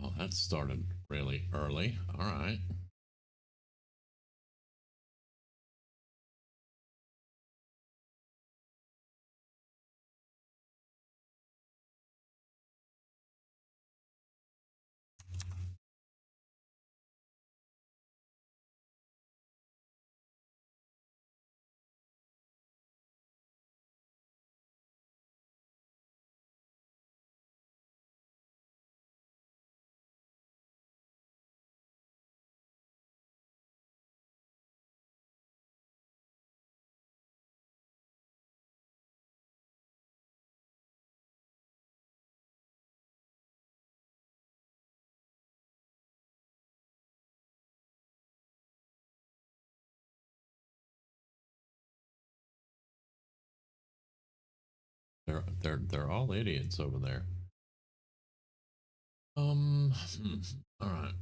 Wow, that started really early. All right. They're all idiots over there. Hmm, all right.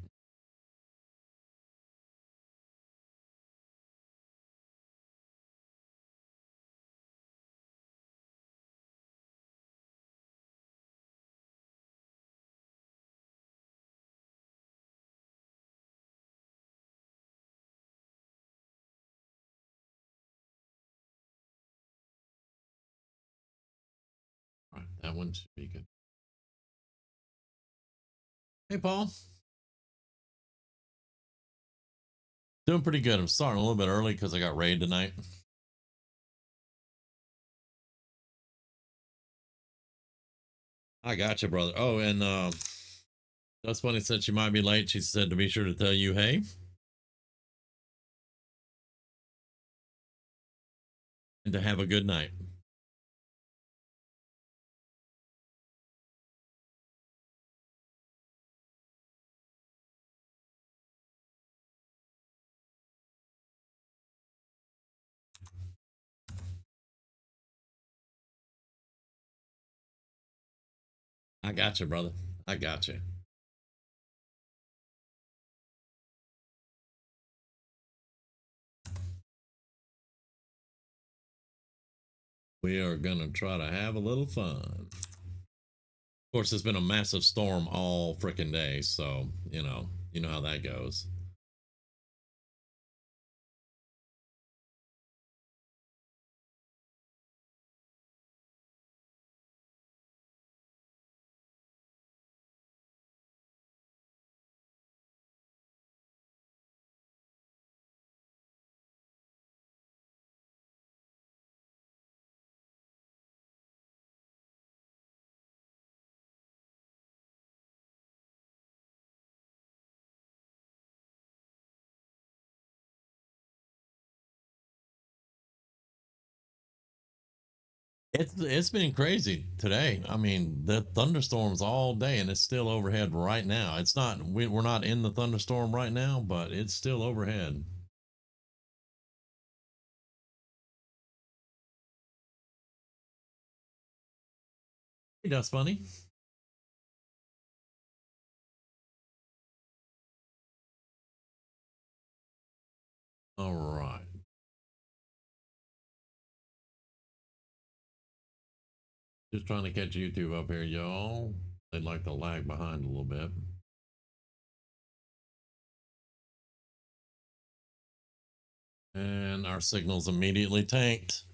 All right, that one should be good. Hey, Paul. Doing pretty good. I'm starting a little bit early because I got raid tonight. I got you, brother. Oh, and that's funny. Since you might be late, she said to be sure to tell you, hey, and to have a good night. I got you, brother. I got you. We are gonna try to have a little fun. Of course, it's been a massive storm all freaking day, so you know how that goes. It's been crazy today. I mean, the thunderstorms all day, and it's still overhead right now. It's not we're not in the thunderstorm right now, but it's still overhead. Hey, that's funny. All right, just trying to catch YouTube up here, y'all. They'd like to lag behind a little bit, and our signals immediately tanked.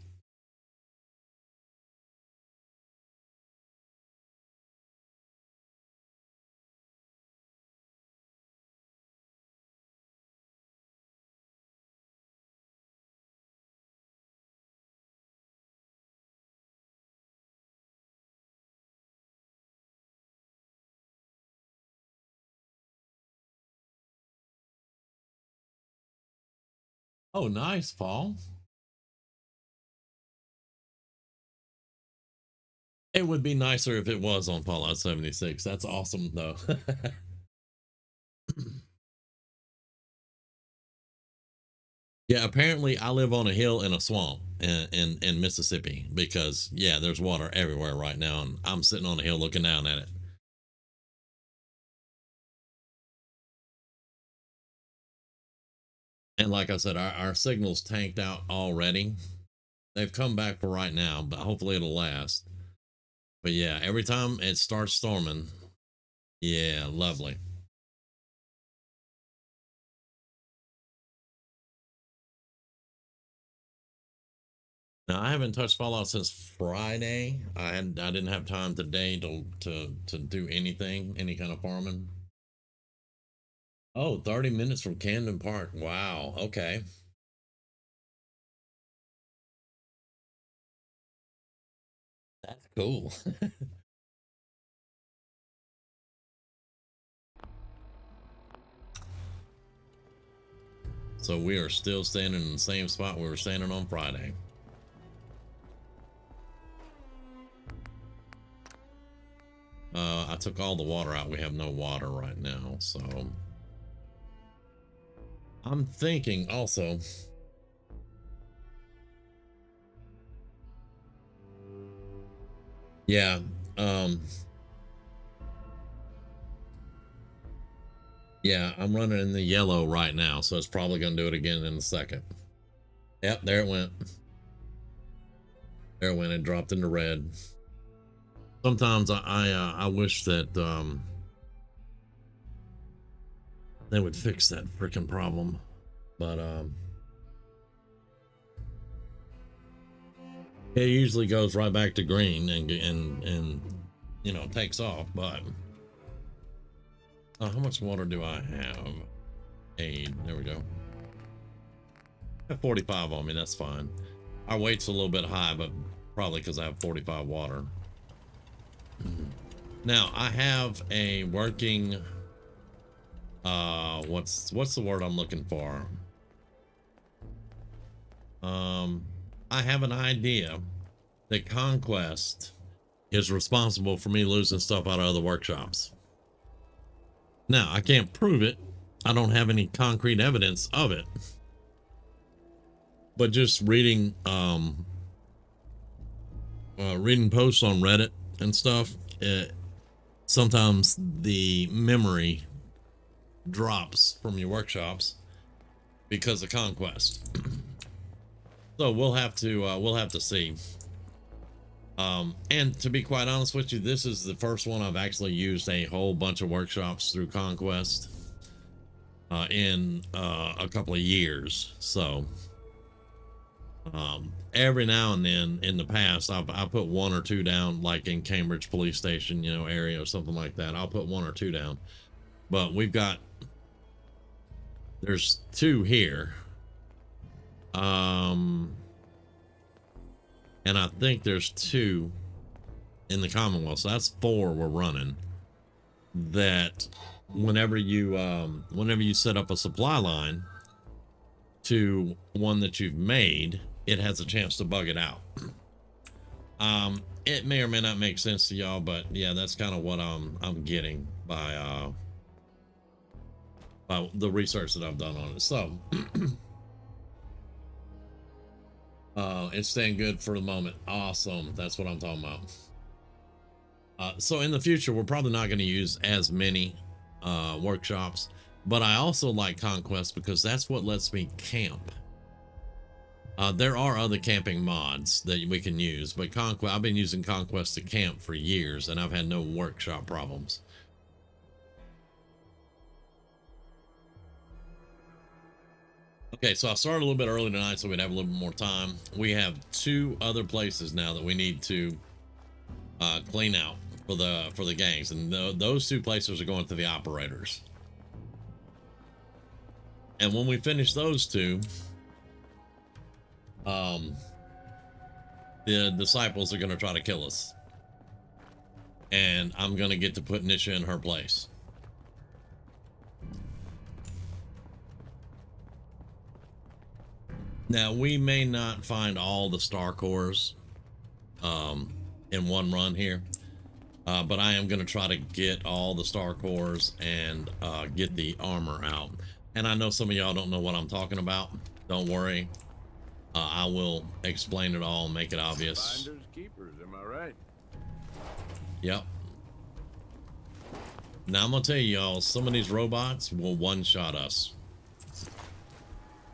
Oh, nice, Paul. It would be nicer if it was on Fallout 76. That's awesome, though. Yeah, apparently I live on a hill in a swamp in Mississippi because yeah, there's water everywhere right now, and I'm sitting on a hill looking down at it. And like I said, our signal's tanked out already. They've come back for right now, but hopefully it'll last. But yeah, every time it starts storming, Yeah, lovely. Now I haven't touched Fallout since Friday. I didn't have time today to do anything, any kind of farming. Oh, 30 minutes from Camden Park. Wow. Okay. That's cool. So we are still standing in the same spot we were standing on Friday. I took all the water out. We have no water right now, so I'm thinking also. Yeah. Um, yeah, I'm running in the yellow right now, so it's probably gonna do it again in a second. Yep, there it went. There it went. It dropped into red. Sometimes I wish that they would fix that freaking problem, but it usually goes right back to green and you know takes off. But how much water do I have? Aid. There we go. I have 45 on me. That's fine. Our weight's a little bit high, but probably because I have 45 water. Now I have a working. What's the word I'm looking for? I have an idea that Conquest is responsible for me losing stuff out of other workshops. Now, I can't prove it. I don't have any concrete evidence of it. But just reading reading posts on Reddit and stuff, sometimes the memory drops from your workshops because of Conquest. So we'll have to see. And to be quite honest with you, this is the first one I've actually used a whole bunch of workshops through Conquest in a couple of years. So every now and then in the past, I put one or two down, like in Cambridge Police Station, you know, area or something like that. I'll put one or two down, but there's two here. And I think there's two in the Commonwealth, so that's four we're running. That whenever you set up a supply line to one that you've made, it has a chance to bug it out. It may or may not make sense to y'all, but yeah, that's kind of what I'm getting by the research that I've done on it. So it's staying good for the moment. Awesome. That's what I'm talking about. So in the future, we're probably not going to use as many workshops, but I also like Conquest because that's what lets me camp. There are other camping mods that we can use, but I've been using Conquest to camp for years, and I've had no workshop problems. Okay, so I started a little bit early tonight so we'd have a little bit more time. We have two other places now that we need to clean out for the gangs, and those two places are going to the operators. And when we finish those two, the disciples are going to try to kill us, and I'm going to get to put Nisha in her place. Now we may not find all the star cores in one run here, but I am going to try to get all the star cores and get the armor out. And I know some of y'all don't know what I'm talking about. Don't worry, I will explain it all and make it obvious. Finders keepers, am I right? Yep. Now I'm gonna tell y'all, some of these robots will one-shot us,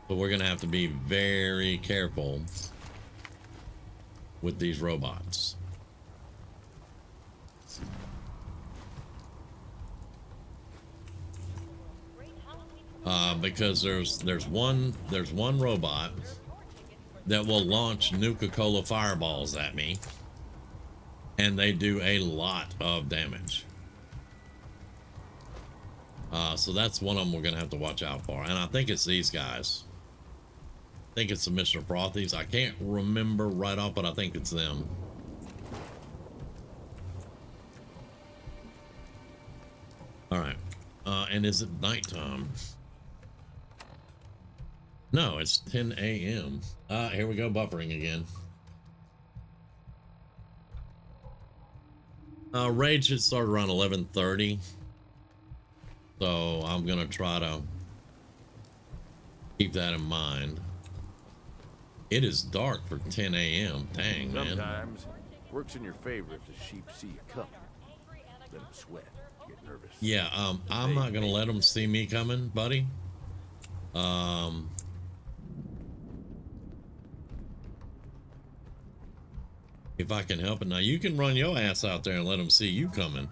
but we're gonna have to be very careful with these robots. because there's one robot that will launch Nuka-Cola fireballs at me, and they do a lot of damage. So that's one of them we're gonna have to watch out for, and I think it's these guys. I think it's the Mr. Frothies. I can't remember right off, but I think it's them. All right, and is it nighttime? No, it's 10 a.m. Here we go, buffering again. Raid should start around 11:30. So I'm gonna try to keep that in mind. It is dark for 10 a.m. Dang, man. Sometimes works in your favor if the sheep see you coming. Let them sweat, get nervous. Yeah, I'm not gonna let them see me coming, buddy. If I can help it. Now you can run your ass out there and let them see you coming.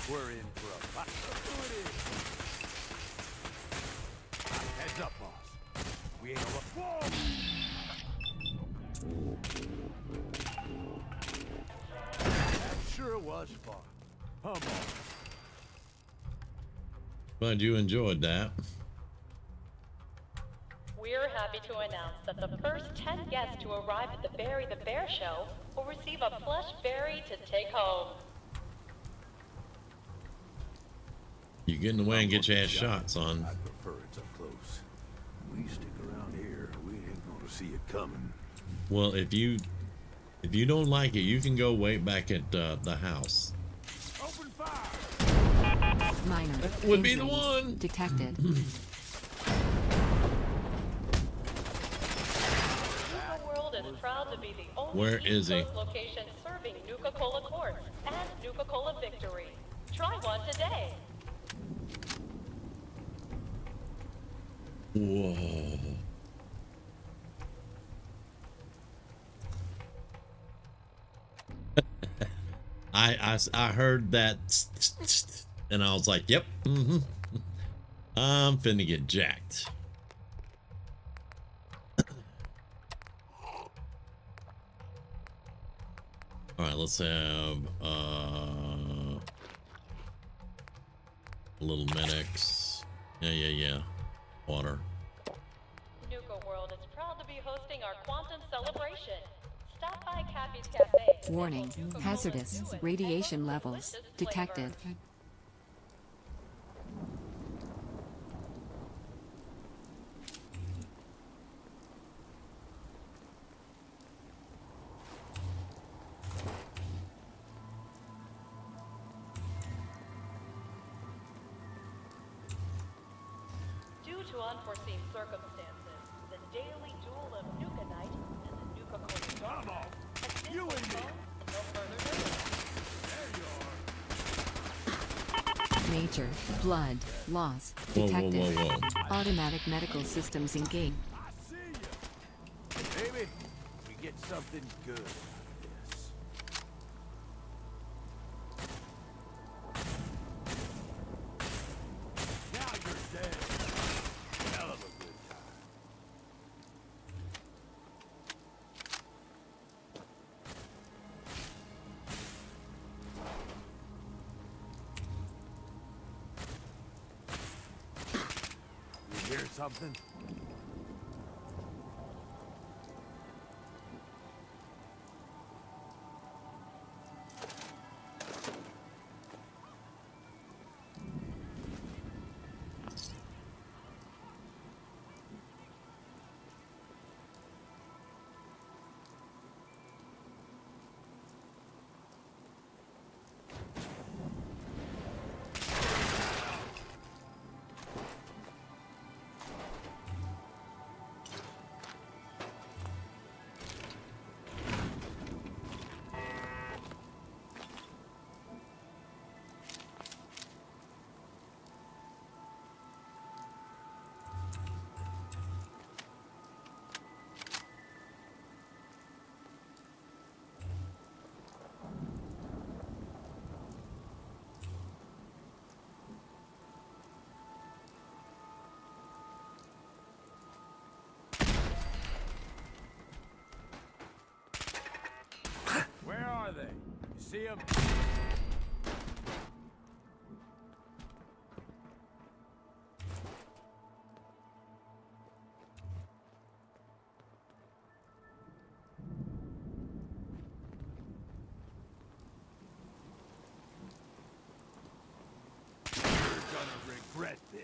We're in for a fight. Heads up, boss. We ain't over. Whoa! That sure was fun. Come on. Glad you enjoyed that. We're happy to announce that the first 10 guests to arrive at the Barry the Bear show will receive a plush berry to take home. You get in the way and get your ass shot, son. I prefer it's up close. We stick around here, we ain't gonna see you coming. Well, if you don't like it, you can go wait back at the house. Open fire! Minor That would be the injuries one. detected. Nuka World is proud to be the only Where is he? East Coast location serving Nuka-Cola Quartz and Nuka-Cola Victory. Try one today. Whoa. I heard that and I was like, yep, I'm finna get jacked. All right, let's have little medics. Yeah. Water. Nuka World is proud to be hosting our quantum celebration. Stop by Cappy's Cafe. Warning, hazardous radiation levels detected. Due to unforeseen circumstances, the daily duel of Nuka Knight and the Nuka-Cola Dark has been You and me. postponed until further notice. Major blood loss Whoa, detected. whoa. Automatic medical systems engaged. I see you. Baby, we get something good out of this. Now you're dead. Hell of a good time. You hear something? see him? You're gonna regret this.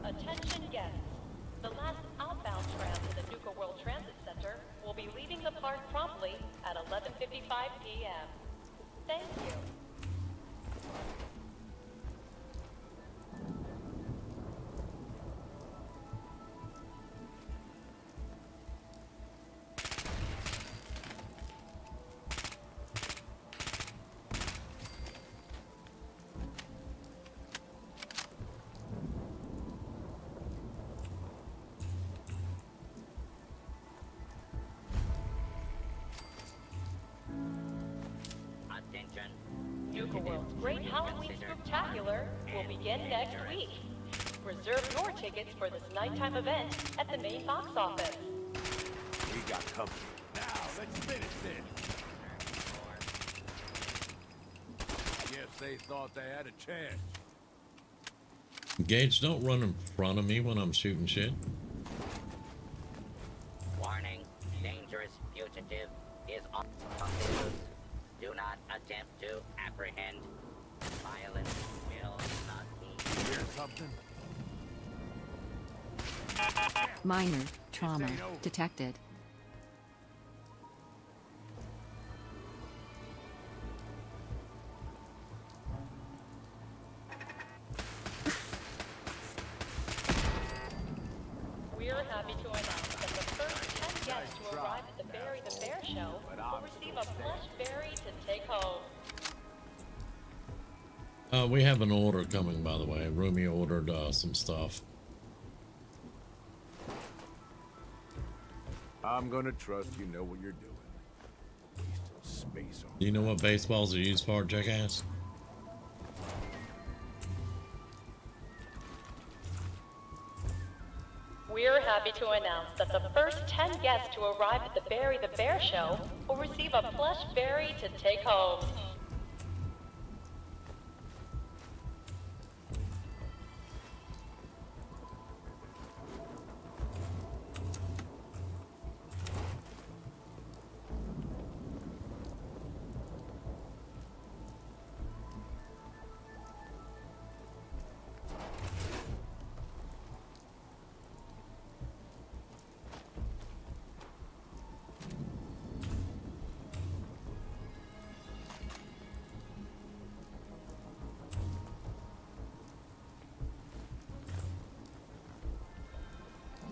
Attention guests. The last outbound tram to the Nuka World Transit Center will be leaving the park promptly at 11:55 p.m. Thank you. Attention. Nuka World's Great Halloween Spooktacular will begin next week. Reserve your tickets for this nighttime event at the main box office. We got company. Now, let's finish this. Guess they thought they had a chance. Gage, don't run in front of me when I'm shooting shit. Warning. Dangerous fugitive is on the loose. Do not attempt to apprehend. Violence will not be. Hear something? Minor trauma detected. We're happy to announce that the first 10 guests to arrive at the Barry the Bear show will receive a plush berry to take home. We have an order coming, by the way. Rumi ordered some stuff. I'm gonna trust you know what you're doing. Waste of space on. Do you know what baseballs are used for, jackass? We're happy to announce that the first 10 guests to arrive at the Barry the Bear show will receive a plush berry to take home.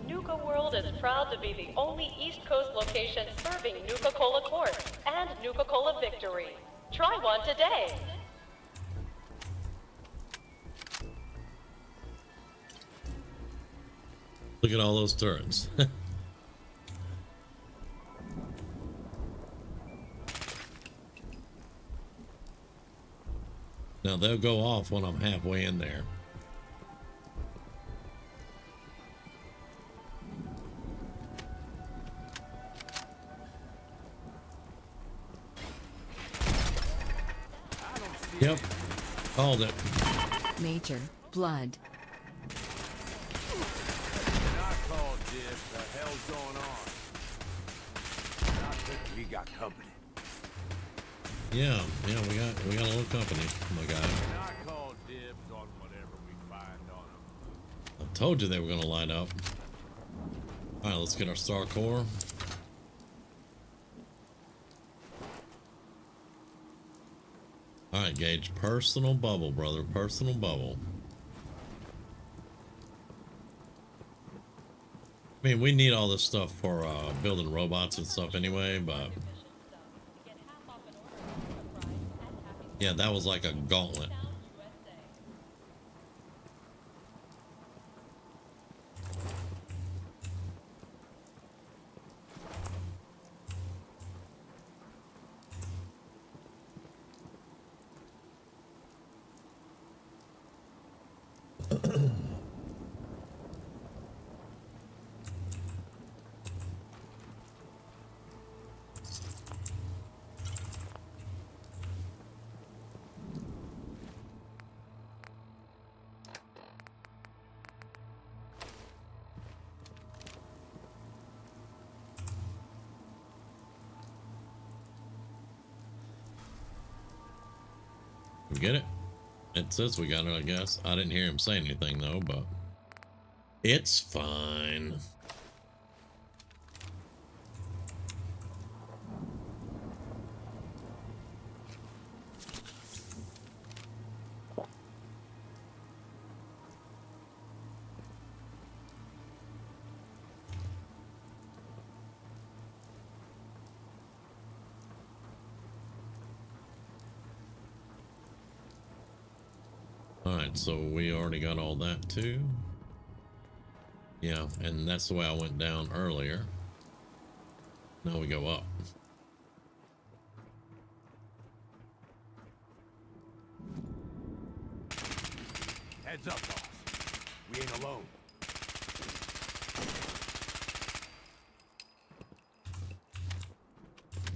Nuka World is proud to be the only East Coast location serving Nuka-Cola Quartz and Nuka-Cola Victory. Try one today. Look at all those turrets. Now they'll go off when I'm halfway in there. Yep, called it. Major blood. Not called, Jib. The hell's going on? We got company. Yeah, we got a little company, my guy. Not called dibs on whatever we find on them. I told you they were gonna line up. All right, let's get our star core. All right, Gage, personal bubble, brother, personal bubble. I mean, we need all this stuff for building robots and stuff anyway, but yeah, that was like a gauntlet. We get it? It says we got it, I guess. I didn't hear him say anything though, but it's fine. Alright, so we already got all that too. Yeah, and that's the way I went down earlier. Now we go up. Heads up, boss. We ain't alone.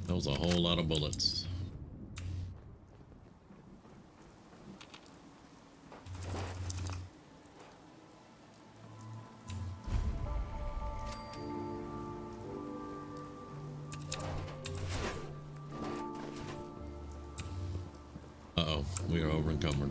That was a whole lot of bullets. Uh-oh, we are over encumbered.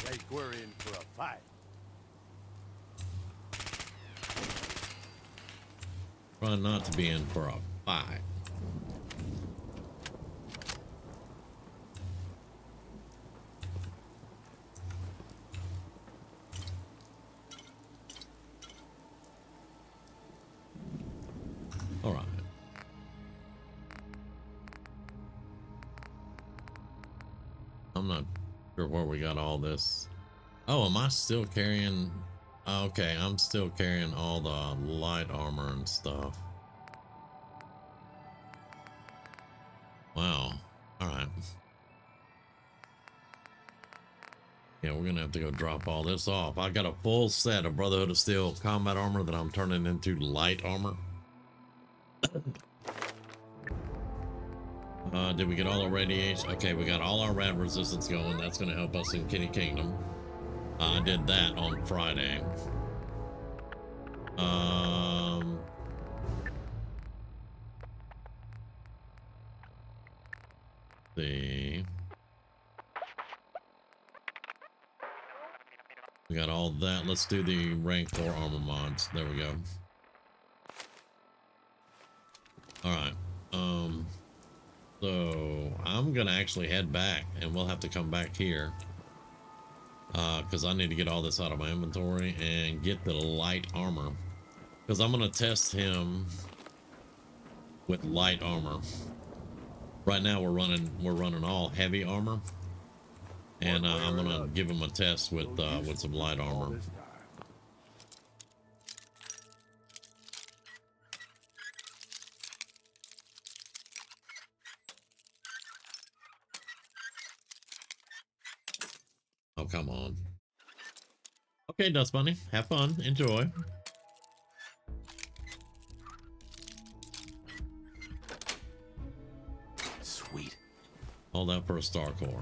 Like we're in for a fight. Try not to be in for a fight. All right. I'm not sure where we got all this. Oh, am I still carrying? Okay, I'm still carrying all the light armor and stuff. Wow. All right. Yeah, we're gonna have to go drop all this off. I got a full set of Brotherhood of Steel combat armor that I'm turning into light armor. Did we get all our radiation? Okay, we got all our rad resistance going. That's going to help us in Kitty Kingdom. I did that on Friday. See. We got all that. Let's do the rank 4 armor mods. There we go. All right. So I'm gonna actually head back, and we'll have to come back here because I need to get all this out of my inventory and get the light armor, because I'm gonna test him with light armor. Right now we're running all heavy armor, and I'm gonna give him a test with some light armor. Oh, come on. Okay, Dust Bunny, have fun, enjoy. Sweet. All that for a Star Core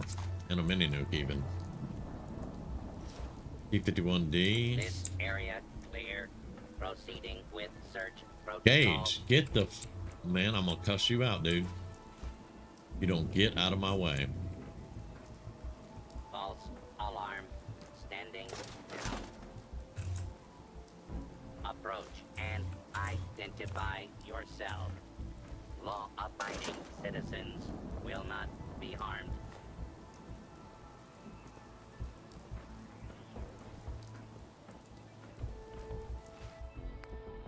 and a mini nuke even. P-51D. This area clear. Proceeding with search protocol. Gage, get the man, I'm gonna cuss you out, dude. You don't get out of my way. False alarm. Standing down. Approach and identify yourself. Law-abiding citizens will not be harmed.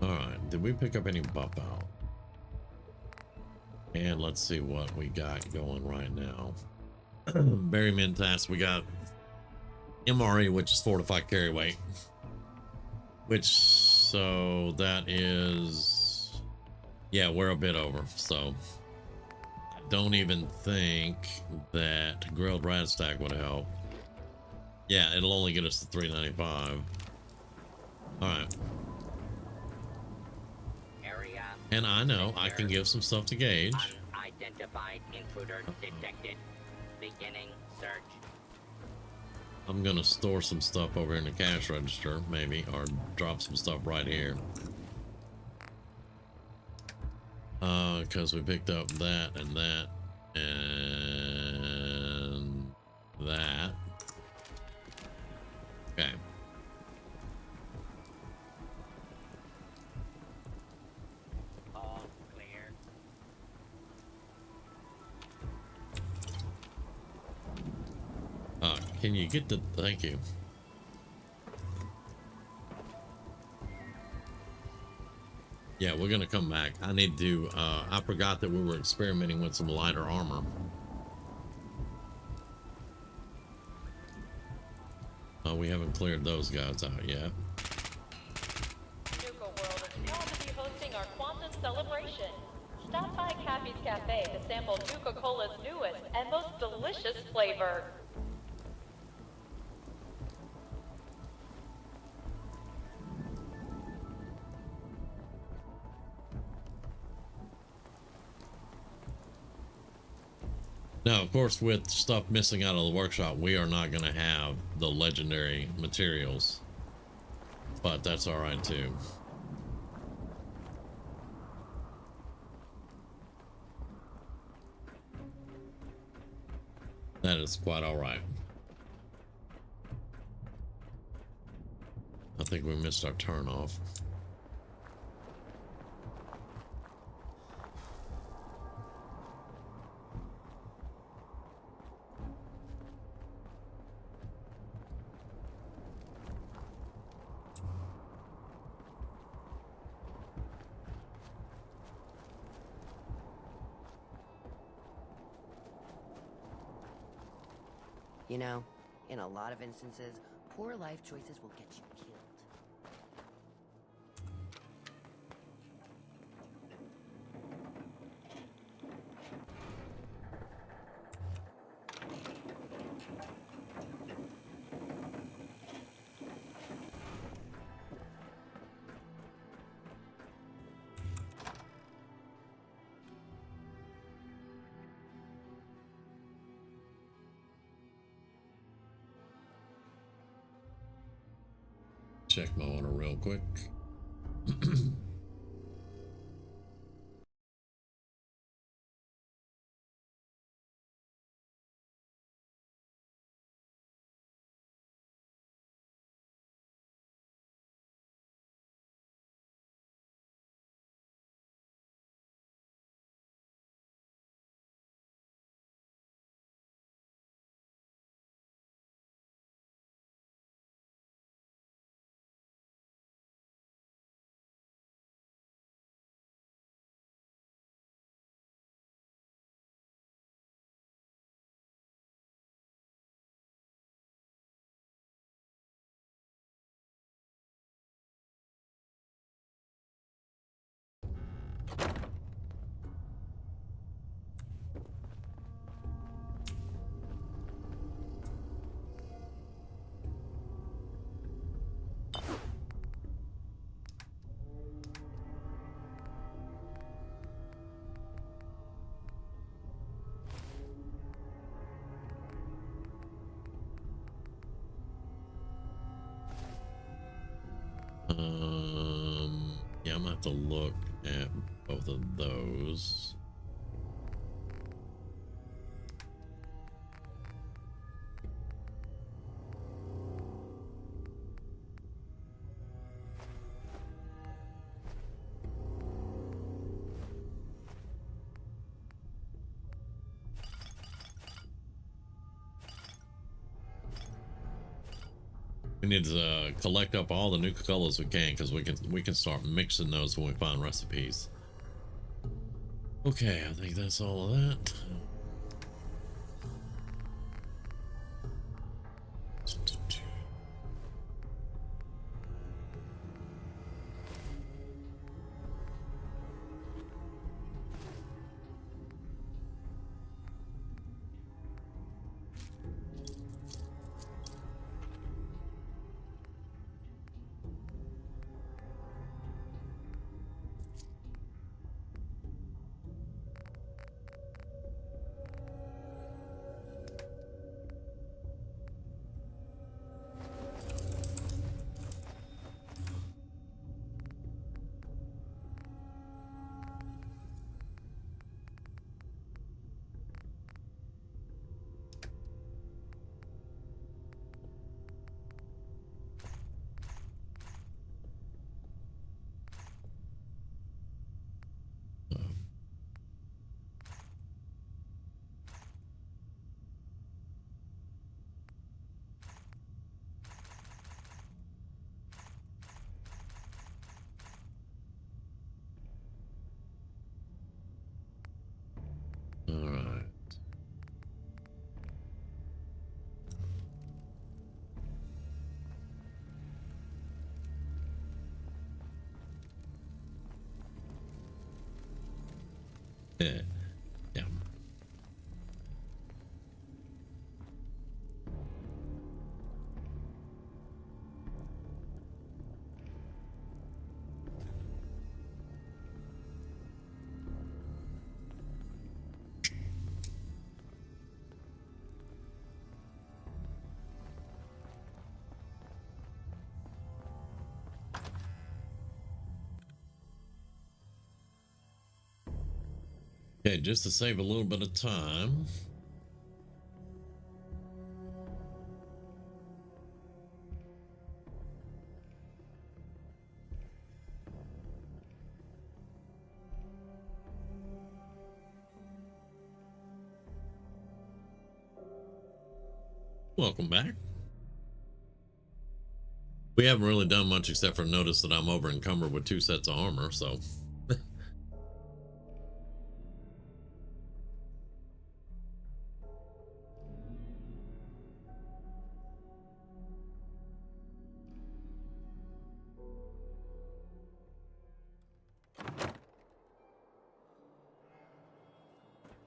Alright, did we pick up any buff out? And let's see what we got going right now. Berryman task, we got MRE, which is fortified carry weight. Which, so that is, yeah, we're a bit over. So I don't even think that grilled rad stack would help. Yeah, it'll only get us to 395. Alright. And I know I can give some stuff to Gage. Unidentified intruder detected. Beginning search. I'm gonna store some stuff over in the cash register, maybe, or drop some stuff right here. Because we picked up that and that and that. Okay. All clear. Can you get the, thank you. Yeah, we're gonna come back. I need to, I forgot that we were experimenting with some lighter armor. We haven't cleared those guys out yet. Nuka World is proud to be hosting our Quantum celebration. Stop by Cappy's Cafe to sample Nuka-Cola's newest and most delicious flavor. Now, of course, with stuff missing out of the workshop, we are not going to have the legendary materials, but that's all right too. That is quite all right. I think we missed our turn off. You know, in a lot of instances, poor life choices will get you killed. Check my order real quick. Yeah, I'm gonna have to look at both of those. We need to collect up all the Nuka-Colas we can, because we can start mixing those when we find recipes. Okay, I think that's all of that. Yeah. Okay, just to save a little bit of time. Welcome back. We haven't really done much except for notice that I'm over encumbered with 2 sets of armor, so.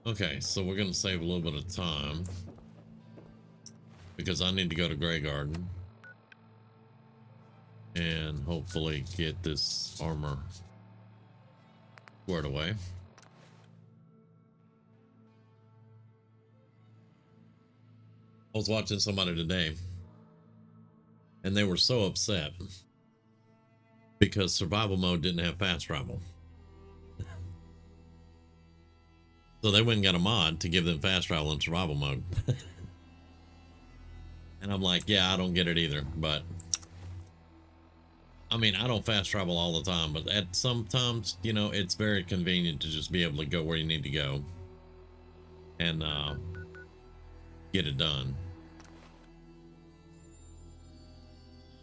Okay, so we're gonna save a little bit of time because I need to go to Grey Garden and hopefully get this armor squared away. I was watching somebody today and they were so upset because survival mode didn't have fast travel. So they went and got a mod to give them fast travel in survival mode. And I'm like, yeah, I don't get it either. But I mean, I don't fast travel all the time, but at sometimes, you know, it's very convenient to just be able to go where you need to go and get it done.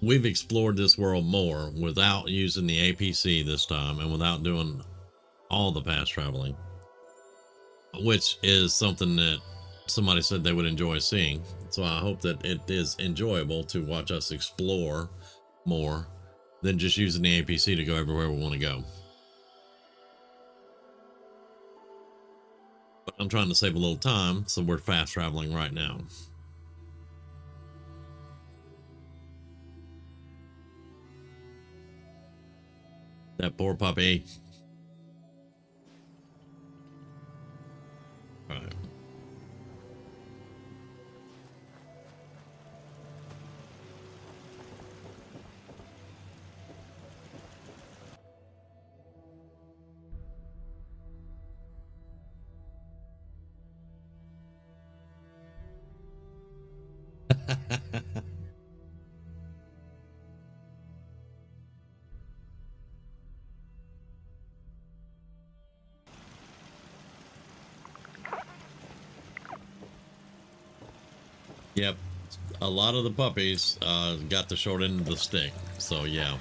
We've explored this world more without using the APC this time and without doing all the fast traveling, which is something that somebody said they would enjoy seeing. So I hope that it is enjoyable to watch us explore more than just using the APC to go everywhere we want to go. But I'm trying to save a little time, so we're fast traveling right now. That poor puppy. All right. Yep, a lot of the puppies got the short end of the stick, so yeah.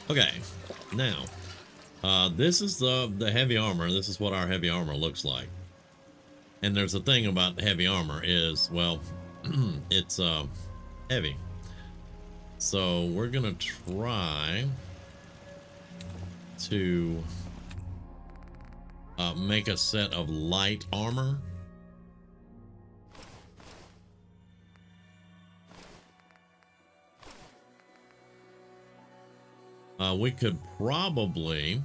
Okay, now this is the heavy armor. This is what our heavy armor looks like. And there's a thing about heavy armor is, well, it's heavy. So we're gonna try to make a set of light armor. We could probably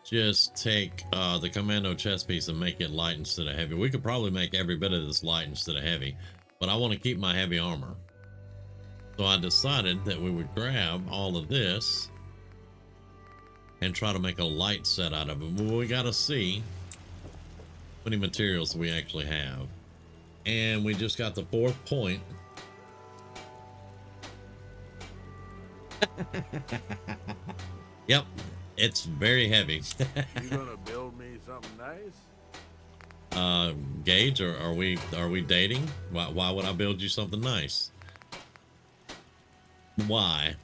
just take the commando chest piece and make it light instead of heavy. We could probably make every bit of this light instead of heavy, but I want to keep my heavy armor. So I decided that we would grab all of this and try to make a light set out of it. But we got to see how many materials we actually have. And we just got the 4th point. Yep, it's very heavy. You gonna build me something nice? Gage, are we dating? Why would I build you something nice? Why?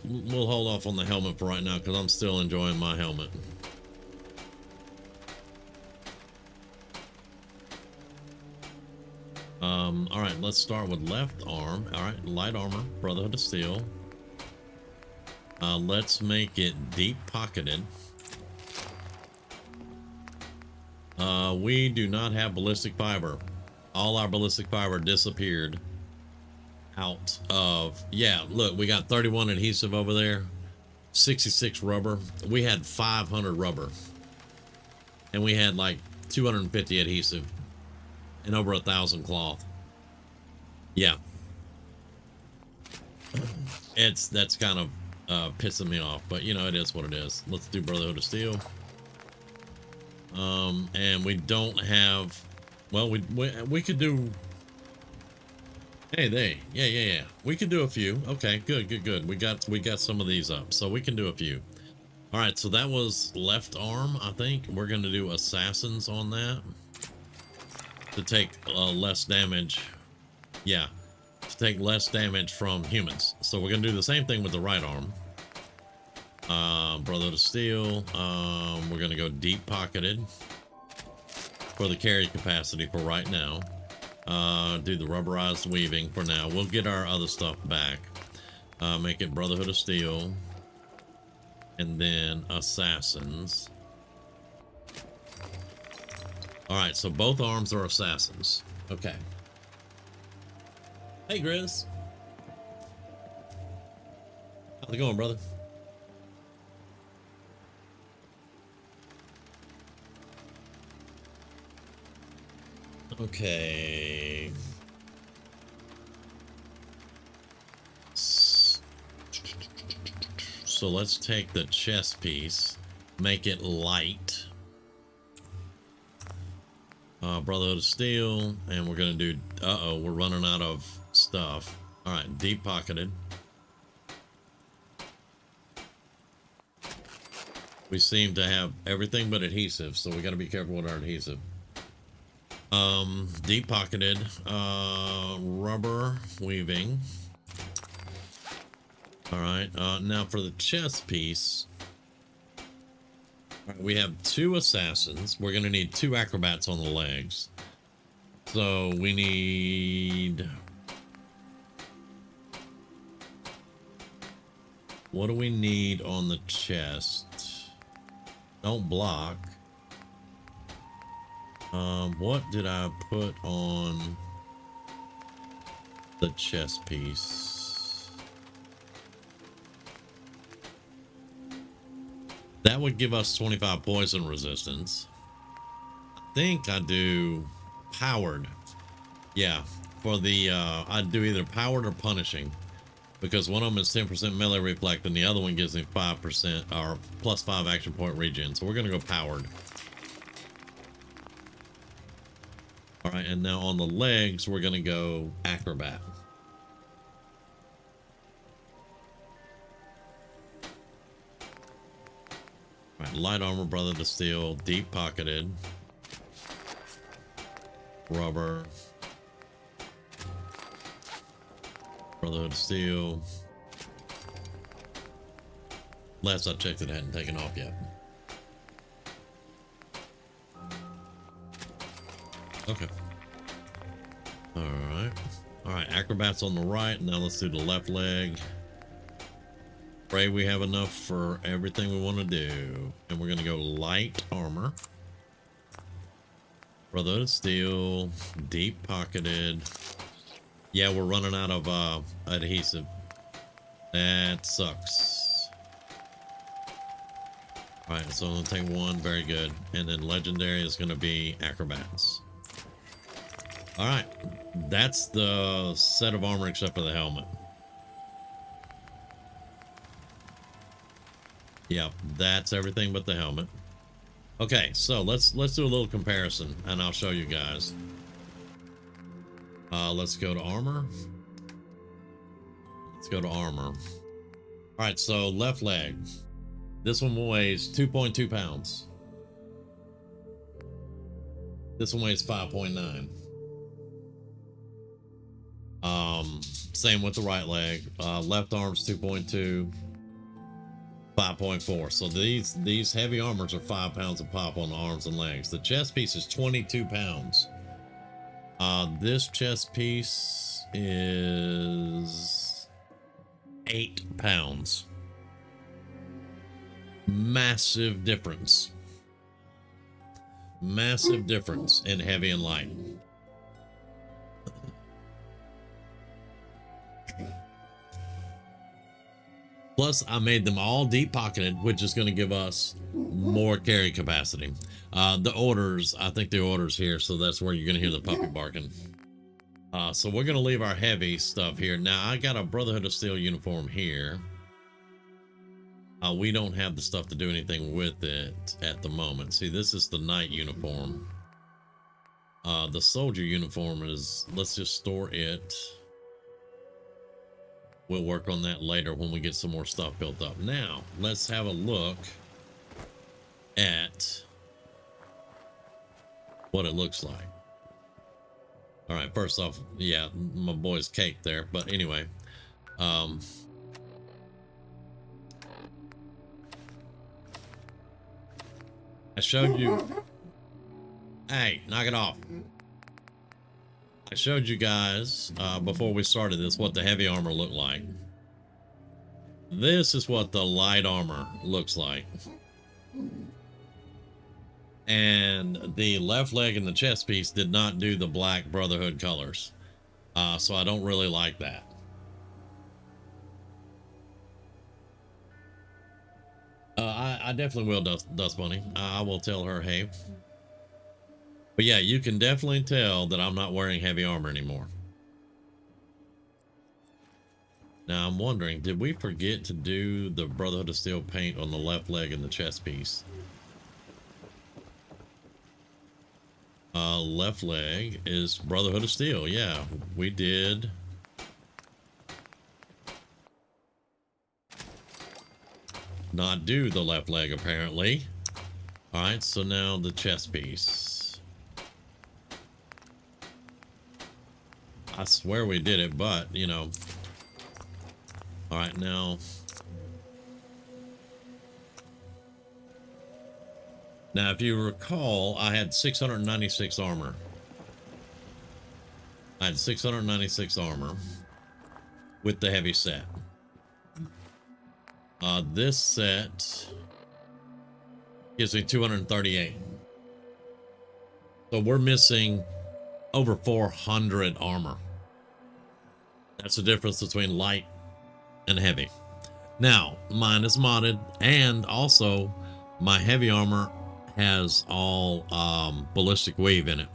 We'll hold off on the helmet for right now because I'm still enjoying my helmet. All right, let's start with left arm. All right, light armor, Brotherhood of Steel. Let's make it deep pocketed. We do not have ballistic fiber. All our ballistic fiber disappeared out of, yeah, look, we got 31 adhesive over there, 66 rubber. We had 500 rubber, and we had like 250 adhesive and over 1,000 cloth. Yeah, that's kind of pissing me off, but you know, it is what it is. Let's do Brotherhood of Steel. And we don't have, well, we could do, hey, yeah, we could do a few. Okay, good. We got some of these up, so we can do a few. All right, so that was left arm. I think we're gonna do assassins on that to take less damage. Yeah, to take less damage from humans. So we're gonna do the same thing with the right arm. Brotherhood of Steel. We're gonna go deep pocketed for the carry capacity for right now. Do the rubberized weaving for now. We'll get our other stuff back. Make it Brotherhood of Steel, and then assassins. All right, so both arms are assassins. Okay. Hey, Grizz. How's it going, brother? Okay. So let's take the chest piece, make it light. Brotherhood of Steel, and we're gonna do, we're running out of stuff. All right, deep pocketed. We seem to have everything but adhesive, so we gotta be careful with our adhesive. Deep pocketed, rubber weaving. All right, now for the chest piece, all right, we have 2 assassins. We're gonna need 2 acrobats on the legs. So we need, what do we need on the chest? Don't block. What did I put on the chest piece? That would give us 25 poison resistance. I think I do powered. Yeah, for the, I do either powered or punishing, because one of them is 10% melee reflect and the other one gives me 5% or plus 5 action point regen. So we're going to go powered. All right, and now on the legs, we're going to go acrobat. All right, light armor, Brotherhood of Steel, deep pocketed, rubber, Brotherhood of Steel. Last I checked, it hadn't taken off yet. Okay. All right, acrobats on the right. Now let's do the left leg. Pray we have enough for everything we want to do, and we're gonna go light armor, Brotherhood of Steel, deep pocketed. Yeah, we're running out of adhesive. That sucks. All right, so I'm gonna take 1. Very good, and then legendary is gonna be acrobats. All right, that's the set of armor except for the helmet. Yep, that's everything but the helmet. Okay, so let's do a little comparison, and I'll show you guys. Let's go to armor. Let's go to armor. All right, so left leg. This one weighs 2.2 pounds. This one weighs 5.9. Same with the right leg. Left arm's 2.2, 5.4. So these heavy armors are 5 pounds of pop on the arms and legs. The chest piece is 22 pounds. This chest piece is 8 pounds. Massive difference. Massive difference in heavy and light. Plus, I made them all deep pocketed, which is going to give us more carry capacity. The orders, I think the order's here, so that's where you're going to hear the puppy barking. So we're going to leave our heavy stuff here. Now, I got a Brotherhood of Steel uniform here. We don't have the stuff to do anything with it at the moment. See, this is the night uniform. The soldier uniform is, let's just store it. We'll work on that later when we get some more stuff built up. Now, let's have a look at what it looks like. All right, first off, yeah, my boy's cake there. But anyway, I showed you. Hey, knock it off. I showed you guys before we started this what the heavy armor looked like. This is what the light armor looks like. And the left leg and the chest piece did not do the black Brotherhood colors. So I don't really like that. I definitely will, Dust Bunny. I will tell her, hey. But yeah, you can definitely tell that I'm not wearing heavy armor anymore. Now I'm wondering, did we forget to do the Brotherhood of Steel paint on the left leg and the chest piece? Left leg is Brotherhood of Steel. Yeah, we did. Not do the left leg apparently. All right, so now the chest piece. I swear we did it, but you know. All right, now. Now, if you recall, I had 696 armor. I had 696 armor with the heavy set. This set gives me 238. So we're missing over 400 armor. That's the difference between light and heavy. Now, mine is modded, and also my heavy armor has all ballistic weave in it.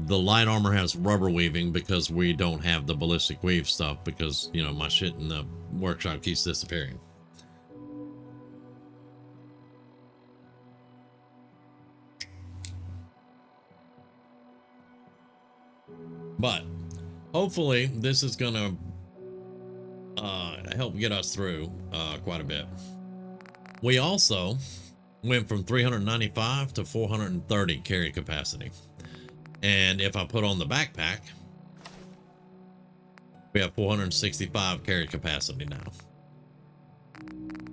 The light armor has rubber weaving because we don't have the ballistic weave stuff because, you know, my shit in the workshop keeps disappearing. But hopefully this is gonna help get us through quite a bit. We also went from 395 to 430 carry capacity. And if I put on the backpack, we have 465 carry capacity now.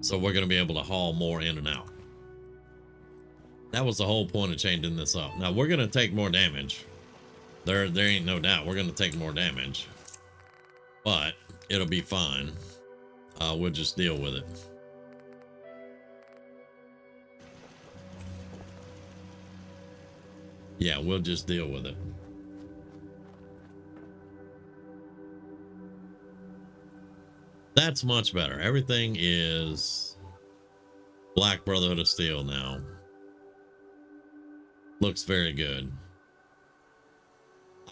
So we're going to be able to haul more in and out. That was the whole point of changing this up. Now we're going to take more damage. There ain't no doubt we're going to take more damage. But it'll be fine. We'll just deal with it. Yeah, we'll just deal with it. That's much better. Everything is Black Brotherhood of Steel now. Looks very good.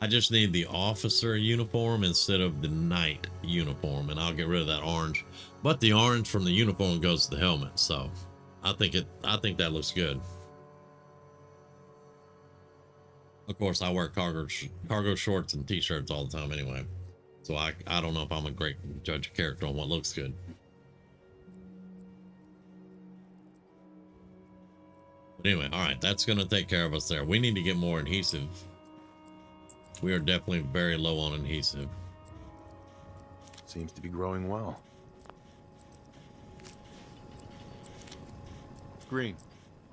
I just need the officer uniform instead of the knight uniform, and I'll get rid of that orange. But the orange from the uniform goes to the helmet, so I think that looks good. Of course, I wear cargo shorts and t-shirts all the time anyway. So I don't know if I'm a great judge of character on what looks good. But anyway, all right, that's going to take care of us there. We need to get more adhesive. We are definitely very low on adhesive. Seems to be growing well. Green.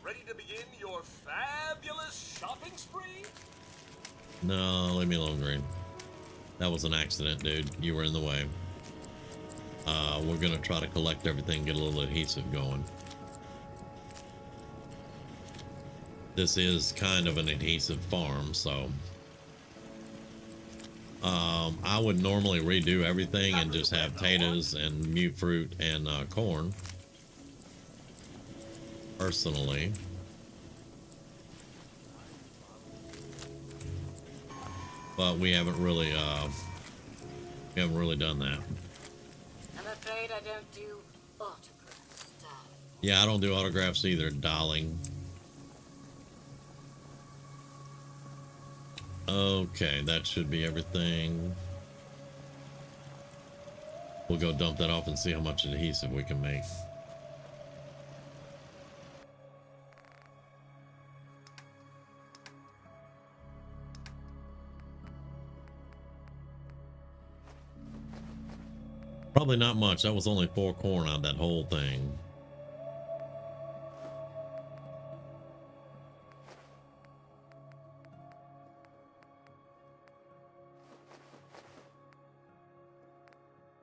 Ready to begin your fabulous shopping spree? No, leave me alone, Green. That was an accident, dude. You were in the way. We're gonna try to collect everything, get a little adhesive going. This is kind of an adhesive farm, so I would normally redo everything and just have potatoes and mute fruit and corn. Personally. But we haven't really done that. I'm afraid I don't do autographs, darling. Yeah, I don't do autographs either, darling. Okay, that should be everything. We'll go dump that off and see how much adhesive we can make. Probably not much. That was only 4 corn out of that whole thing.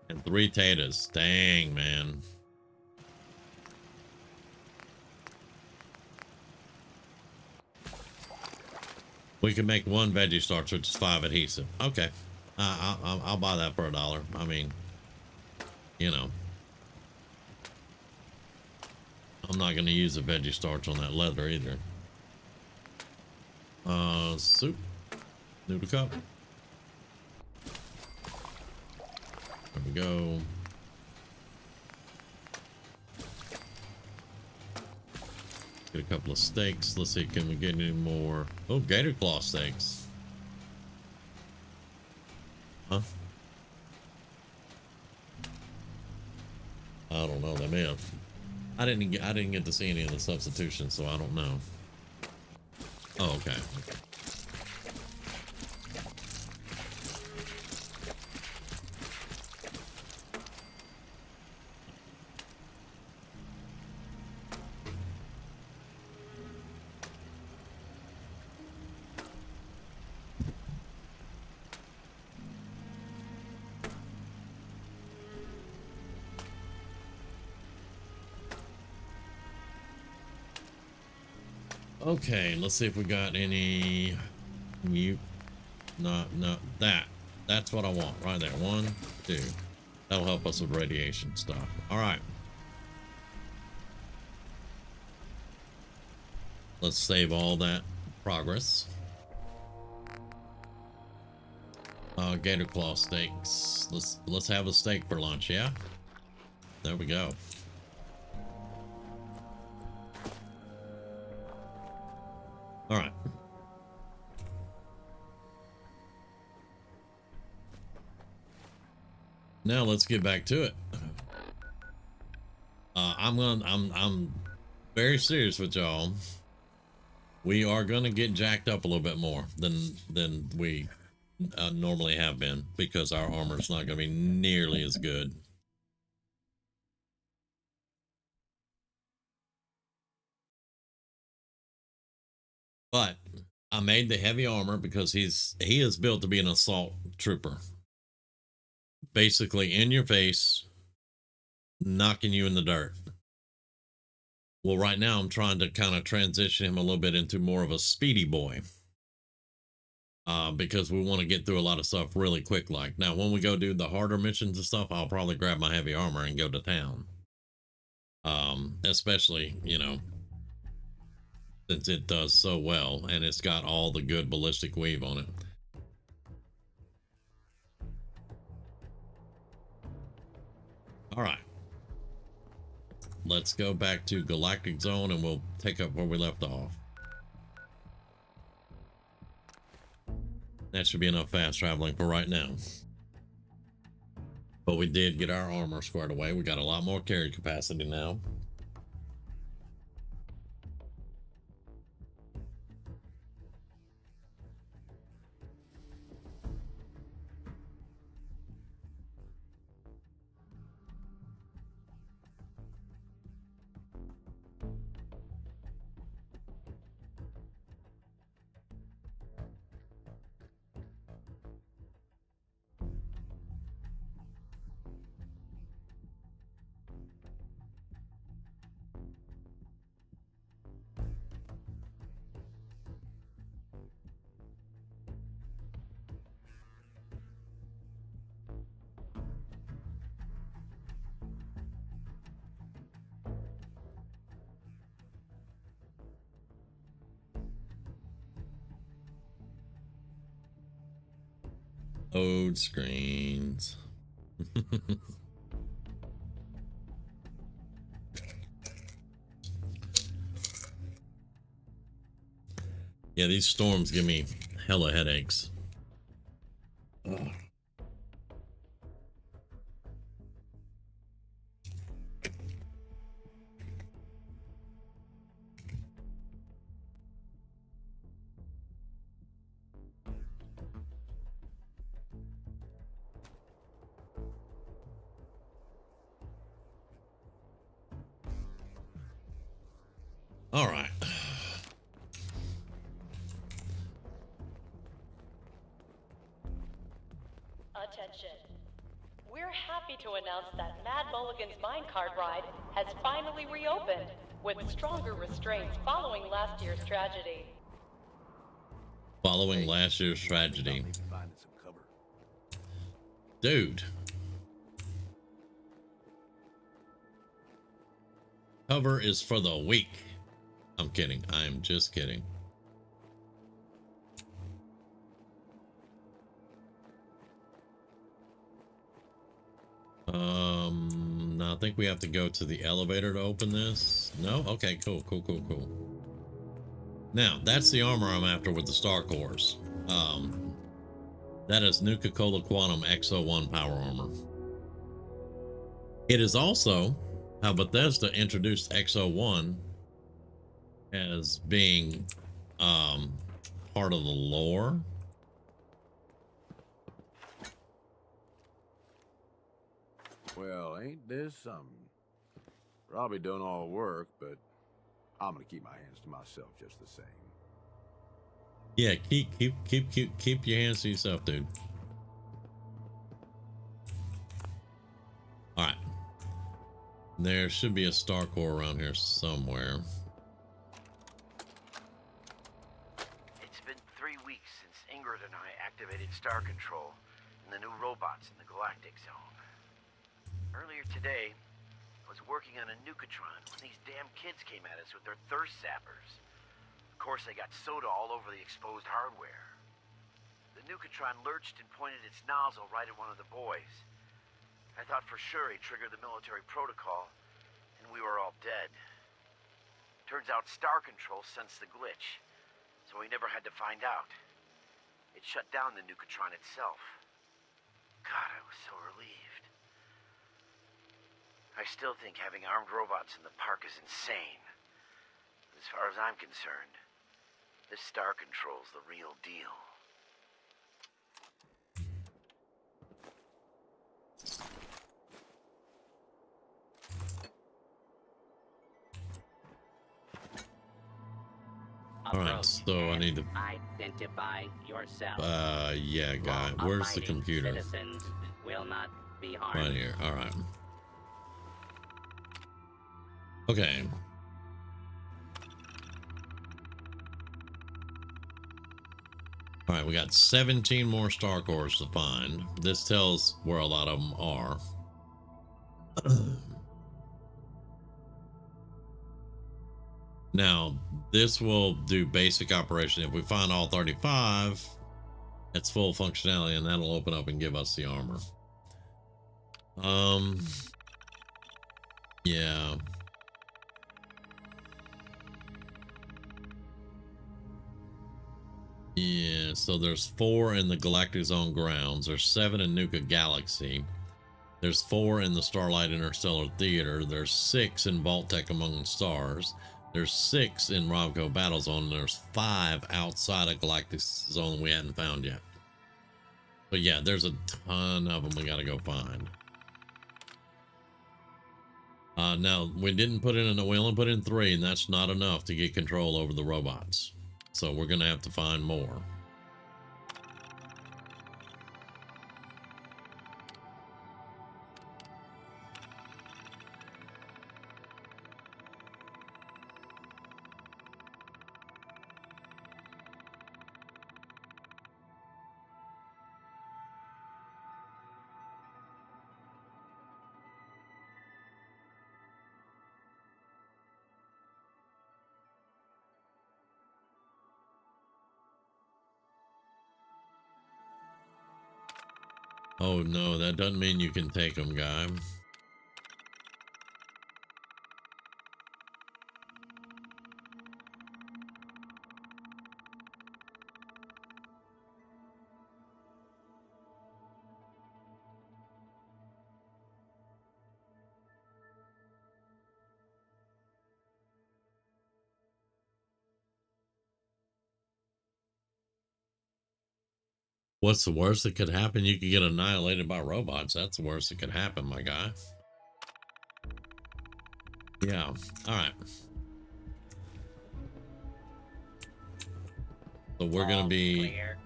And 3 taters. Dang, man. We can make 1 veggie starch, which is 5 adhesive. Okay. I'll buy that for $1. I mean, you know. I'm not going to use a veggie starch on that leather either. Soup. Noodle cup. There we go. Get a couple of steaks. Let's see, can we get any more? Oh, gator claw steaks. Huh? I don't know. They may have. I didn't get to see any of the substitutions, so I don't know. Oh, okay. Okay, let's see if we got any mute. No, that's what I want right there. 1, 2. That'll help us with radiation stuff. All right. Let's save all that progress. Gator claw steaks. Let's have a steak for lunch, yeah? There we go. All right. Now let's get back to it. I'm very serious with y'all. We are gonna get jacked up a little bit more than we normally have been, because our armor is not gonna be nearly as good. But I made the heavy armor because he is built to be an assault trooper. Basically in your face, knocking you in the dirt. Well, right now I'm trying to kind of transition him a little bit into more of a speedy boy. Because we want to get through a lot of stuff really quick. Like now, when we go do the harder missions and stuff, I'll probably grab my heavy armor and go to town. Especially, you know, since it does so well and it's got all the good ballistic weave on it. All right, let's go back to Galactic Zone and we'll take up where we left off. That should be enough fast traveling for right now. But we did get our armor squared away. We got a lot more carry capacity now. Load screens. Yeah, these storms give me hella headaches. Ugh. All right. Attention. We're happy to announce that Mad Mulligan's minecart ride has finally reopened with stronger restraints following last year's tragedy. Following last year's tragedy. Maybe finding some cover. Dude. Cover is for the weak. I'm kidding. I'm just kidding. No, I think we have to go to the elevator to open this. No? Okay, cool. Now, that's the armor I'm after with the Star Cores. That is Nuka-Cola Quantum XO1 power armor. It is also how Bethesda introduced XO1 as being part of the lore. Well, ain't this something? Robbie done all the work, but I'm gonna keep my hands to myself just the same. Yeah, keep your hands to yourself, dude. All right. There should be a Star Core around here somewhere. It's been 3 weeks since Ingrid and I activated Star Control and the new robots in the Galactic Zone. Earlier today, I was working on a Nukatron when these damn kids came at us with their thirst sappers. Of course, they got soda all over the exposed hardware. The Nukatron lurched and pointed its nozzle right at one of the boys. I thought for sure he triggered the military protocol, and we were all dead. Turns out Star Control sensed the glitch, so we never had to find out. It shut down the Nukatron itself. God, I was so relieved. I still think having armed robots in the park is insane. As far as I'm concerned, this Star Control's the real deal. All right, so I need to identify yourself. yeah, guy. Where's the computer? Citizens will not be harmed. Right here. All right. Okay. All right, we got 17 more Star Cores to find. This tells where a lot of them are. Now, this will do basic operation. If we find all 35, it's full functionality, and that'll open up and give us the armor. Yeah. Yeah, so there's 4 in the Galactic Zone grounds. There's 7 in Nuka Galaxy. There's 4 in the Starlight Interstellar Theater. There's 6 in Vault-Tec Among the Stars. There's 6 in Robco Battlezone. And there's 5 outside of Galactic Zone we hadn't found yet. But yeah, there's a ton of them we gotta go find. Now, we didn't put in, we only put in 3, and that's not enough to get control over the robots. So we're gonna have to find more. Oh no, that doesn't mean you can take them, guy. What's the worst that could happen? You could get annihilated by robots. That's the worst that could happen, my guy. Yeah. All right. So we're gonna be, Clear.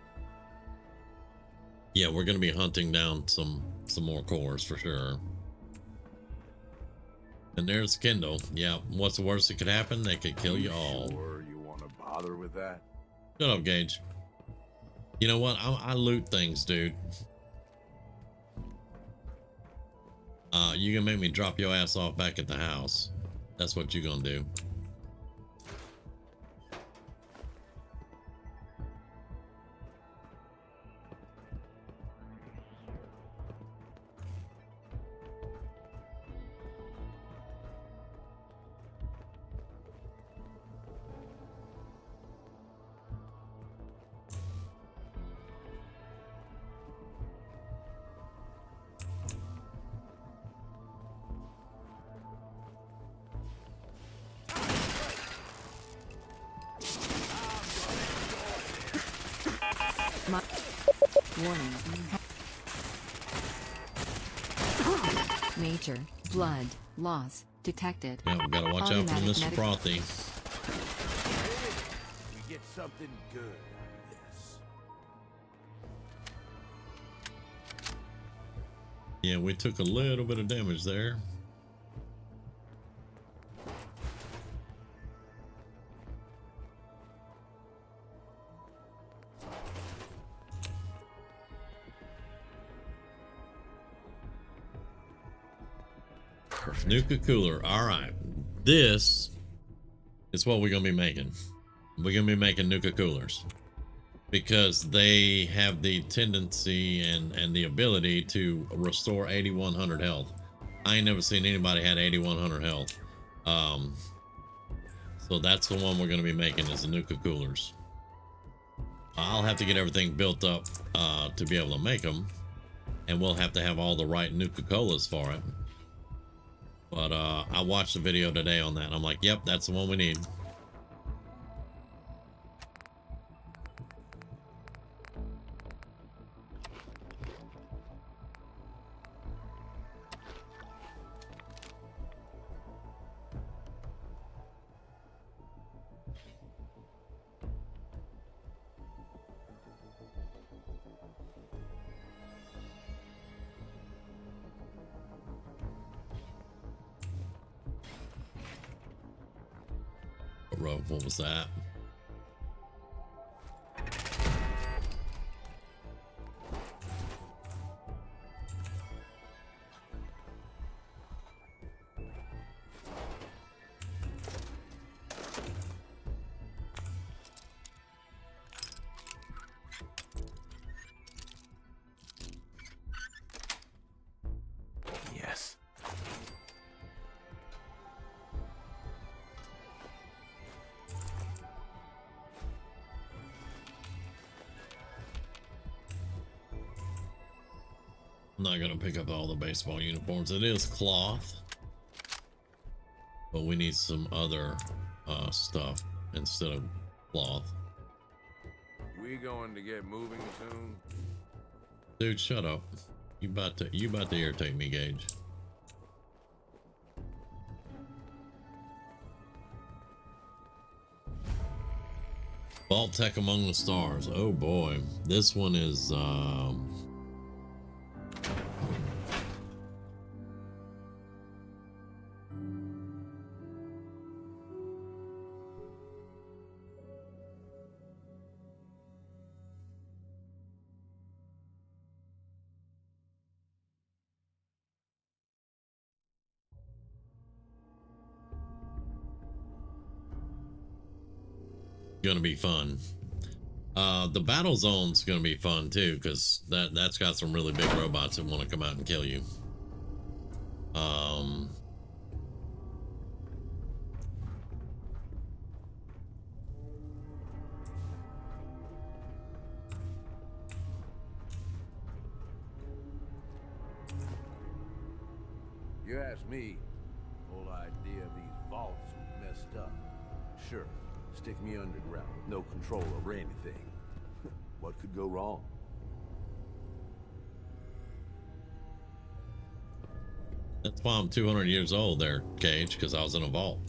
yeah, we're gonna be hunting down some more cores for sure. And there's Kindle. Yeah. What's the worst that could happen? They could kill you all. Sure you want to bother with that? Shut up, Gage. You know what? I loot things, dude. You gonna make me drop your ass off back at the house. That's what you gonna do. Warning. Major blood loss detected. Yeah, we gotta watch out for Automatic Mr. Frothy. We get something good out of this. Yeah, we took a little bit of damage there. Nuka Cooler. All right. This is what we're going to be making. We're going to be making Nuka Coolers because they have the tendency and the ability to restore 8100 health. I ain't never seen anybody had 8100 health. So that's the one we're going to be making is the Nuka Coolers. I'll have to get everything built up to be able to make them, and we'll have to have all the right Nuka Colas for it. But I watched the video today on that and I'm like, yep, that's the one we need. What was that? Yes. I'm not gonna pick up all the baseball uniforms. It is cloth, but we need some other stuff instead of cloth. We going to get moving soon? Dude, shut up. You about to irritate me, Gage. Vault-Tec Among the Stars. Oh boy, this one is gonna be fun. The battle zone's gonna be fun too, because that's got some really big robots that want to come out and kill you. You ask me, the whole idea of these vaults is messed up. Sure, stick me underground, no control over anything. What could go wrong? That's why I'm 200 years old there, Cage, because I was in a vault.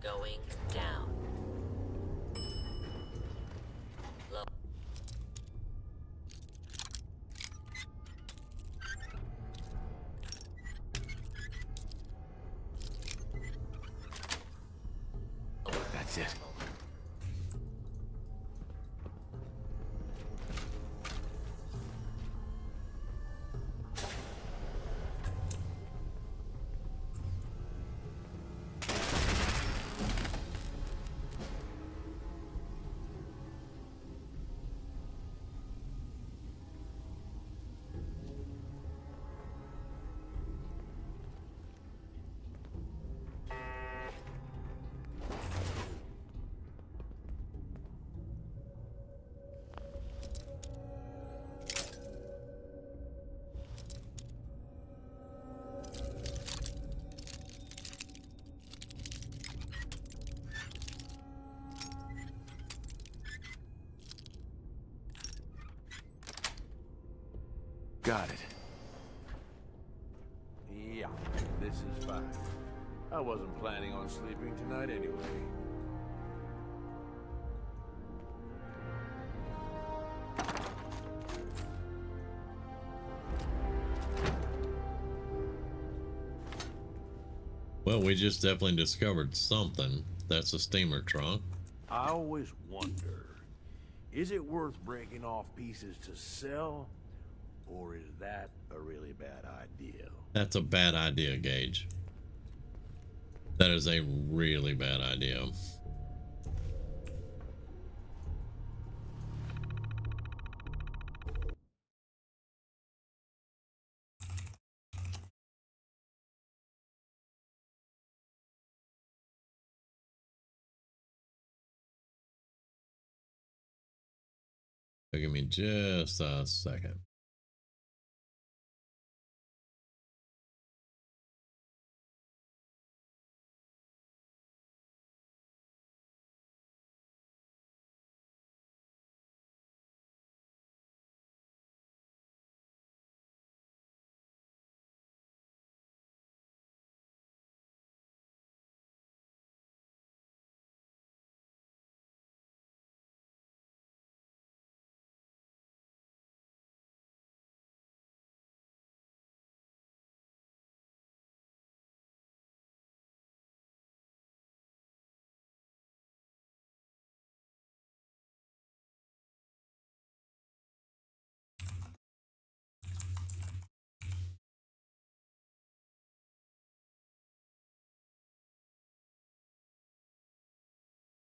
Going down. Low. That's it. Got it. Yeah, this is fine. I wasn't planning on sleeping tonight anyway. Well, we just definitely discovered something. That's a steamer trunk. I always wonder, is it worth breaking off pieces to sell? Or is that a really bad idea? That's a bad idea, Gage. That is a really bad idea. Give me just a second.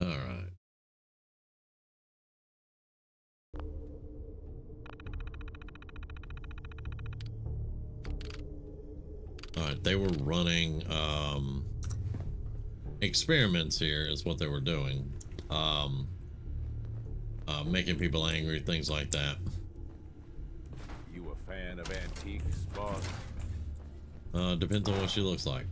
All right. All right, they were running experiments here is what they were doing. Making people angry, things like that. You a fan of antiques, boss? Depends on what she looks like.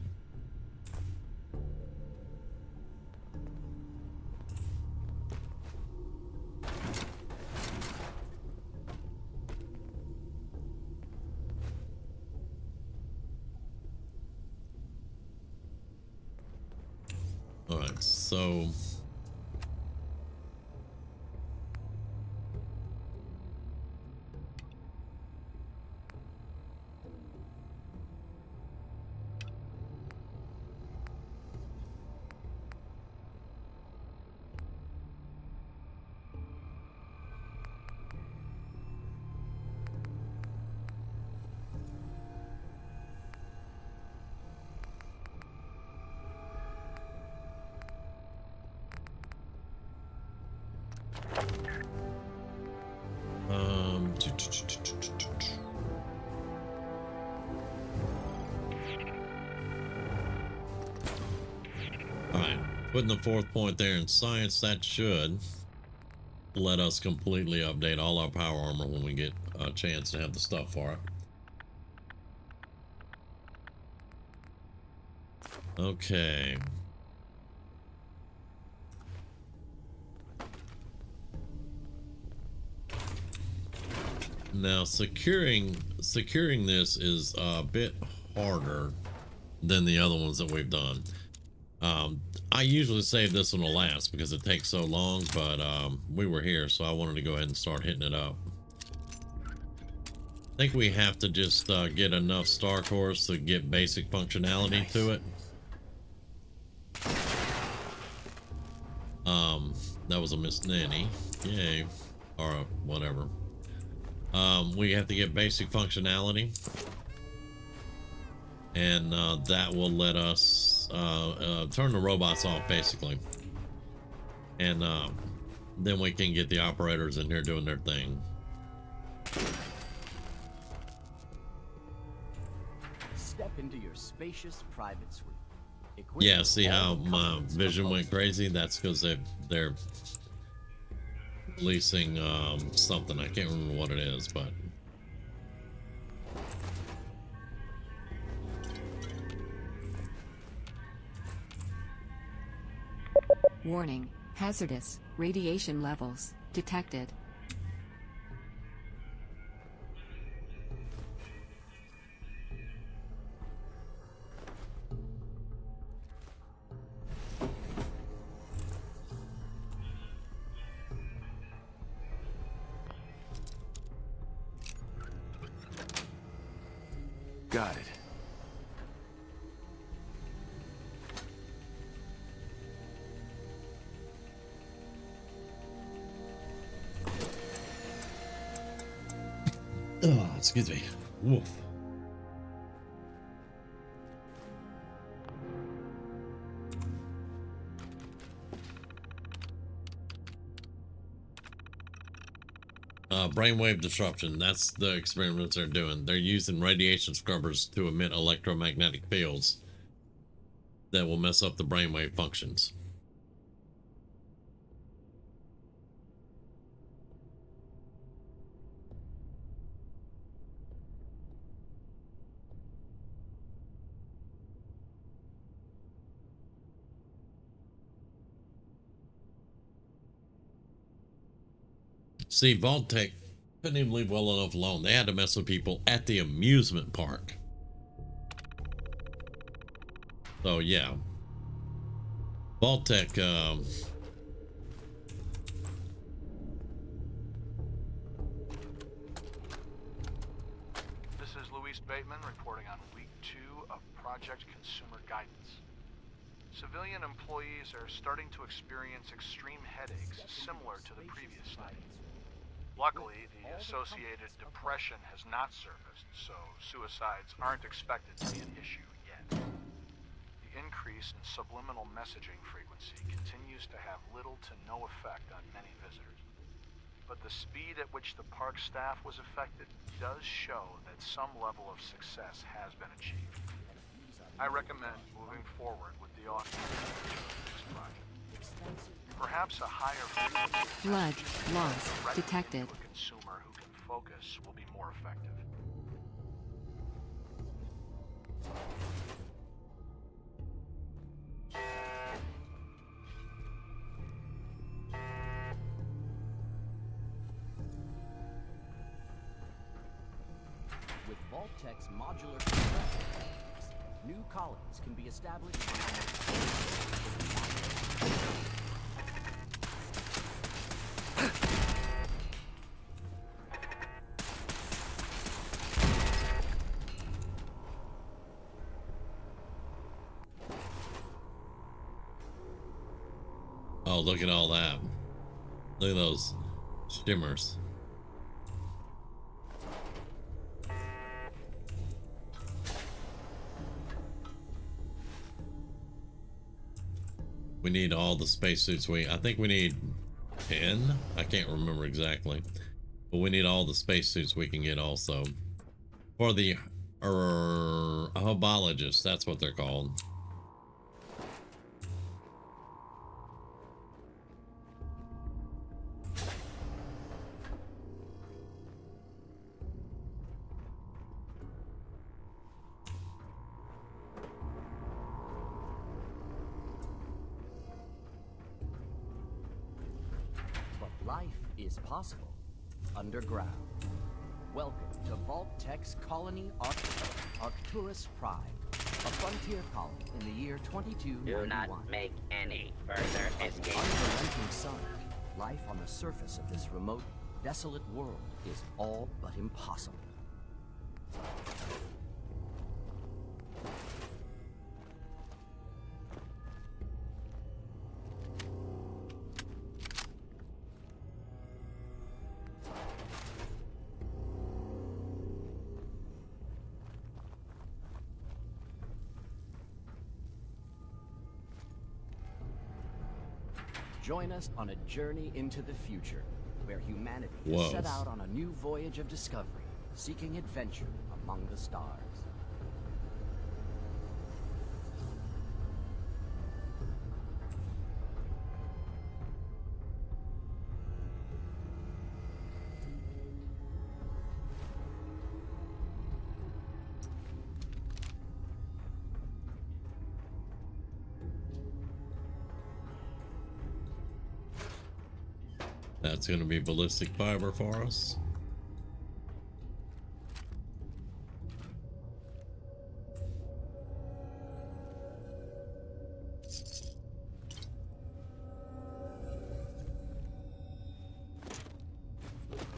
All right, so Putting the 4th point there in science, that should let us completely update all our power armor when we get a chance to have the stuff for it. Okay. Now securing this is a bit harder than the other ones that we've done. I usually save this one to last because it takes so long, but we were here, so I wanted to go ahead and start hitting it up. I think we have to just get enough star cores to get basic functionality to it. That was a Miss Nanny. Yay. Or whatever. We have to get basic functionality, and that will let us turn the robots off basically, and then we can get the operators in here doing their thing. Step into your spacious private suite. Yeah, see how my vision went crazy? That's because they're releasing something. I can't remember what it is, but Warning, hazardous radiation levels detected. Got it. oh, excuse me. Woof. Brainwave disruption. That's the experiments they're doing. They're using radiation scrubbers to emit electromagnetic fields that will mess up the brainwave functions. See, Vault-Tec couldn't even leave well enough alone. They had to mess with people at the amusement park. So yeah, Vault-Tec. This is Luis Bateman reporting on week 2 of Project Consumer Guidance. Civilian employees are starting to experience extreme headaches similar to the previous study. Luckily, the associated depression has not surfaced, so suicides aren't expected to be an issue yet. The increase in subliminal messaging frequency continues to have little to no effect on many visitors. But the speed at which the park staff was affected does show that some level of success has been achieved. I recommend moving forward with the authorization of this project. Perhaps a higher frequency Blood loss detected. to a consumer who can focus will be more effective. With Vault-Tec's modular construction techniques, new colonies can be established Oh, look at all that. Look at those shimmers. We need all the spacesuits. I think we need 10. I can't remember exactly, but we need all the spacesuits we can get also for the herbologists. That's what they're called. is possible underground. Welcome to Vault-Tech's colony Arcturus Prime, a frontier colony in the year 2291. Do not make any further escapes. Unrelenting sun, life on the surface of this remote, desolate world is all but impossible. Join us on a journey into the future, where humanity has set out on a new voyage of discovery, seeking adventure among the stars. That's going to be ballistic fiber for us.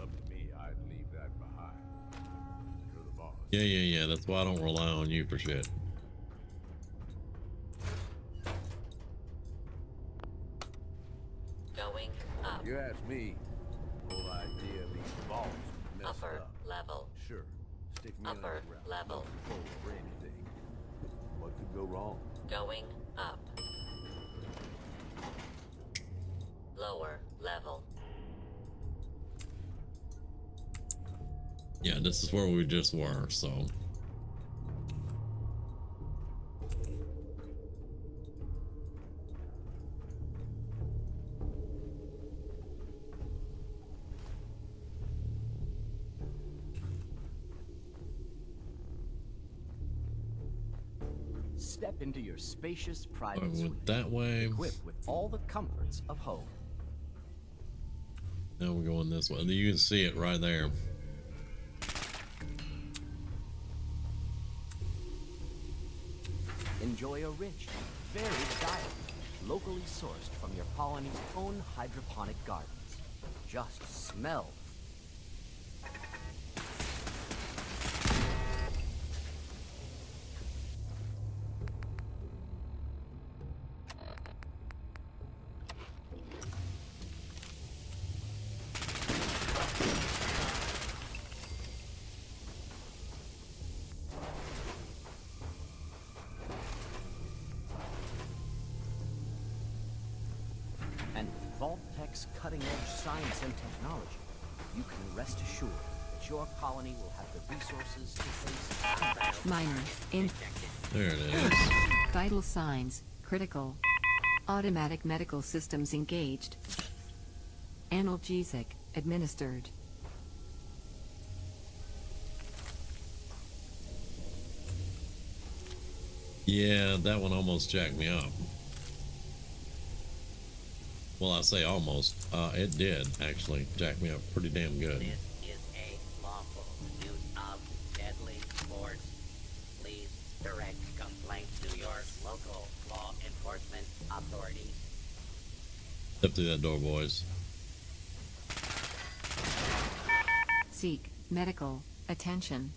Up to me, I'd leave that behind. You're the boss. Yeah. That's why I don't rely on you for shit. Going up. You ask me, the whole idea of these vaults is messed Upper up. level. Sure, stick me Upper underground. level. No control over anything. What could go wrong? Going up. Lower level. Yeah, this is where we just were, so. Step into your spacious I private went suite, that way. equipped with all the comforts of home. Now we're going this way. You can see it right there. Enjoy a rich, varied diet, locally sourced from your colony's own hydroponic gardens. Just smell. And with Vault-Tech's cutting-edge science and technology, you can rest assured that your colony will have the resources to face Minor. There it is. Vital signs. Critical. Automatic medical systems engaged. Analgesic administered. Yeah, that one almost jacked me up. Well, I say almost. It did actually jack me up pretty damn good. This is a lawful use of deadly force. Please direct complaints to your local law enforcement authorities. Step through that door, boys. Seek medical attention.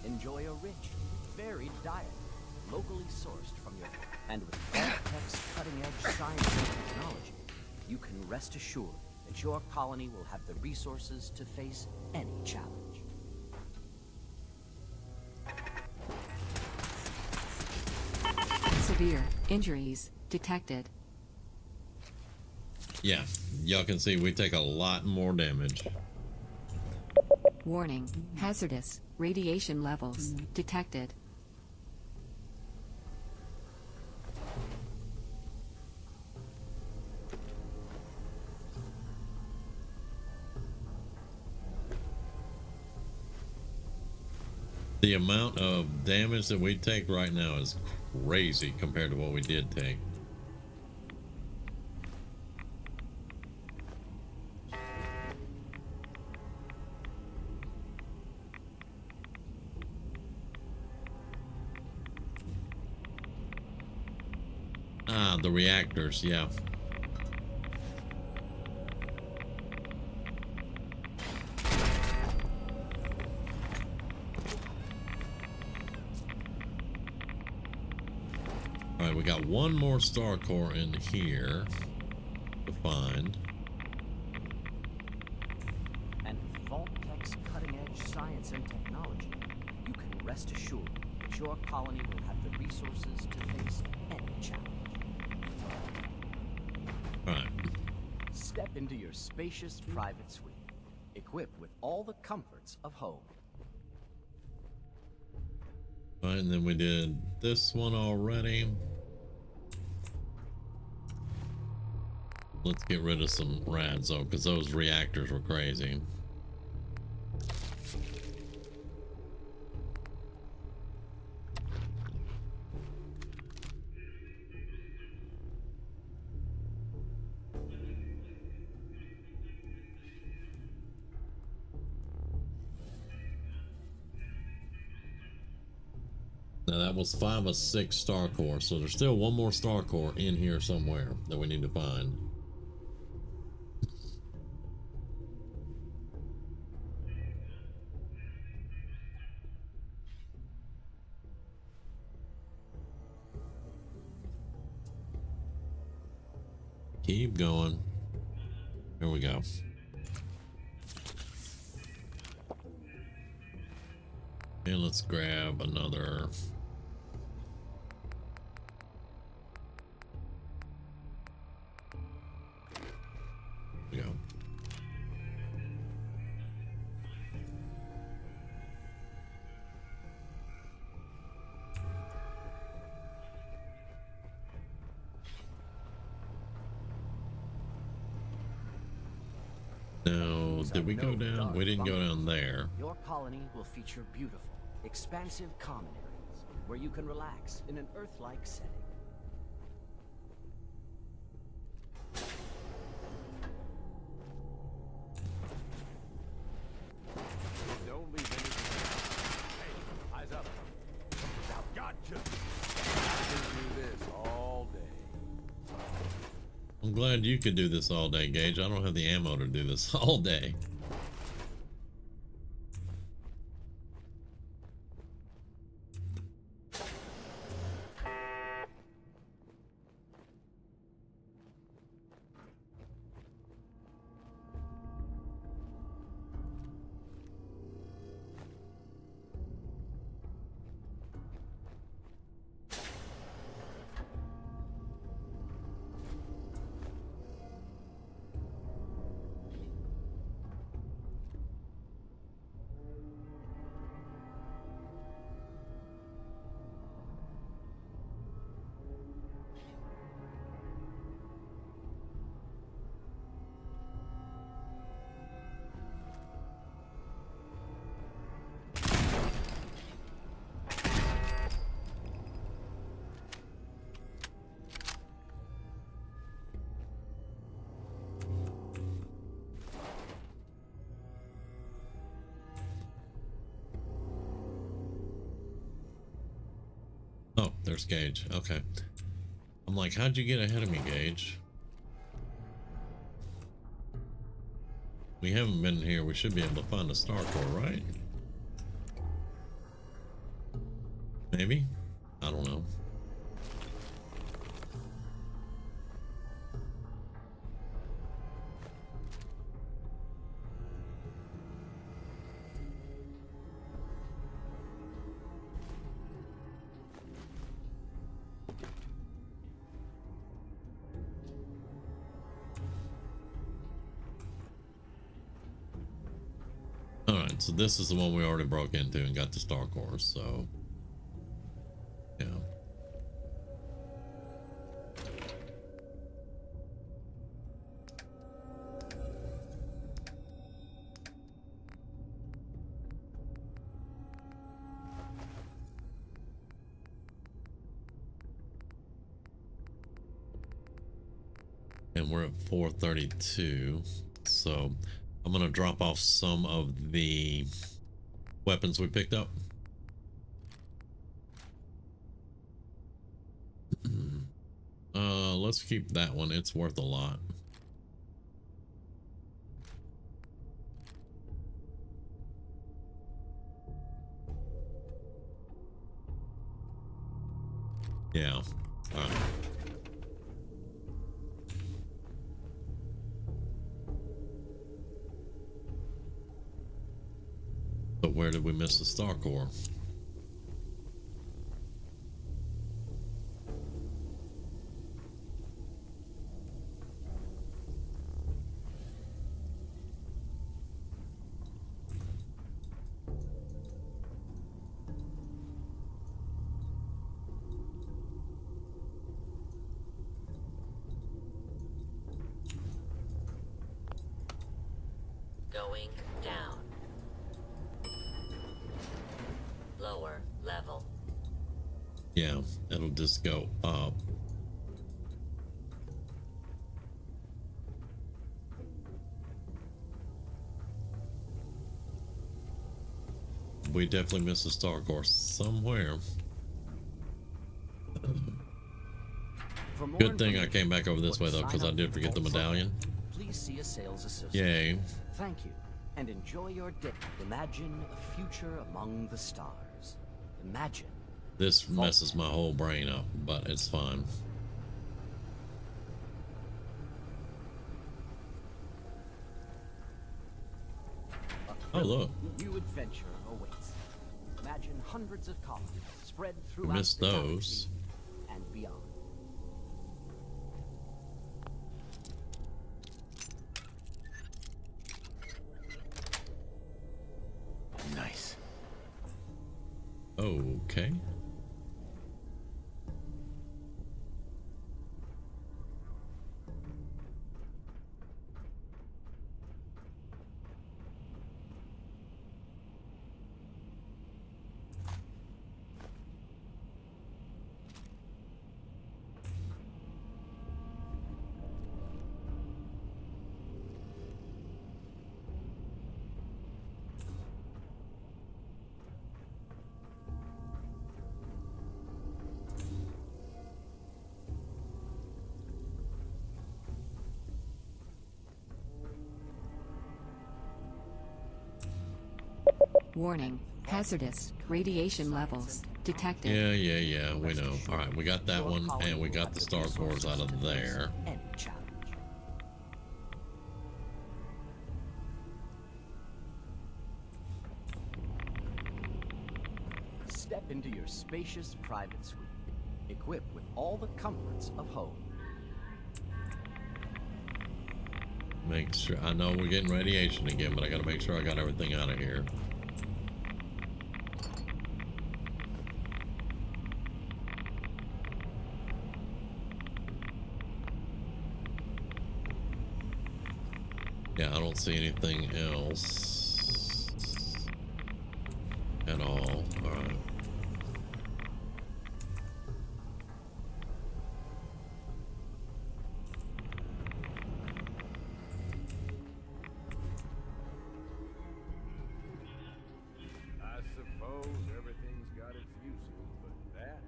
Enjoy a rich, varied diet, locally sourced from your... And with Vault-Tech's cutting-edge science and technology, you can rest assured that your colony will have the resources to face any challenge. Severe injuries detected. Yeah, y'all can see we take a lot more damage. Warning, hazardous radiation levels detected. The amount of damage that we take right now is crazy compared to what we did take. Ah, the reactors, yeah. All right, we got one more star core in here to find. And with Vault-Tech's cutting-edge science and technology, you can rest assured that your colony will have the resources to face any challenge. All right. Step into your spacious private suite, equipped with all the comforts of home. All right, and then we did this one already. Let's get rid of some rads though, because those reactors were crazy. Now that was 5 of 6 star core, so there's still one more star core in here somewhere that we need to find. Keep going. Here we go. And let's grab another. Here we go. Now, did we go down? We didn't go down there. Your colony will feature beautiful, expansive common areas where you can relax in an Earth-like setting. Don't leave anything. Hey, eyes up. Gotcha. I can do this all day. I'm glad you could do this all day, Gage. I don't have the ammo to do this all day. Oh, there's Gage. Okay. I'm like, how'd you get ahead of me, Gage? We haven't been here. We should be able to find a star core, right? Maybe? I don't know. right, so this is the one we already broke into and got the Star Core, so yeah. And we're at 432, so I'm gonna drop off some of the weapons we picked up. Let's keep that one. It's worth a lot. Yeah. All right. But where did we miss the Star Core? Going down. Lower level. Yeah, it'll just go up. We definitely missed a Star Core somewhere. Good thing I came back over this way though, because I did forget the medallion. Please see a sales assistant. Yay. Thank you, and enjoy your day. Imagine a future among the stars. Imagine. This messes my whole brain up, but it's fine. Oh, look. New adventure awaits. Imagine hundreds of colonies spread throughout Missed the those. galaxy and beyond. Nice. Okay. Warning. Hazardous radiation levels detected. Yeah, we know. All right, we got that one, and we got the Star Cores out of there. Any challenge. Step into your spacious private suite, equipped with all the comforts of home. Make sure, I know we're getting radiation again, but I gotta make sure I got everything out of here. Yeah, I don't see anything else at all. All right. I suppose everything's got its uses, but that...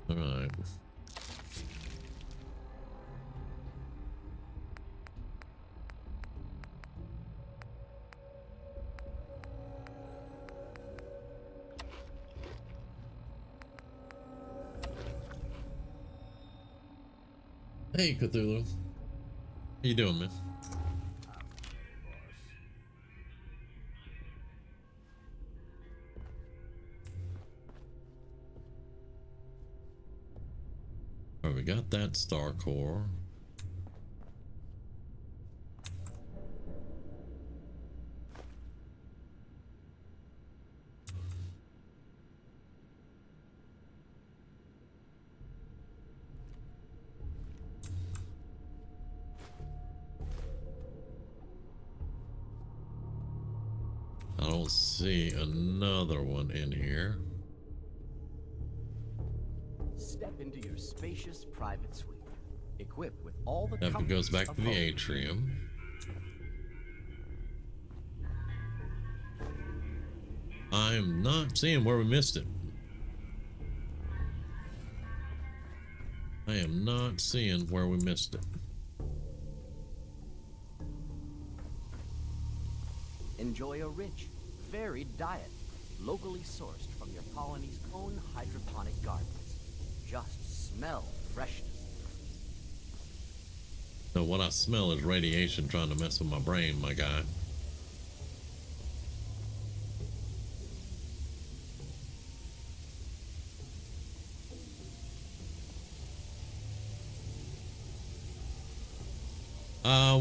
All right. Hey Cthulhu, how you doing, man? All right, we got that Star Core. I don't see another one in here. Step into your spacious private suite, equipped with all the Yep, it goes comforts back of to the home. atrium. I'm not seeing where we missed it. I am not seeing where we missed it. Enjoy a rich, varied diet, locally sourced from your colony's own hydroponic gardens. Just smell freshness. So what I smell is radiation trying to mess with my brain, my guy.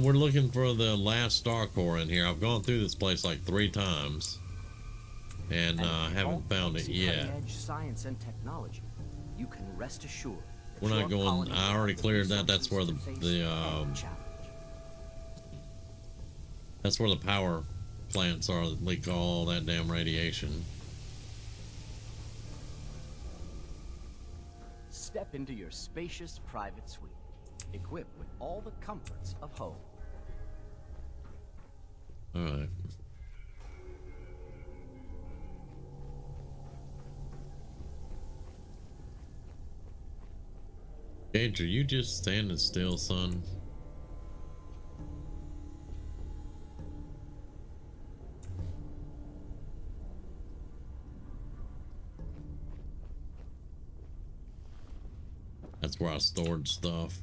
We're looking for the last star core in here. I've gone through this place like 3 times and haven't found it yet. Cutting-edge science and technology. You can rest assured that We're not your going. colony I will already have the cleared that. That's where resources to face the any challenge. that's where the power plants are that leak all that damn radiation. Step into your spacious private suite, equipped with all the comforts of home. All right. Gage, are you just standing still, son? That's where I stored stuff.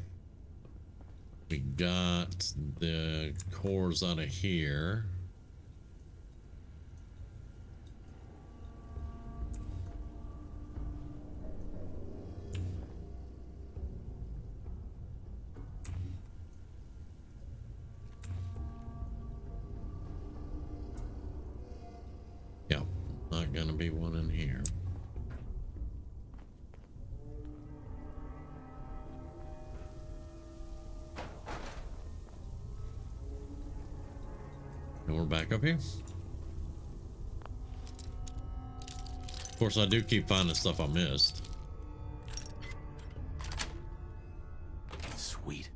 We got the cores out of here. Yeah, not gonna be one in here. And we're back up here. Of course, I do keep finding stuff I missed. Sweet.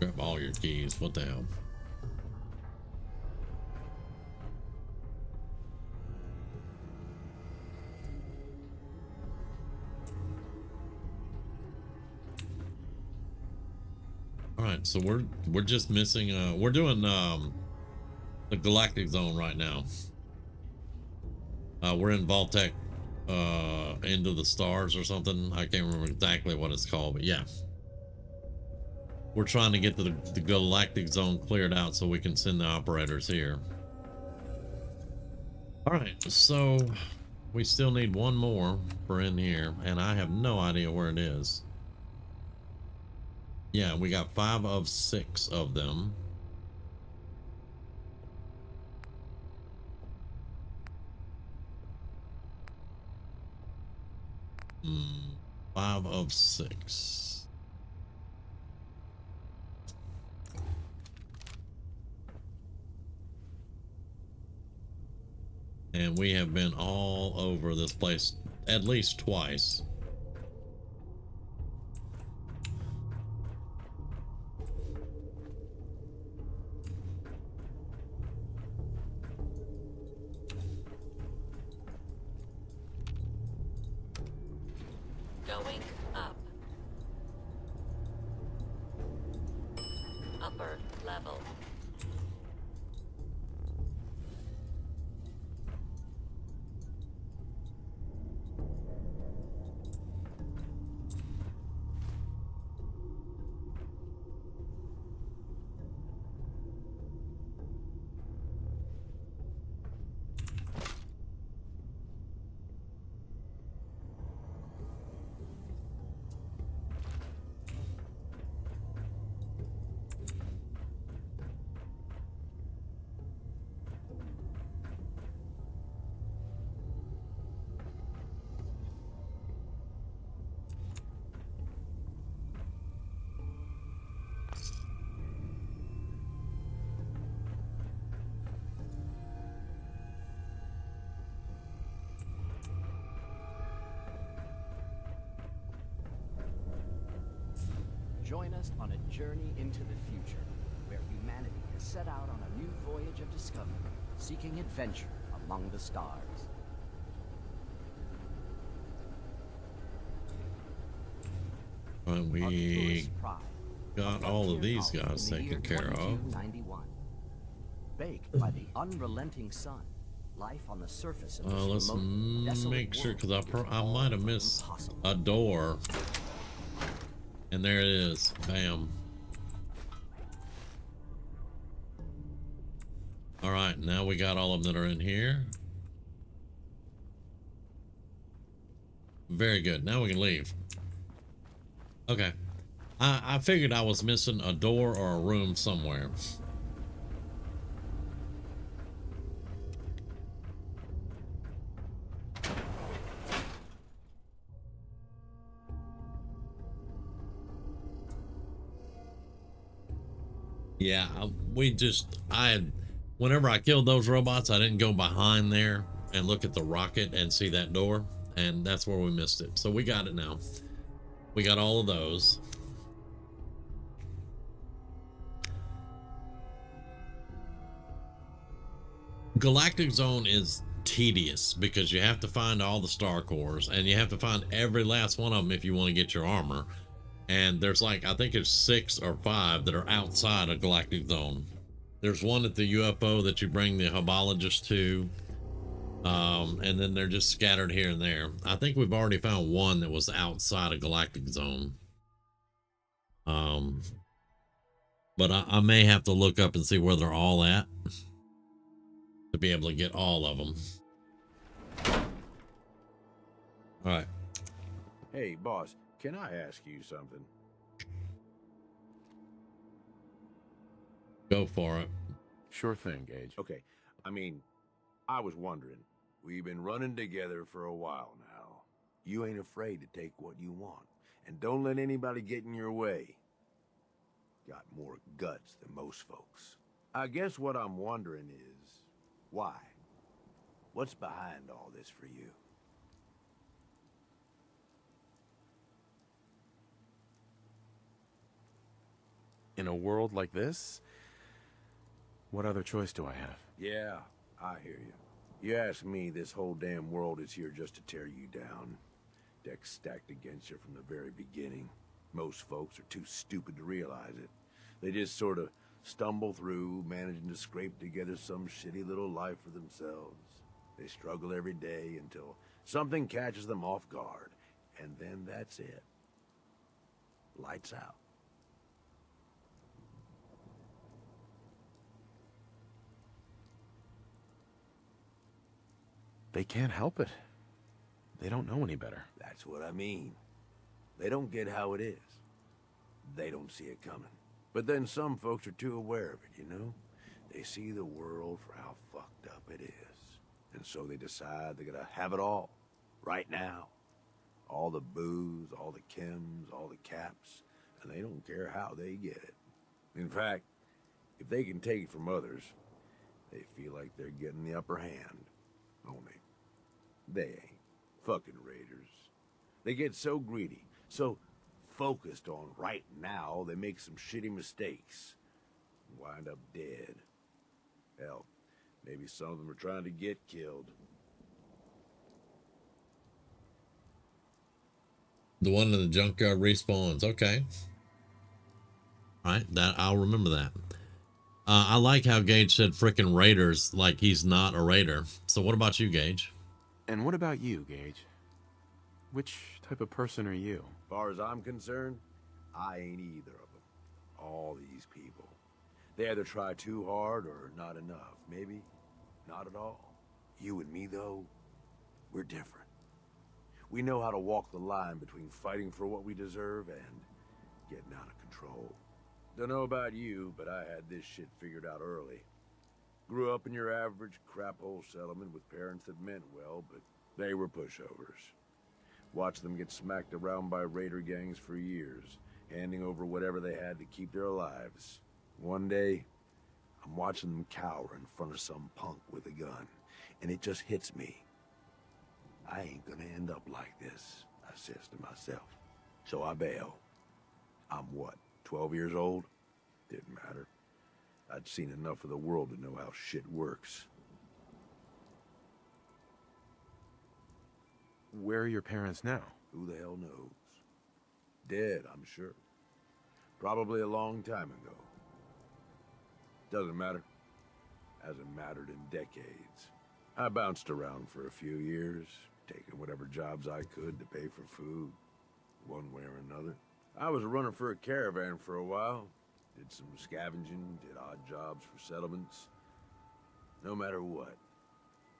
Grab all your keys. What the hell? All right, so we're just missing. We're doing the Galactic Zone right now. We're in Vault-Tec, Into the Stars or something. I can't remember exactly what it's called, but yeah. We're trying to get the Galactic Zone cleared out so we can send the operators here. All right, so we still need one more for in here, and I have no idea where it is. Yeah, we got 5 of 6 of them. Hmm, 5 of 6. And we have been all over this place at least twice. Going up. Upper level. Join us on a journey into the future, where humanity has set out on a new voyage of discovery, seeking adventure among the stars. And we got all of these guys taken care of. Baked by the unrelenting sun, life on the surface of this Let's remote, desolate make sure, because world I might have missed a door. And there it is. Bam. All right, now we got all of them that are in here. Very good. Now we can leave. Okay. I figured I was missing a door or a room somewhere. Yeah, whenever I killed those robots, I didn't go behind there and look at the rocket and see that door, and that's where we missed it. So we got it now. We got all of those. Galactic Zone is tedious because you have to find all the star cores and you have to find every last one of them if you want to get your armor. And there's like, I think it's 6 or 5 that are outside of Galactic Zone. There's one at the UFO that you bring the Hubologist to. And then they're just scattered here and there. I think we've already found one that was outside of Galactic Zone. But I may have to look up and see where they're all at to be able to get all of them. All right. Hey, boss, can I ask you something? Go for it. Sure thing, Gage. Okay, I mean, I was wondering. We've been running together for a while now. You ain't afraid to take what you want, and don't let anybody get in your way. Got more guts than most folks. I guess what I'm wondering is, why? What's behind all this for you? In a world like this, what other choice do I have? Yeah, I hear you. You ask me, this whole damn world is here just to tear you down. Decks stacked against you from the very beginning. Most folks are too stupid to realize it. They just sort of stumble through, managing to scrape together some shitty little life for themselves. They struggle every day until something catches them off guard, and then that's it. Lights out. They can't help it. They don't know any better. That's what I mean. They don't get how it is. They don't see it coming. But then some folks are too aware of it, you know? They see the world for how fucked up it is. And so they decide they're gonna have it all. Right now. All the booze, all the chems, all the caps. And they don't care how they get it. In fact, if they can take it from others, they feel like they're getting the upper hand. Only, they ain't. Fucking raiders. They get so greedy, so focused on right now, they make some shitty mistakes. Wind up dead. Hell, maybe some of them are trying to get killed. The one in the junkyard respawns. Okay. All right, I'll remember that. I like how Gage said frickin' raiders, like he's not a raider. So what about you, Gage? And what about you, Gage? Which type of person are you? As far as I'm concerned, I ain't either of them. All these people. They either try too hard or not enough. Maybe not at all. You and me, though, we're different. We know how to walk the line between fighting for what we deserve and getting out of control. Don't know about you, but I had this shit figured out early. Grew up in your average crap-hole settlement with parents that meant well, but they were pushovers. Watched them get smacked around by raider gangs for years, handing over whatever they had to keep their lives. One day, I'm watching them cower in front of some punk with a gun, and it just hits me. I ain't gonna end up like this, I says to myself. So I bail. I'm what, 12 years old? Didn't matter. I'd seen enough of the world to know how shit works. Where are your parents now? Who the hell knows? Dead, I'm sure. Probably a long time ago. Doesn't matter. Hasn't mattered in decades. I bounced around for a few years, taking whatever jobs I could to pay for food, one way or another. I was running for a caravan for a while. Did some scavenging, did odd jobs for settlements. No matter what,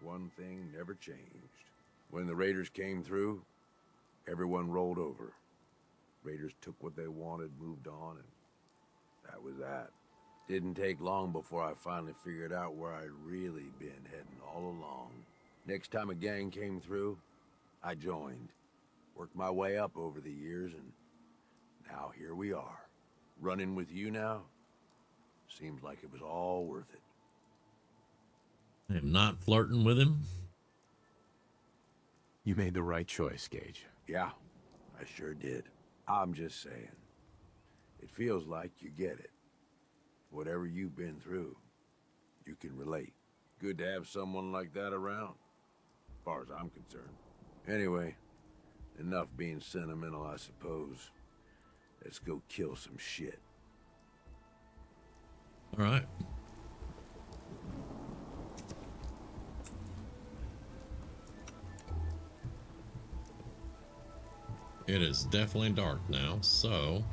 one thing never changed. When the raiders came through, everyone rolled over. Raiders took what they wanted, moved on, and that was that. Didn't take long before I finally figured out where I'd really been heading all along. Next time a gang came through, I joined. Worked my way up over the years, and now here we are. Running with you now? Seems like it was all worth it. I am not flirting with him. You made the right choice, Gage. Yeah, I sure did. I'm just saying. It feels like you get it. Whatever you've been through, you can relate. Good to have someone like that around, as far as I'm concerned. Anyway, enough being sentimental, I suppose. Let's go kill some shit. All right. It is definitely dark now, so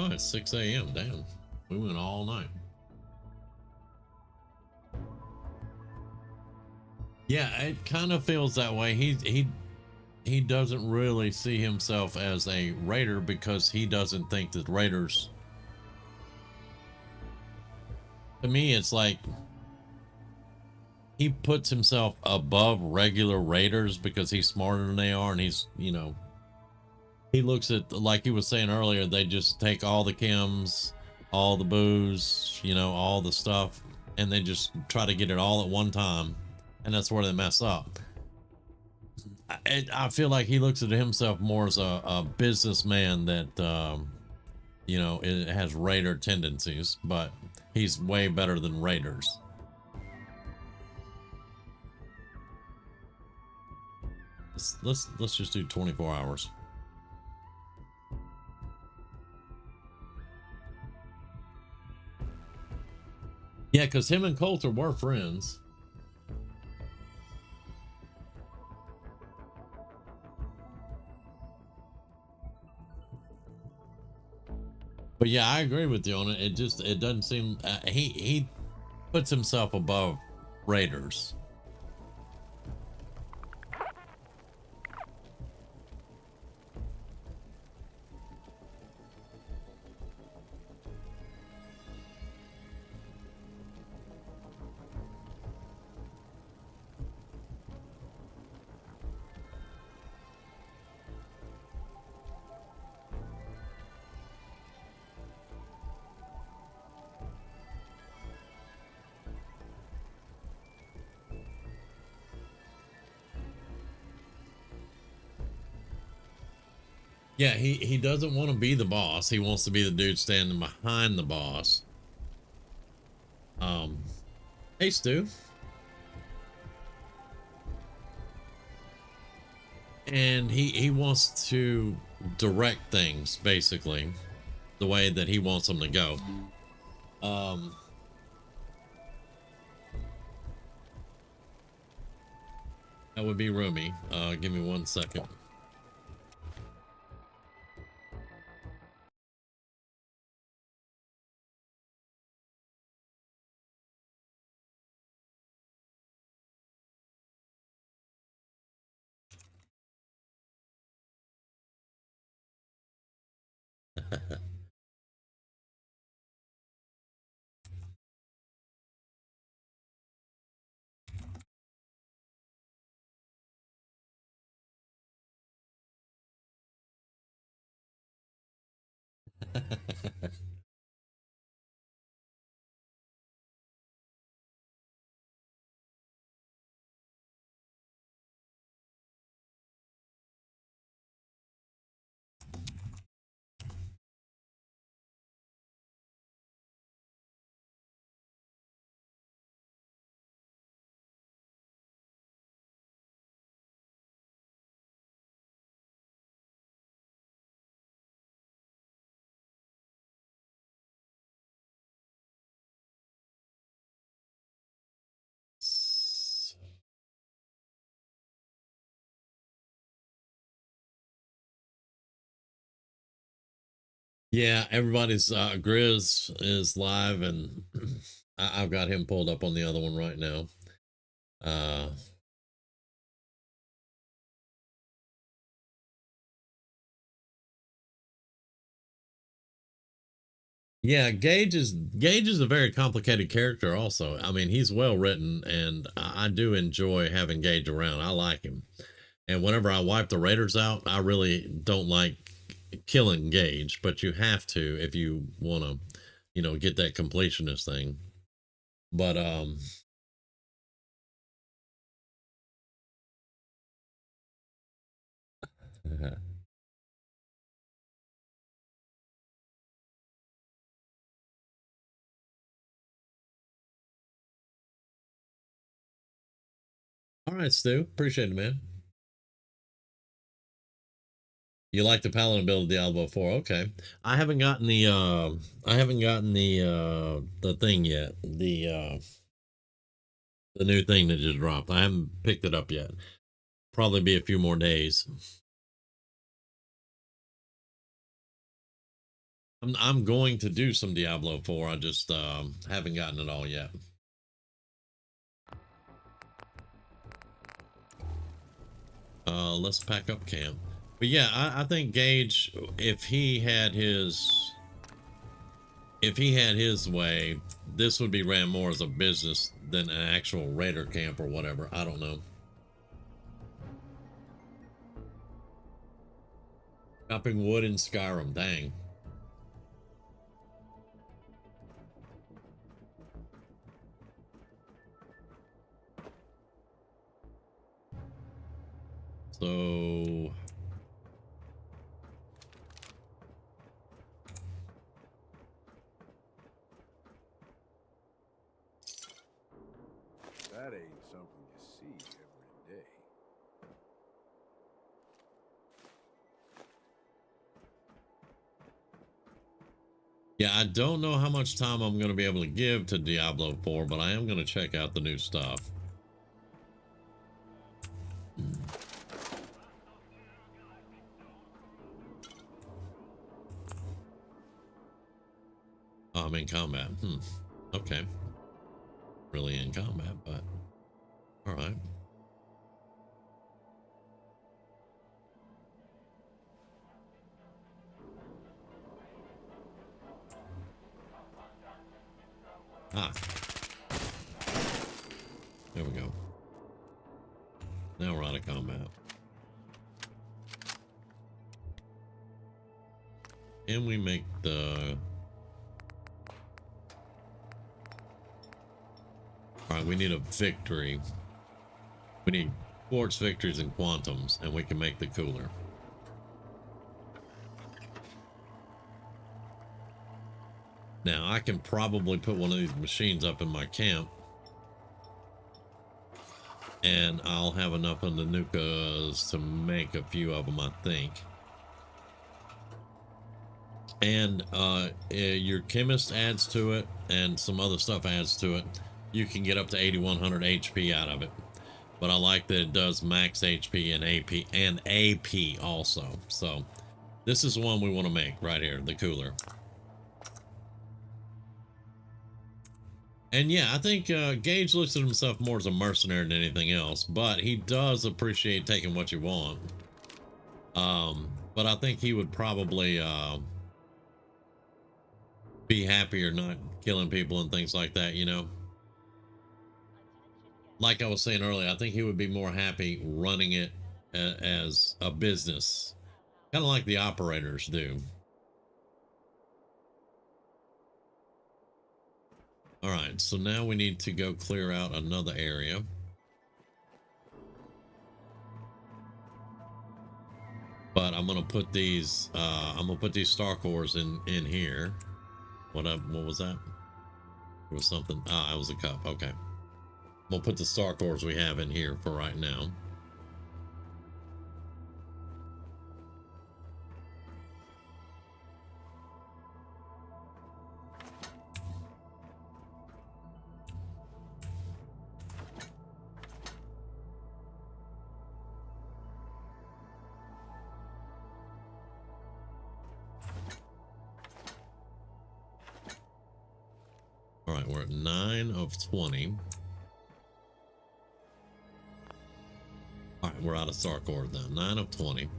oh, it's 6 a.m. Damn, we went all night. Yeah, it kind of feels that way. He doesn't really see himself as a raider because he doesn't think that raiders. To me, it's like he puts himself above regular raiders because he's smarter than they are, and he's, you know, he looks at, like he was saying earlier, they just take all the chems, all the booze, you know, all the stuff, and they just try to get it all at one time, and that's where they mess up. I feel like he looks at himself more as a businessman that, you know, it has raider tendencies, but he's way better than raiders. Let's just do 24 hours. Yeah, because him and Coulter were friends. But yeah, I agree with you on it. It doesn't seem he puts himself above raiders. Yeah, he doesn't want to be the boss. He wants to be the dude standing behind the boss. Hey, Stu. And he wants to direct things, basically, the way that he wants them to go. That would be Rumi. Give me 1 second. Yeah, everybody's Grizz is live, and I've got him pulled up on the other one right now. Yeah, Gage is a very complicated character also. I mean, he's well written, and I do enjoy having Gage around. I like him. And whenever I wipe the Raiders out, I really don't like killing Gage, but you have to if you want to, you know, get that completionist thing. But all right, Stu, appreciate it, man. You like the Paladin build of Diablo 4? Okay. I haven't gotten the thing yet. The new thing that just dropped. I haven't picked it up yet. Probably be a few more days. I'm going to do some Diablo 4. I just haven't gotten it all yet. Let's pack up camp. But yeah, I think Gage, if he had his way, this would be ran more as a business than an actual raider camp or whatever. I don't know. Chopping wood in Skyrim, dang. So that ain't something you see every day. yeah, I don't know how much time I'm going to be able to give to Diablo 4, but I am going to check out the new stuff. Oh, I'm in combat. Okay. Really in combat, but all right. Ah. There we go. Now we're out of combat. And we make the... Alright, we need a victory. We need quartz victories and quantums, and we can make the cooler. Now, I can probably put one of these machines up in my camp, and I'll have enough of the Nukas to make a few of them, I think. And your chemist adds to it, and some other stuff adds to it. You can get up to 8100 HP out of it. But I like that it does max HP and AP also. So this is one we want to make right here, the cooler. And yeah, I think Gage looks at himself more as a mercenary than anything else, but he does appreciate taking what you want. But I think he would probably be happier not killing people and things like that, you know. Like I was saying earlier, I think he would be more happy running it as a business, kind of like the operators do. All right, so now we need to go clear out another area. But I'm gonna put these star cores in here. What was that? It was something. Ah, it was a cup. Okay. We'll put the star cores we have in here for right now. All right, we're at 9 of 20. All right, we're out of star cores now. 9 of 20.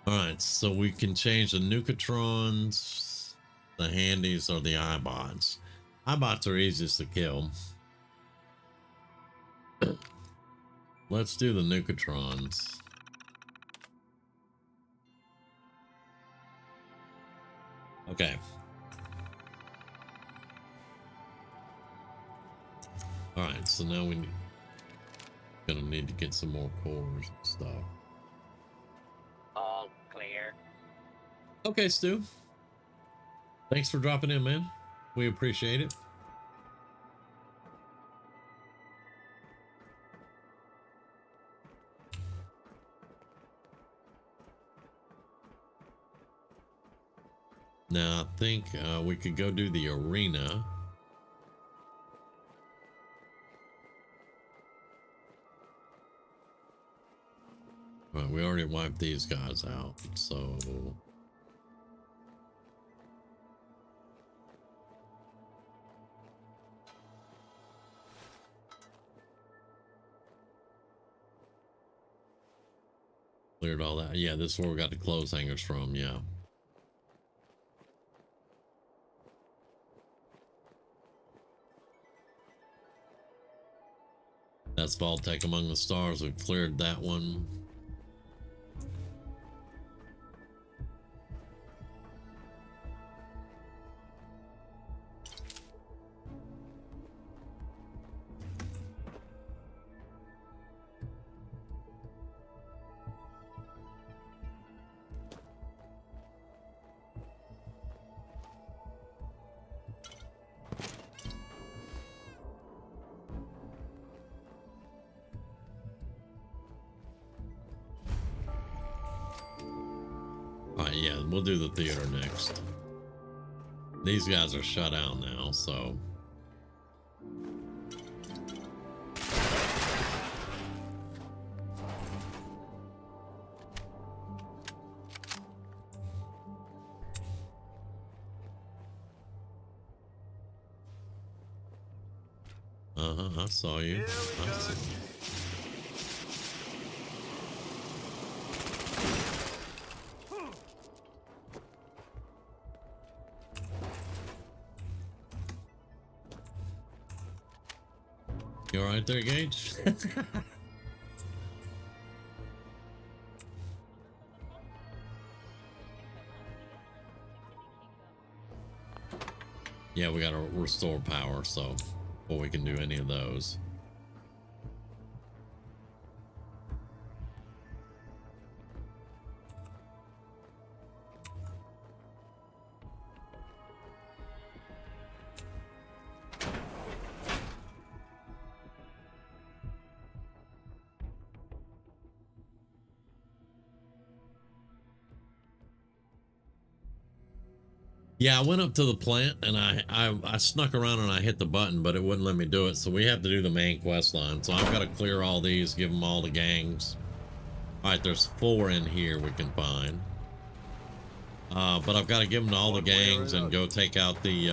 All right, so we can change the Nukatrons, the Handies, or the iBots. iBots are easiest to kill. Let's do the Nukatrons. Okay. All right, so now we're gonna need to get some more cores and stuff. All clear. Okay, Stu. Thanks for dropping in, man. We appreciate it. Now, I think we could go do the arena. All right, we already wiped these guys out, so... Cleared all that. Yeah, this is where we got the clothes hangers from, yeah. That's Vault-Tec Among the Stars. We've cleared that one. Yeah, we'll do the theater next. These guys are shut out now, so... I saw you. I saw you. You alright there, Gage? Yeah, we gotta restore power, so before we can do any of those. Yeah, I went up to the plant and I snuck around and I hit the button, but it wouldn't let me do it. So we have to do the main quest line. So I've got to clear all these, give them all the gangs. All right, there's 4 in here we can find. But I've got to give them to all the gangs and go take out the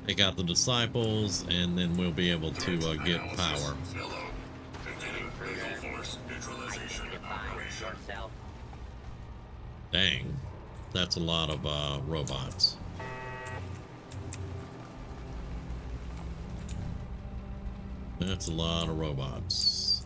take out the disciples, and then we'll be able to get power. Dang, that's a lot of robots. That's a lot of robots.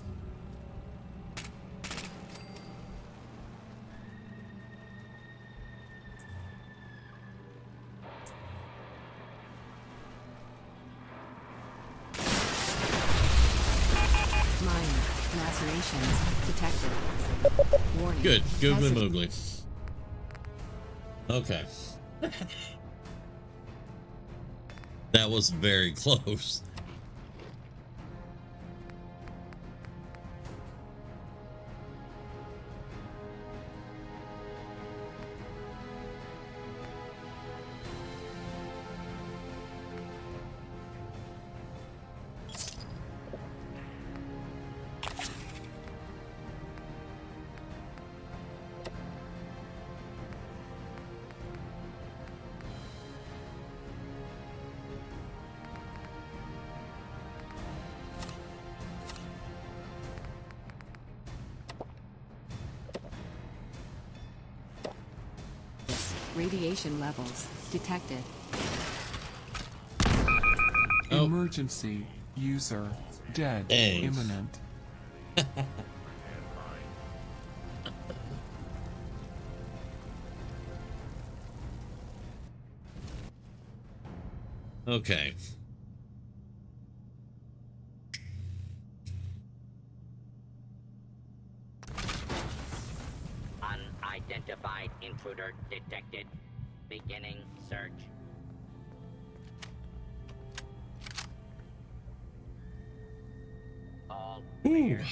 Minor lacerations detected. Warning. Good, googly Hesitant. moogly. Okay. That was very close. Radiation levels detected. Oh. Emergency. User dead. Dang. Imminent. Okay. Unidentified intruder detected. Beginning search. All clear.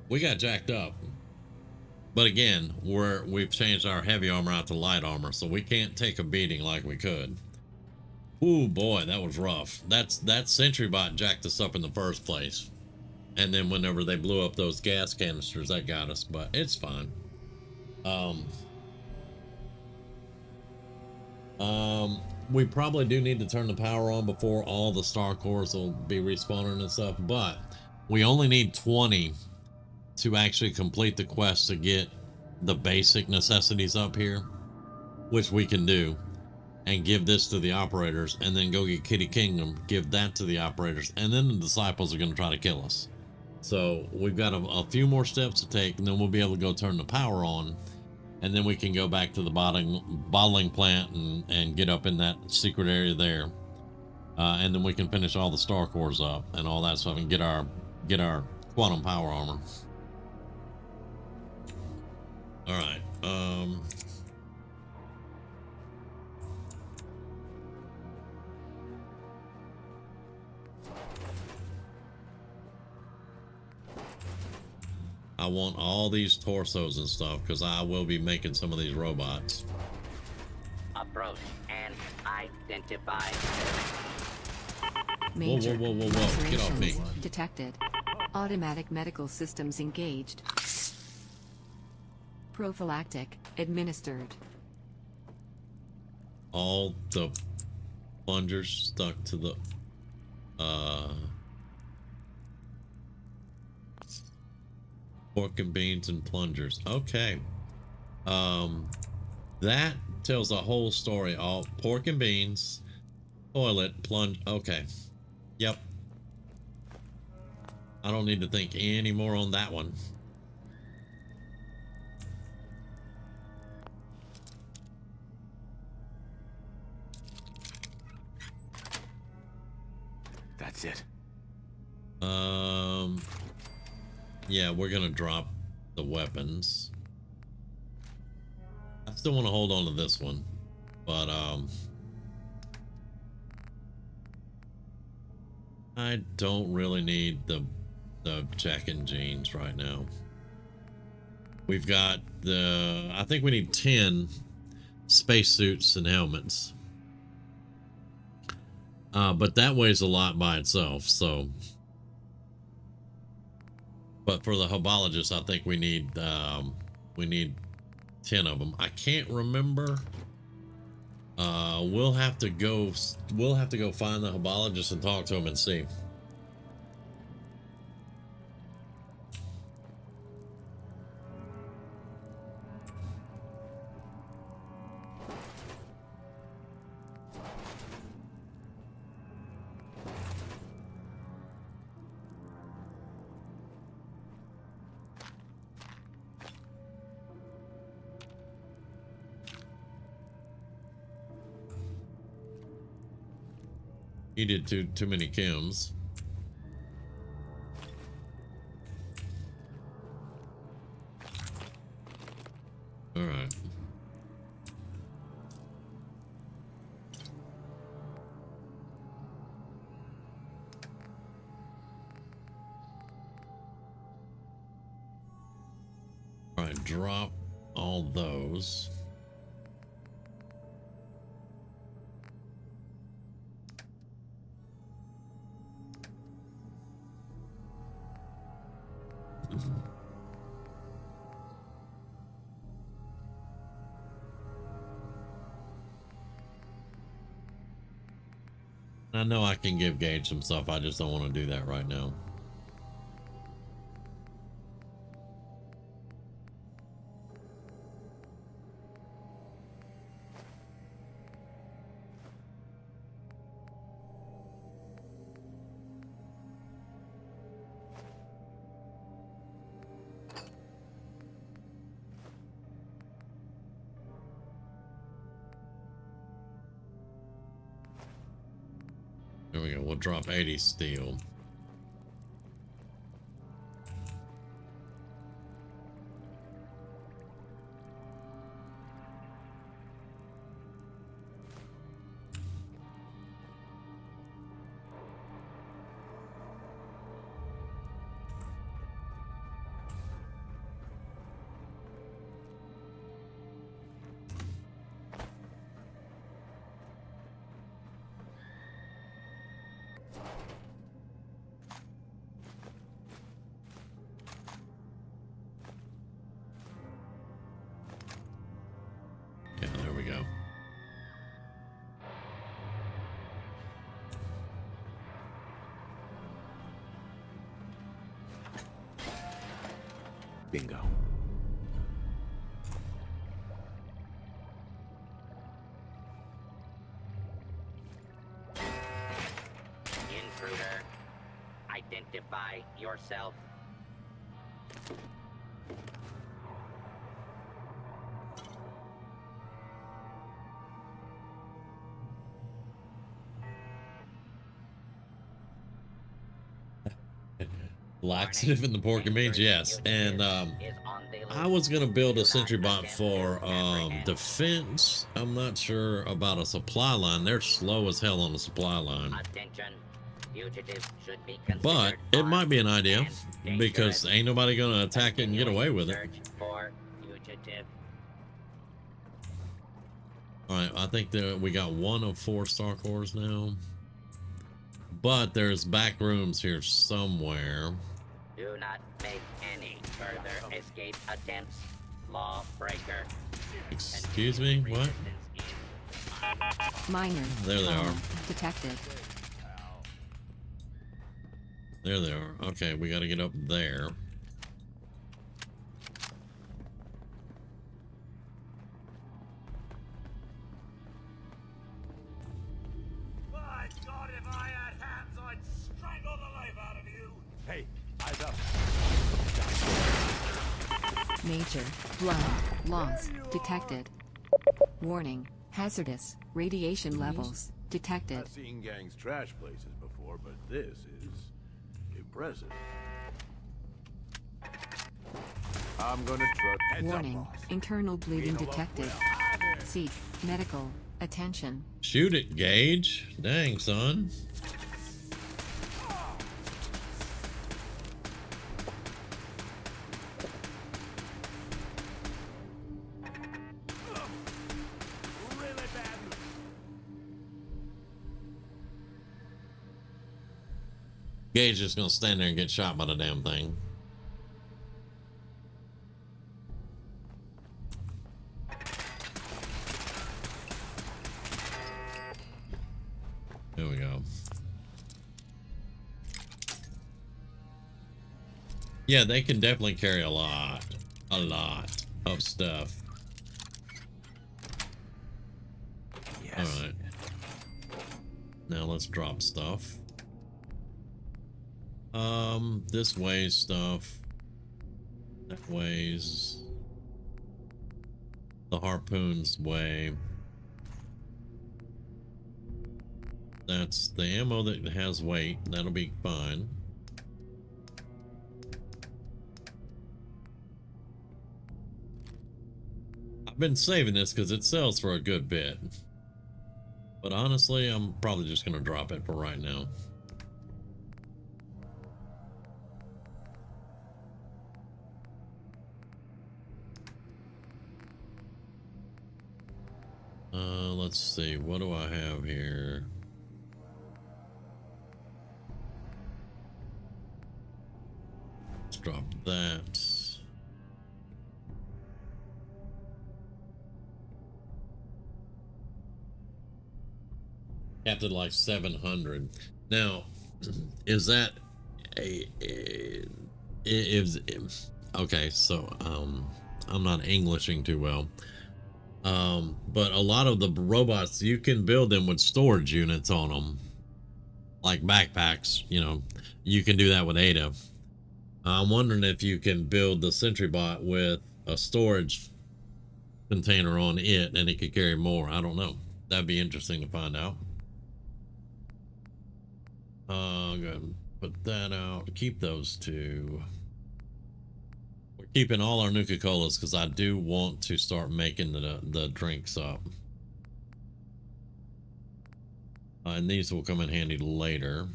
We got jacked up. But again, we've changed our heavy armor out to light armor, so we can't take a beating like we could. Ooh boy, that was rough. That sentry bot jacked us up in the first place. And then whenever they blew up those gas canisters, that got us, but it's fine. We probably do need to turn the power on before all the star cores will be respawning and stuff, but we only need 20 to actually complete the quest to get the basic necessities up here, which we can do, and give this to the operators, and then go get Kitty Kingdom, give that to the operators, and then the disciples are going to try to kill us. So we've got a few more steps to take, and then we'll be able to go turn the power on, and then we can go back to the bottling plant and get up in that secret area there, and then we can finish all the star cores up and all that stuff and get our quantum power armor. All right. I want all these torsos and stuff because I will be making some of these robots. Approach and identify. Major Whoa. Get off me. lacerations detected. Automatic medical systems engaged. Prophylactic administered. All the plungers stuck to the pork and beans and plungers. Okay. That tells a whole story. All pork and beans, toilet, plunge. Okay. Yep. I don't need to think any more on that one. That's it. Yeah, we're gonna drop the weapons. I still want to hold on to this one, but I don't really need the Jack and jeans right now. We've got I think we need 10 spacesuits and helmets. But that weighs a lot by itself, so. But for the hobologist, I think we need 10 of them. I can't remember We'll have to go find the Hebologist and talk to him and see. He did too many chems. All right. All right, drop all those. I know I can give Gage some stuff. I just don't want to do that right now. There we go. We'll drop 80 steel. Yeah, there we go. Bingo. Intruder, identify yourself. Laxative in the pork and beans, yes. And I was gonna build a sentry bot for defense. I'm not sure about a supply line. They're slow as hell on the supply line. Attention. Fugitives should be But it might be an idea because ain't nobody gonna attack it and get away with it. Search for fugitive. Alright, I think that we got 1 of 4 star cores now. But there's back rooms here somewhere. Do not make any further escape attempts. Lawbreaker. Excuse me? What? Minor. There they are. Detected. There they are. Okay, we gotta get up there. My God, if I had hands, I'd strangle the life out of you. Hey, eyes up. Major blood loss detected. Warning. Hazardous radiation levels detected. I've seen gangs trash places before, but this is impressive. I'm gonna trust. Warning. Internal bleeding detected. Seek medical attention. Shoot it, Gage. Dang, son. Gage is gonna stand there and get shot by the damn thing. There we go. Yeah, they can definitely carry a lot of stuff. Yes. All right. Now let's drop stuff. This weighs stuff. That weighs. The harpoons weigh. That's the ammo that has weight. That'll be fine. I've been saving this because it sells for a good bit. But honestly, I'm probably just going to drop it for right now. Let's see. What do I have here? Let's drop that. Capped at like 700. Now, is that okay? So I'm not Englishing too well. But a lot of the robots, you can build them with storage units on them, like backpacks. You know, you can do that with Ada. I'm wondering if you can build the Sentry Bot with a storage container on it, and it could carry more. I don't know. That'd be interesting to find out. Go ahead and put that out. Keep those two. We're keeping all our Nuka-Colas because I do want to start making the drinks up. And these will come in handy later.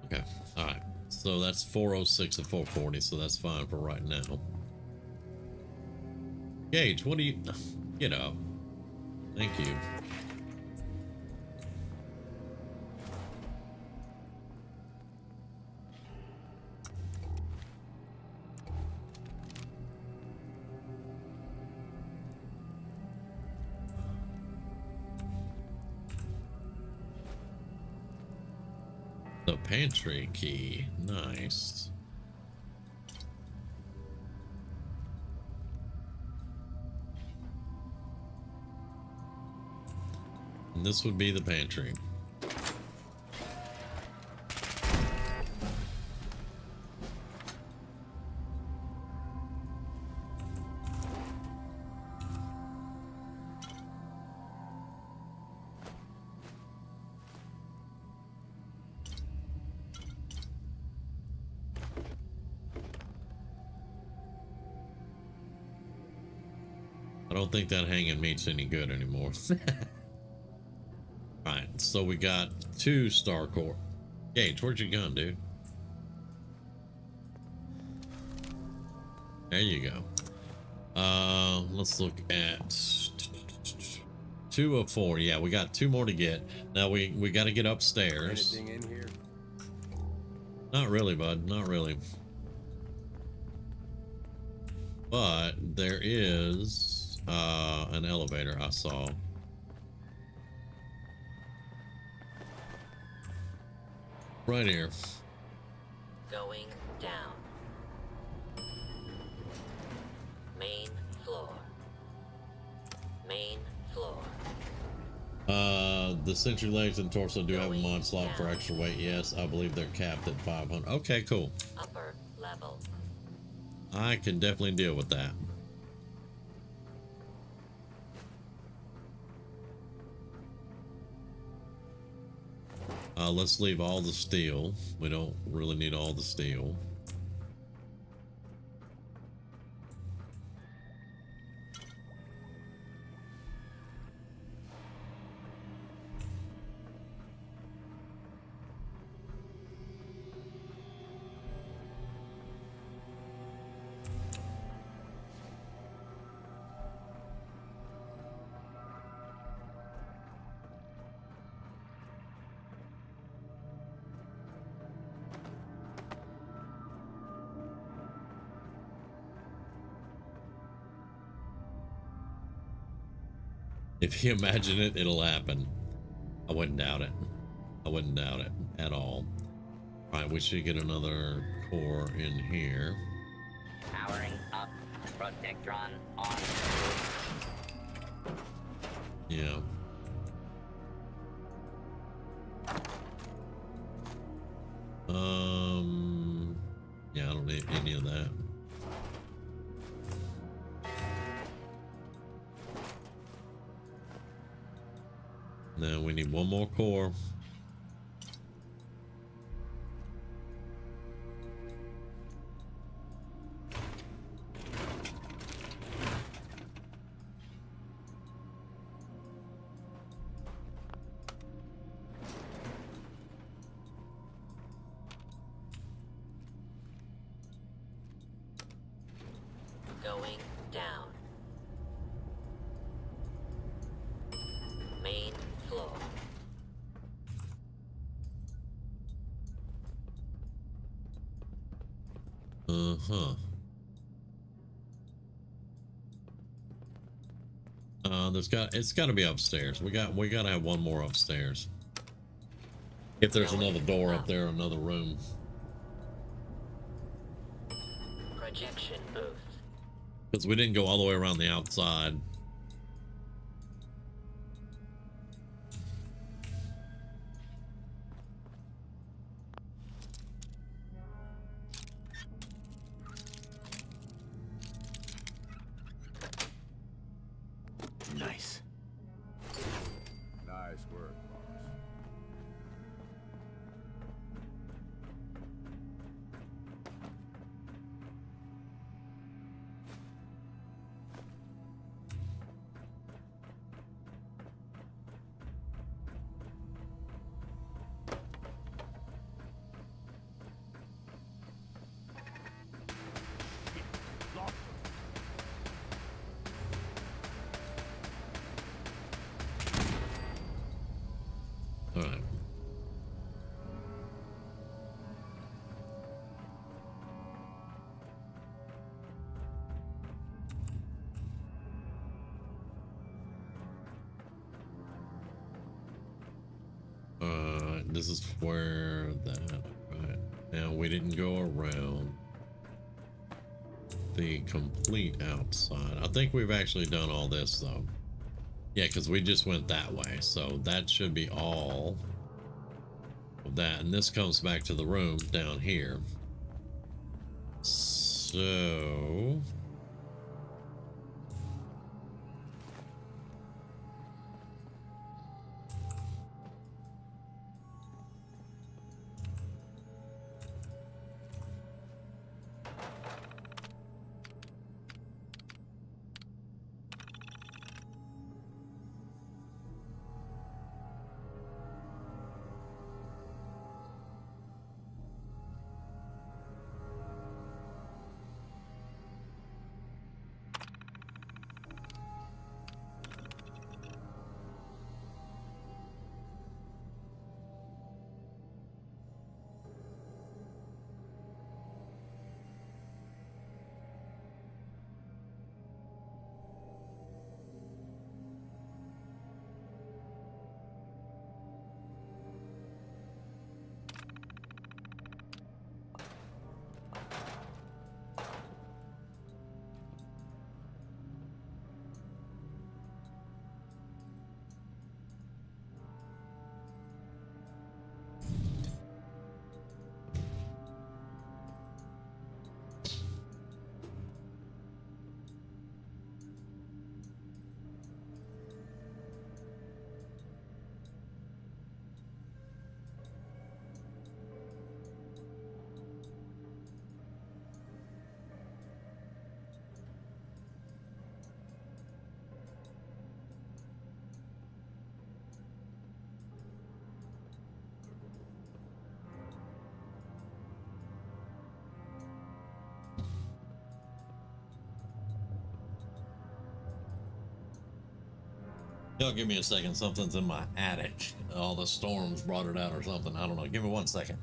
Okay, all right. So that's 406 and 440, so that's fine for right now. Gage, what do you... Get up. Thank you. The pantry key. Nice. And this would be the pantry. I don't think that hanging meat's any good anymore. Alright, so we got 2 Star Core. Gage, where'd you gone, dude? There you go. Let's look at 2 of 4. Yeah, we got 2 more to get. Now we got to get upstairs. Anything in here? Not really, bud. Not really. But there is an elevator I saw. Right here. Going down. Main floor. Main floor. The Sentry legs and torso do have a mod slot for extra weight. Yes, I believe they're capped at 500. Okay, cool. Upper level. I can definitely deal with that. Let's leave all the steel. We don't really need all the steel. If you imagine it, it'll happen. I wouldn't doubt it. I wouldn't doubt it at all. All right, we should get another core in here. Powering up. Protectron on. Yeah. Yeah, I don't need any of that. Now we need one more core. Going down. Main floor. Uh-huh. It's gotta be upstairs. We gotta have one more upstairs. If there's another door up there, another room. Projection booth. Because we didn't go all the way around the outside. Nice. Nice work, boss. All right. This is where that, right. Now we didn't go around the complete outside. I think we've actually done all this though. Yeah, because we just went that way, so that should be all of that. And this comes back to the room down here. So y'all give me a second. Something's in my attic. All the storms brought it out or something. I don't know. Give me 1 second.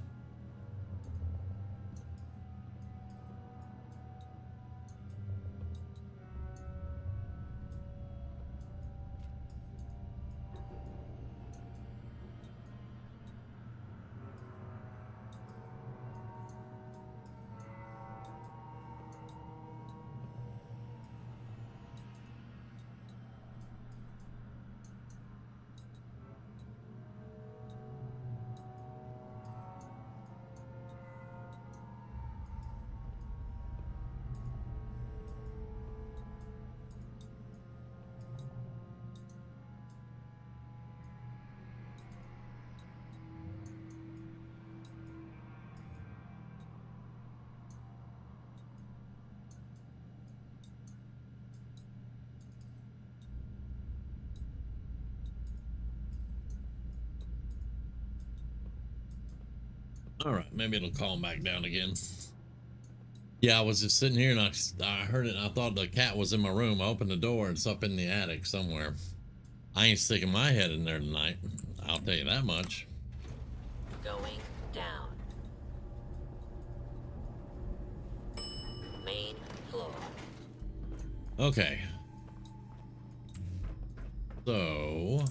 All right, maybe it'll calm back down again. Yeah, I was just sitting here and I heard it and I thought the cat was in my room. I opened the door, it's up in the attic somewhere. I ain't sticking my head in there tonight. I'll tell you that much. Going down. Main floor. Okay. So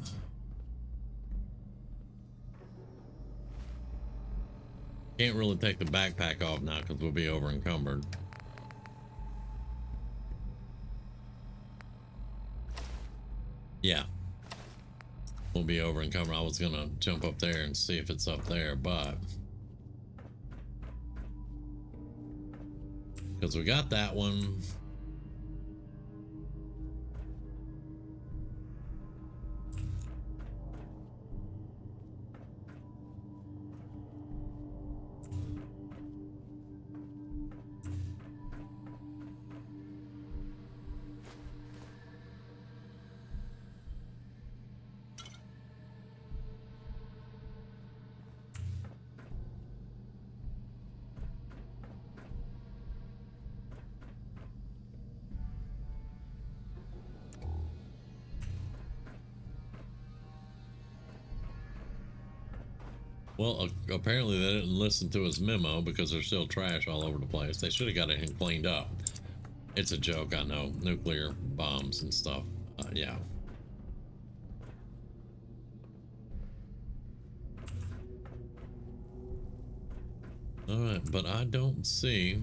can't really take the backpack off now because we'll be over encumbered. Yeah. We'll be over encumbered. I was gonna jump up there and see if it's up there, but because we got that one. Well, apparently they didn't listen to his memo because there's still trash all over the place. They should have got it cleaned up. It's a joke, I know. Nuclear bombs and stuff. Yeah. Alright, but I don't see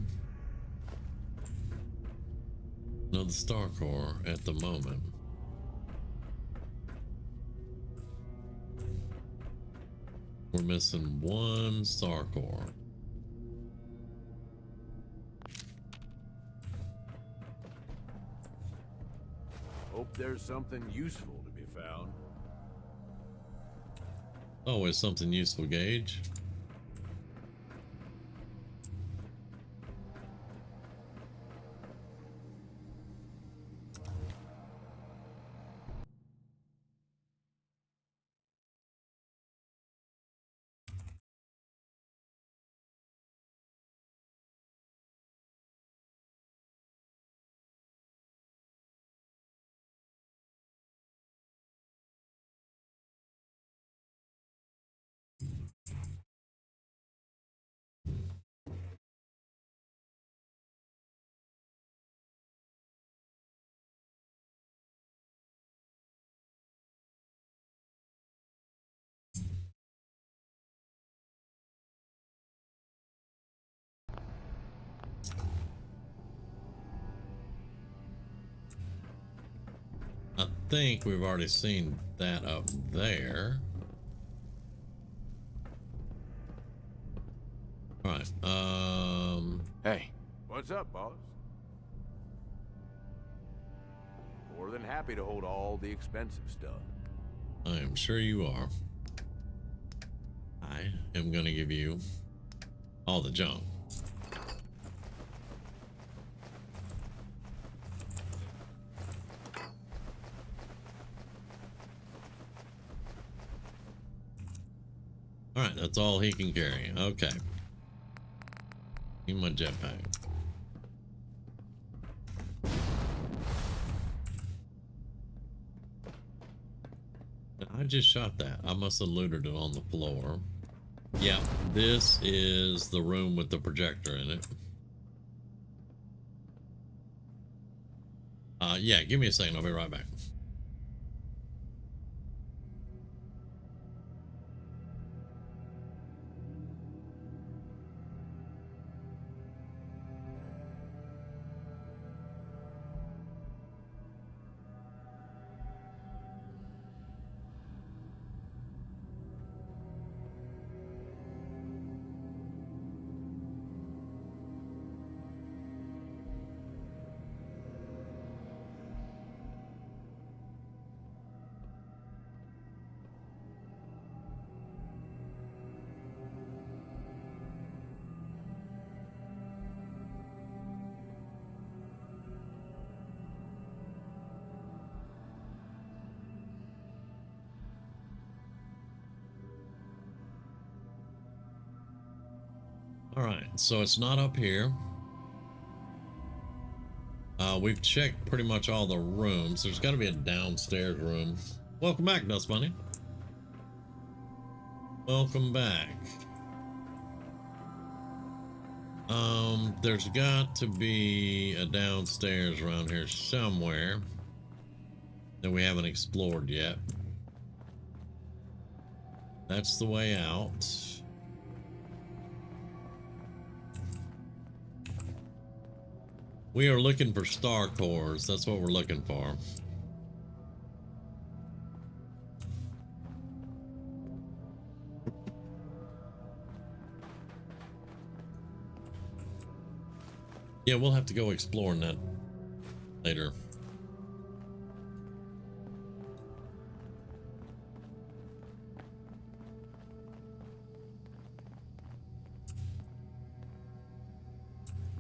another Star Core at the moment. We're missing one Star Core. Hope there's something useful to be found. Always something useful, Gage. I think we've already seen that up there. All right. Hey. What's up, boss? More than happy to hold all the expensive stuff. I am sure you are. I am going to give you all the junk. All right, that's all he can carry. Okay. Give me my jetpack. I just shot that. I must have looted it on the floor. Yeah, this is the room with the projector in it. Yeah, give me a second. I'll be right back. All right, so it's not up here. We've checked pretty much all the rooms. There's got to be a downstairs room. Welcome back, Dust Bunny. Welcome back. There's got to be a downstairs around here somewhere that we haven't explored yet. That's the way out. We are looking for star cores. That's what we're looking for. Yeah, we'll have to go exploring that later.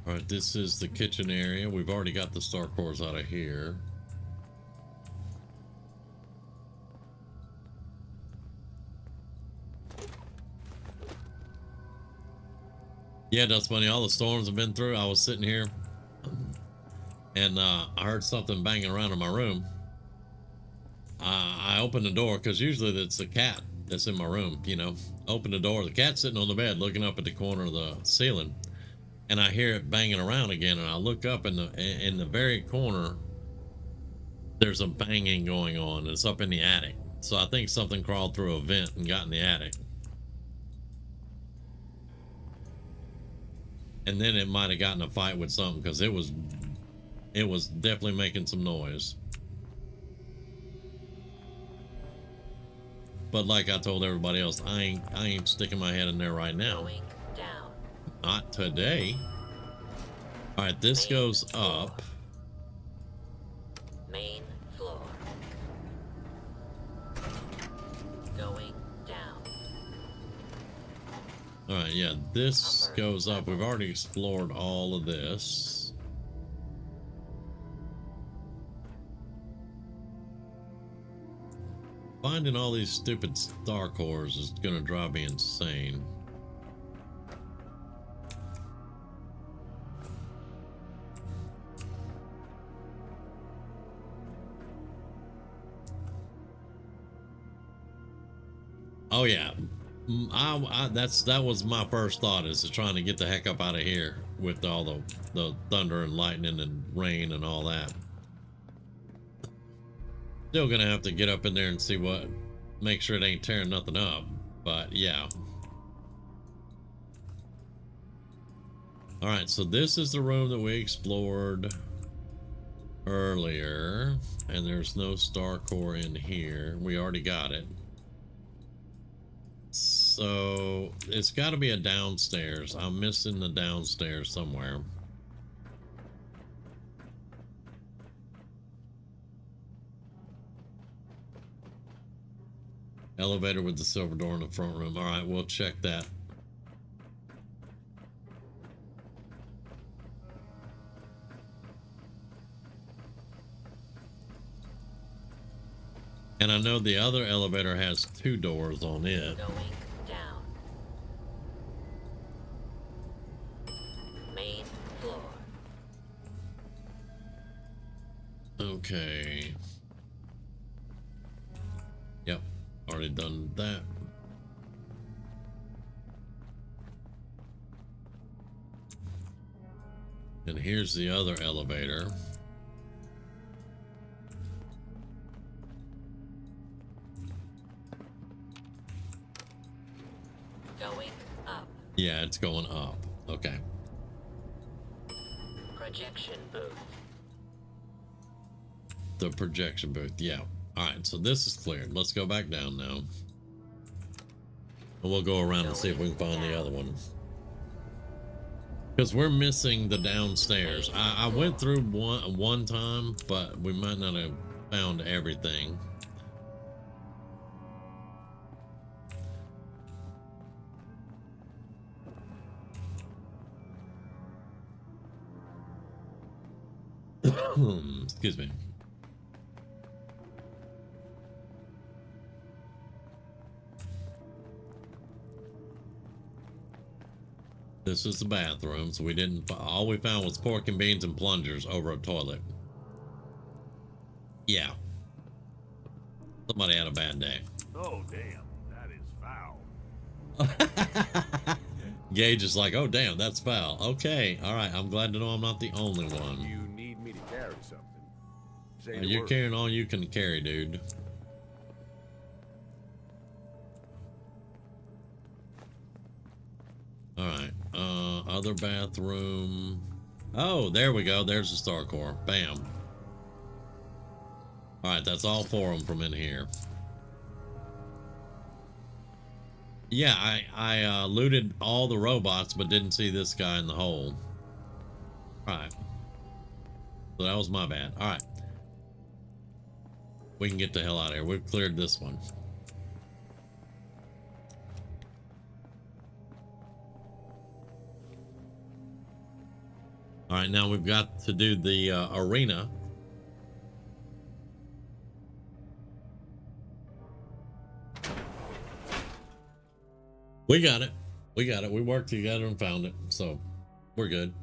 All right, this is the kitchen area. We've already got the star cores out of here. Yeah, that's funny. All the storms I've been through. I was sitting here and I heard something banging around in my room. I opened the door because usually it's a cat that's in my room, you know. Open the door, the cat's sitting on the bed looking up at the corner of the ceiling. And I hear it banging around again, and I look up in the very corner. There's a banging going on. It's up in the attic, so I think something crawled through a vent and got in the attic. And then it might have gotten a fight with something because it was definitely making some noise. But like I told everybody else, I ain't sticking my head in there right now. Not today. All right, this goes up. Main floor. Going down. All right, yeah, this goes up. We've already explored all of this. Finding all these stupid star cores is gonna drive me insane. Oh yeah, that was my first thought, is trying to get the heck up out of here with all the thunder and lightning and rain and all that. Still gonna have to get up in there and see what, make sure it ain't tearing nothing up, but yeah. All right, so this is the room that we explored earlier, and there's no star core in here. We already got it. So it's got to be a downstairs. I'm missing the downstairs somewhere. Elevator with the silver door in the front room. All right, we'll check that. And I know the other elevator has 2 doors on it. Going down. Main floor. Okay. Yep, already done that. And here's the other elevator. Going up. Yeah, it's going up. Okay. Projection booth. The projection booth, yeah. All right, so this is cleared. Let's go back down now. And we'll go around and see if we can find the other one. Because we're missing the downstairs. I went through one time, but we might not have found everything. Excuse me. This is the bathroom, so we didn't. All we found was pork and beans and plungers over a toilet. Yeah. Somebody had a bad day. Oh, damn. That is foul. Gage is like, oh, damn, that's foul. Okay. All right. I'm glad to know I'm not the only one. You need me to carry something. Say the You're word. carrying all you can carry, dude. All right. Other bathroom. Oh, there we go. There's the Star Core. Bam. All right, that's all 4 of them from in here. Yeah, I looted all the robots, but didn't see this guy in the hole. All right. So that was my bad. All right. We can get the hell out of here. We've cleared this one. All right, now we've got to do the arena. We got it. We got it. We worked together and found it. So we're good.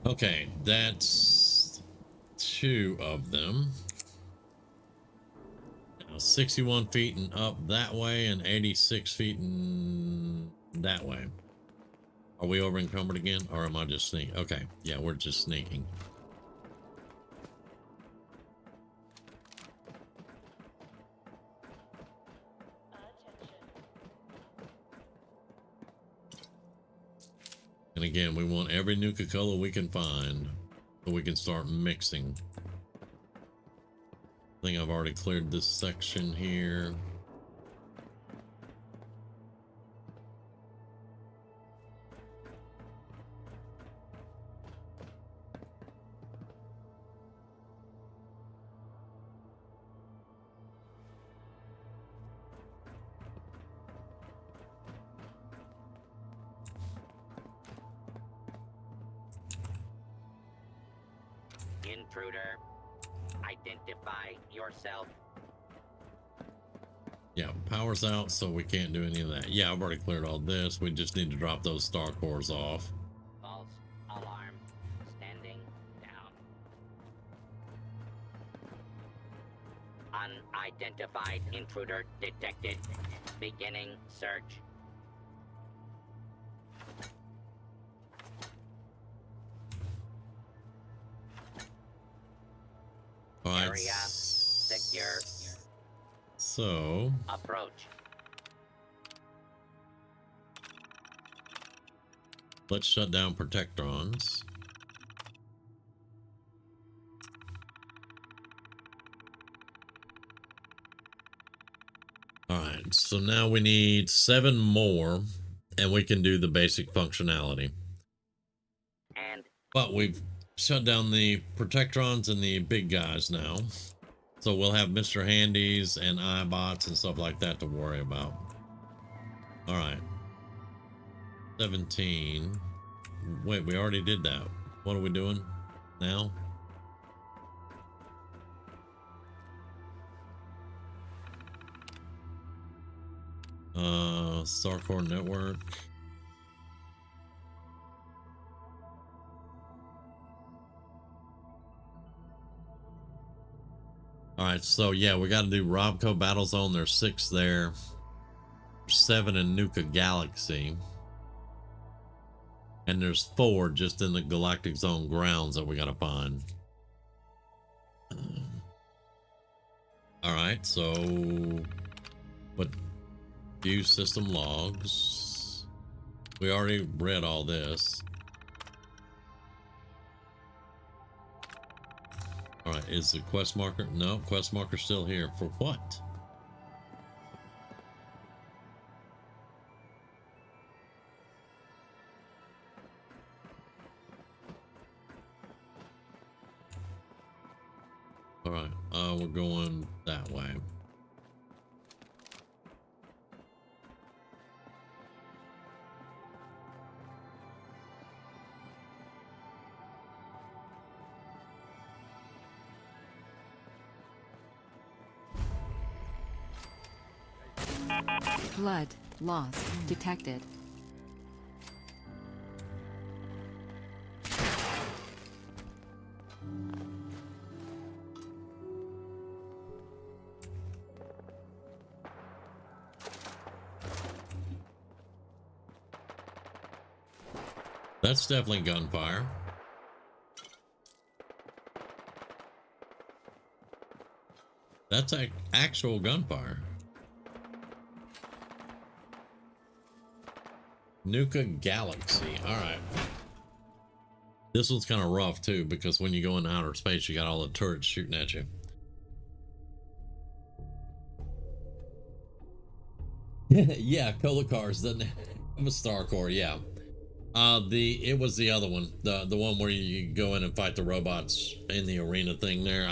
Okay, that's 2 of them. Now 61 feet and up that way and 86 feet and that way. Are we over encumbered again, or am I just sneaking? Okay, yeah, we're just sneaking. And again, we want every Nuka-Cola we can find so we can start mixing. I think I've already cleared this section here. Intruder, identify yourself. Yeah, power's out, so we can't do any of that. Yeah, I've already cleared all this. We just need to drop those Star Cores off. False alarm. Standing down. Unidentified intruder detected. Beginning search. All right. Area secure. So Approach. let's shut down Protectrons. All right, so now we need 7 more, and we can do the basic functionality. And But we've shut down the Protectrons and the big guys now. So we'll have Mr. Handies and iBots and stuff like that to worry about. All right. 17. Wait, we already did that. What are we doing now? Starcore Network. All right, so yeah, we got to do Robco Battlezone. There's 6 there. 7 in Nuka Galaxy. And there's 4 just in the Galactic Zone grounds that we got to find. All right, so but view system logs. We already read all this. All right, is the quest marker? No, quest marker still here. For what? All right, we're going that way. Blood loss detected. That's definitely gunfire. That's actual gunfire. Nuka Galaxy. All right. This one's kind of rough too, because when you go into outer space, you got all the turrets shooting at you. Yeah, Cola Cars doesn't have a star core. Yeah. It was the other one, the one where you go in and fight the robots in the arena thing there.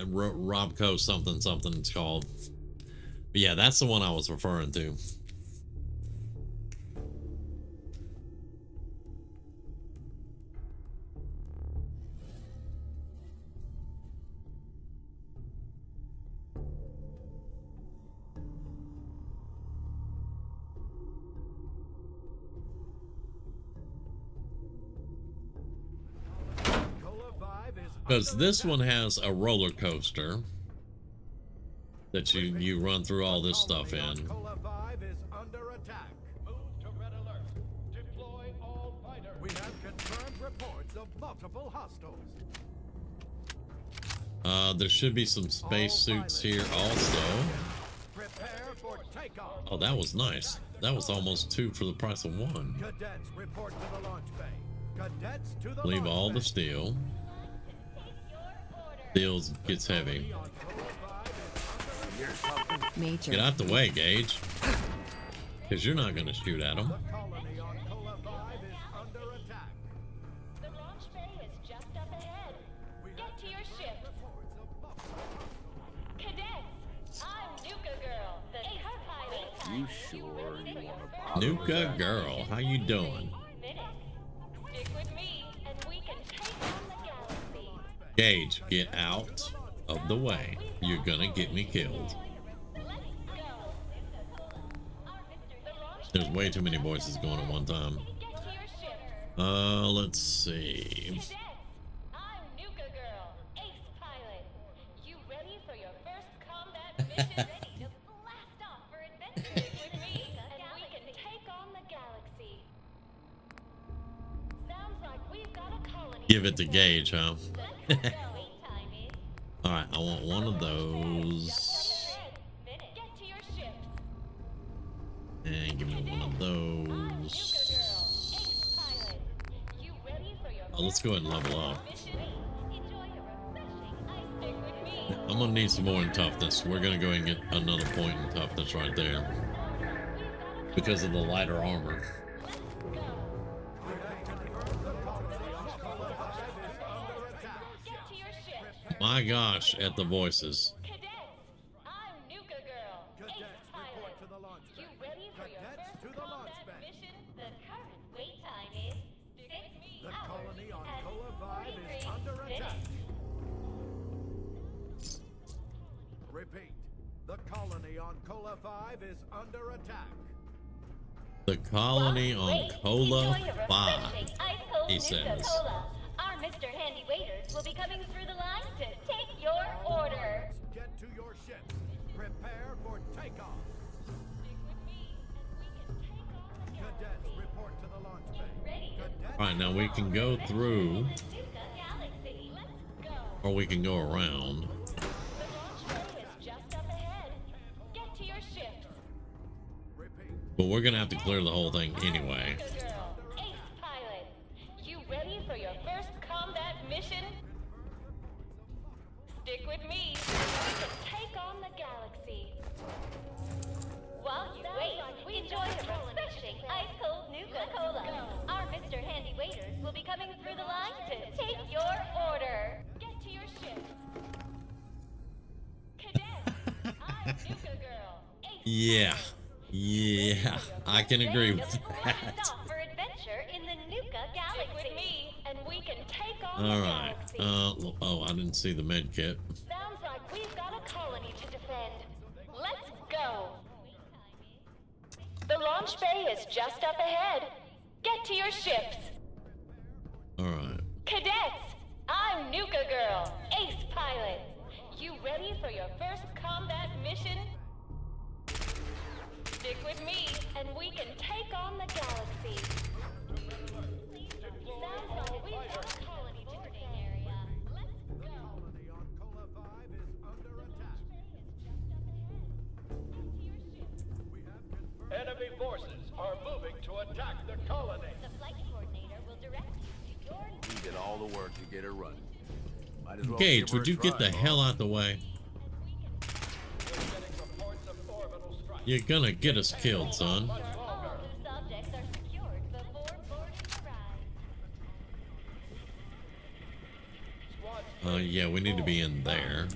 Robco something it's called. But yeah, that's the one I was referring to. Because this one has a roller coaster that you run through all this stuff in. We have confirmed reports of multiple hostiles. There should be some space suits here also. Prepare for takeoff. Oh, that was nice. That was almost 2 for the price of 1. Cadets report to the launch bay. Cadets to the Leave launch all bay. the steel. Steel gets heavy. Major. Get out the way, Gage. Because you're not going to shoot at them. The colony on Kola 5 is under attack. The launch bay is just up ahead. Get to your ships. Cadets, I'm Nuka Girl, the co-pilot. You sure you want to bother Nuka with Girl, how you doing? Stick with me, and we can take on the galaxy. Gage, get out of the way. You're gonna get me killed. There's way too many voices going at one time. Let's see. Cadets, I'm Nuka Girl, ace pilot. You ready for your first combat mission? Ready to blast off for adventures with me, and we can take on the galaxy. Sounds like we've got a colony. Give it to Gage, huh? Let's go. Time is. Alright, I want one of those. Get to your ships. And give me one of those. You ready for your Oh, let's go ahead and level up. mission? Enjoy a refreshing ice stick with me. I'm gonna need some more in toughness. We're gonna go ahead and get another point in toughness right there. Because of the lighter armor. Get to your ships. My gosh, at the voices. Cadets, I'm Nuka Girl, ace pilot. To the launch bay. You ready for your Cadets first to the launch combat bay. mission? The current wait time is 6 The hours colony on and Kola 5 is 43 under attack. minutes. Repeat. The colony on Kola 5 is under attack. The colony on Kola 5, he says. Our Mr. Handy Waiters will be coming through the line to take your order. Get to your ships. Prepare for takeoff. Stick with me, and we can take on the Cadets galaxy. report to the launch Get bay. ready to Cadets Alright, now we can go through, Nuka Galaxy. Let's go. or we can go around. The launch bay is just up ahead. Get to your ships. repeat. But we're gonna have to clear the whole thing anyway. Nuka Girl, ace pilot. You ready for your first combat mission? Yeah. Yeah. I can agree with Blast that. off for adventure in the Nuka Galaxy. Stick with me, and we can take on All the right. galaxy. Oh, I didn't see the med kit. Sounds like we've got a colony to defend. Let's go. The launch bay is just up ahead. Get to your ships. All right. Cadets, I'm Nuka Girl, ace pilot. You ready for your first combat mission? Stick with me, and we can take on the galaxy. Sounds like we've got a colony to defend. Area. Let's go. Enemy forces are moving to attack the colony. The flight coordinator will direct you to your... We did all the work to get her running. Might as well Gage, give her would a you get try, the huh? hell out the way? You're gonna get us killed, son. All loose objects are secured before boarding the ride. Yeah, we need to be in there.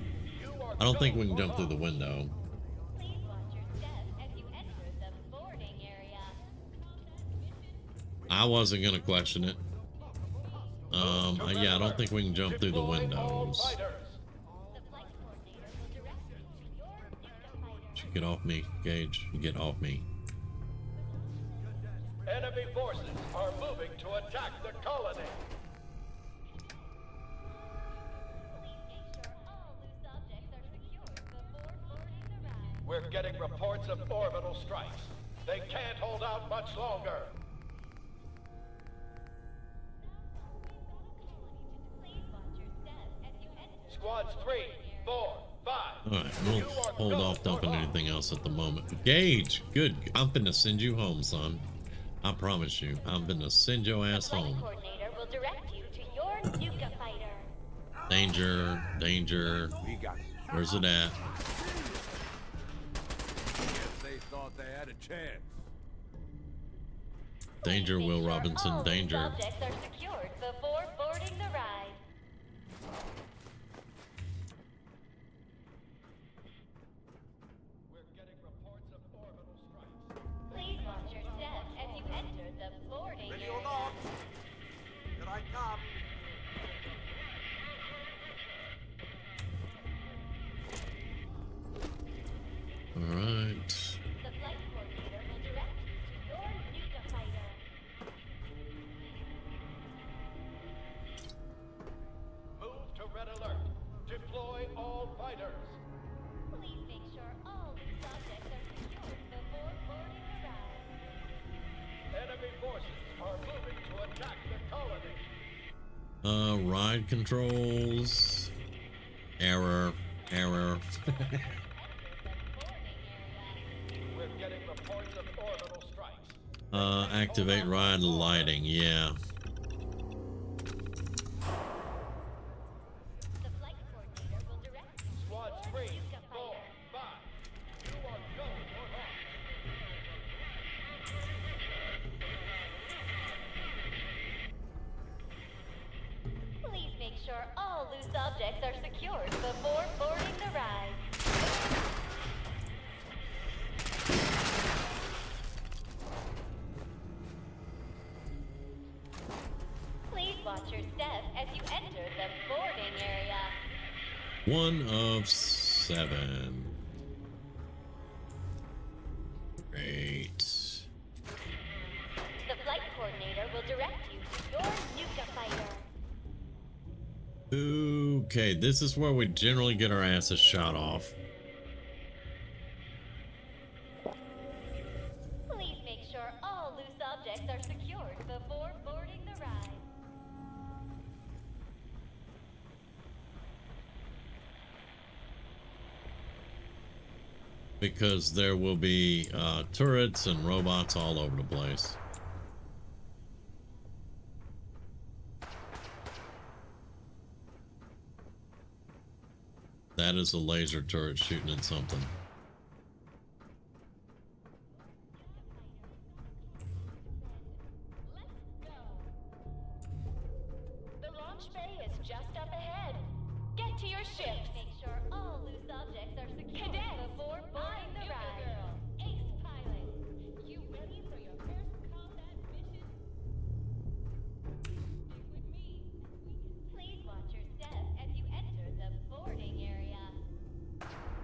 I don't think we can jump through the window. Please watch your steps as you enter the boarding area. I wasn't gonna question it. Yeah, I don't think we can jump through the windows. The flight coordinator will direct you to your Nuka fighter. You get off me, Gage. You get off me. Enemy forces are moving to attack the colony. We're getting reports of orbital strikes. They can't hold out much longer. Squads 3, 4, 5. Alright, we'll hold off dumping anything else at the moment. Gage, good. I'm finna send you home, son. I promise you. I'm finna send your ass Flight home. coordinator will direct you to your Nuka fighter. Danger, danger. Where's it at? Guess they thought they had a chance. Danger, Will All Robinson, loose danger. objects are secured before boarding the ride. We're getting reports of orbital strikes. Please watch your steps as you enter the boarding area. Here I come. Alright. The flight coordinator will direct you to your Nuka fighter. Move to red alert. Deploy all fighters. Please make sure all loose objects are secured before boarding the ride. Enemy forces are moving to attack the colony. Ride controls. Error. Error. We're getting reports of orbital strikes. Activate ride lighting, yeah. The flight coordinator will direct you to Squad your 3, Nuka 4, fighter. 5. You are go for launch. Please make sure all loose objects are secured before boarding the ride. Please watch your steps as you enter the boarding area. 1 of 7. Great. The flight coordinator will direct you to your Nuka fighter. Okay, this is where we generally get our asses shot off. Please make sure all loose objects are secured before boarding the ride. Because there will be turrets and robots all over the place. That is a laser turret shooting at something. The launch bay is just up ahead. Get to your ships. Make sure all loose objects are secured before boarding the ride.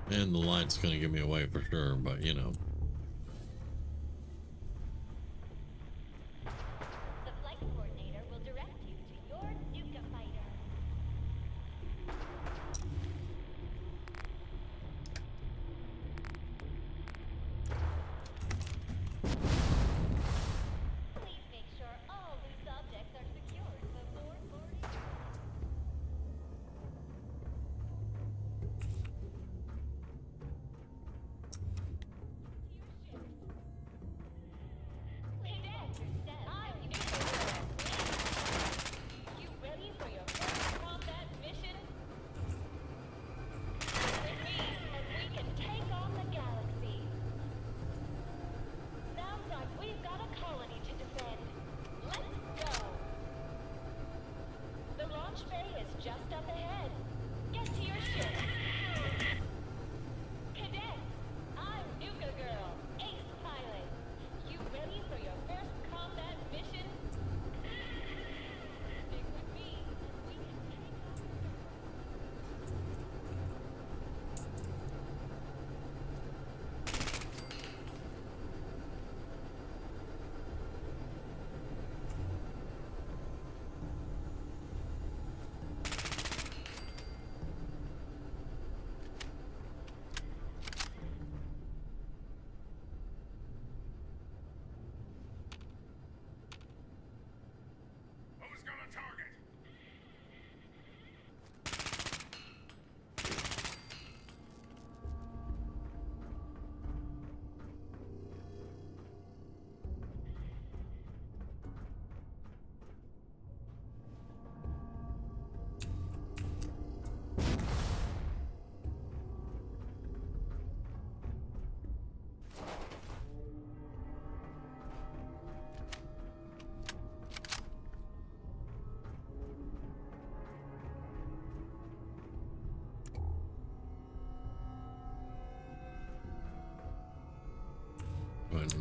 And the light's gonna give me away for sure, but you know. The flight coordinator will direct you to your Nuka fighter. Please make sure all loose objects are secured before boarding. I'm Nuka Girl. You ready for your first combat mission? With me, and we can take on the galaxy. Sounds like we've got a colony to defend. Let's go. The launch bay is just up ahead. Get to your ship. Cadets, I'm Nuka Girl, ace pilot. You ready for your first combat mission? Stick with me, and we can take on. Who's gonna target? Right,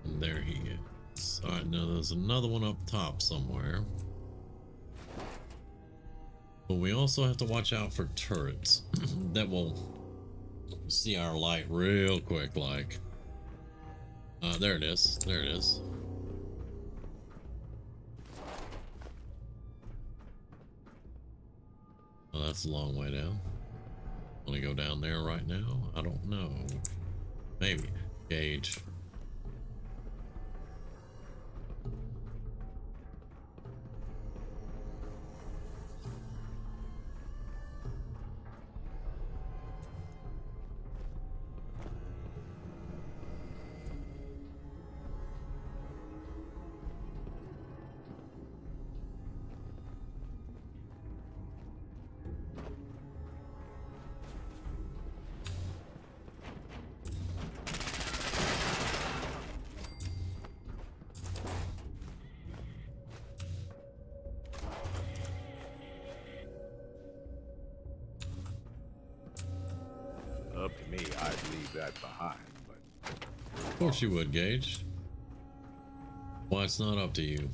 and there he is. Alright, now there's another one up top somewhere. But we also have to watch out for turrets that will see our light real quick, like. There it is. There it is. Oh, that's a long way down. Want to go down there right now? I don't know. Maybe. Gauge. Up to me, I'd leave that behind, but Of course you would, Gage. Why, it's not up to you.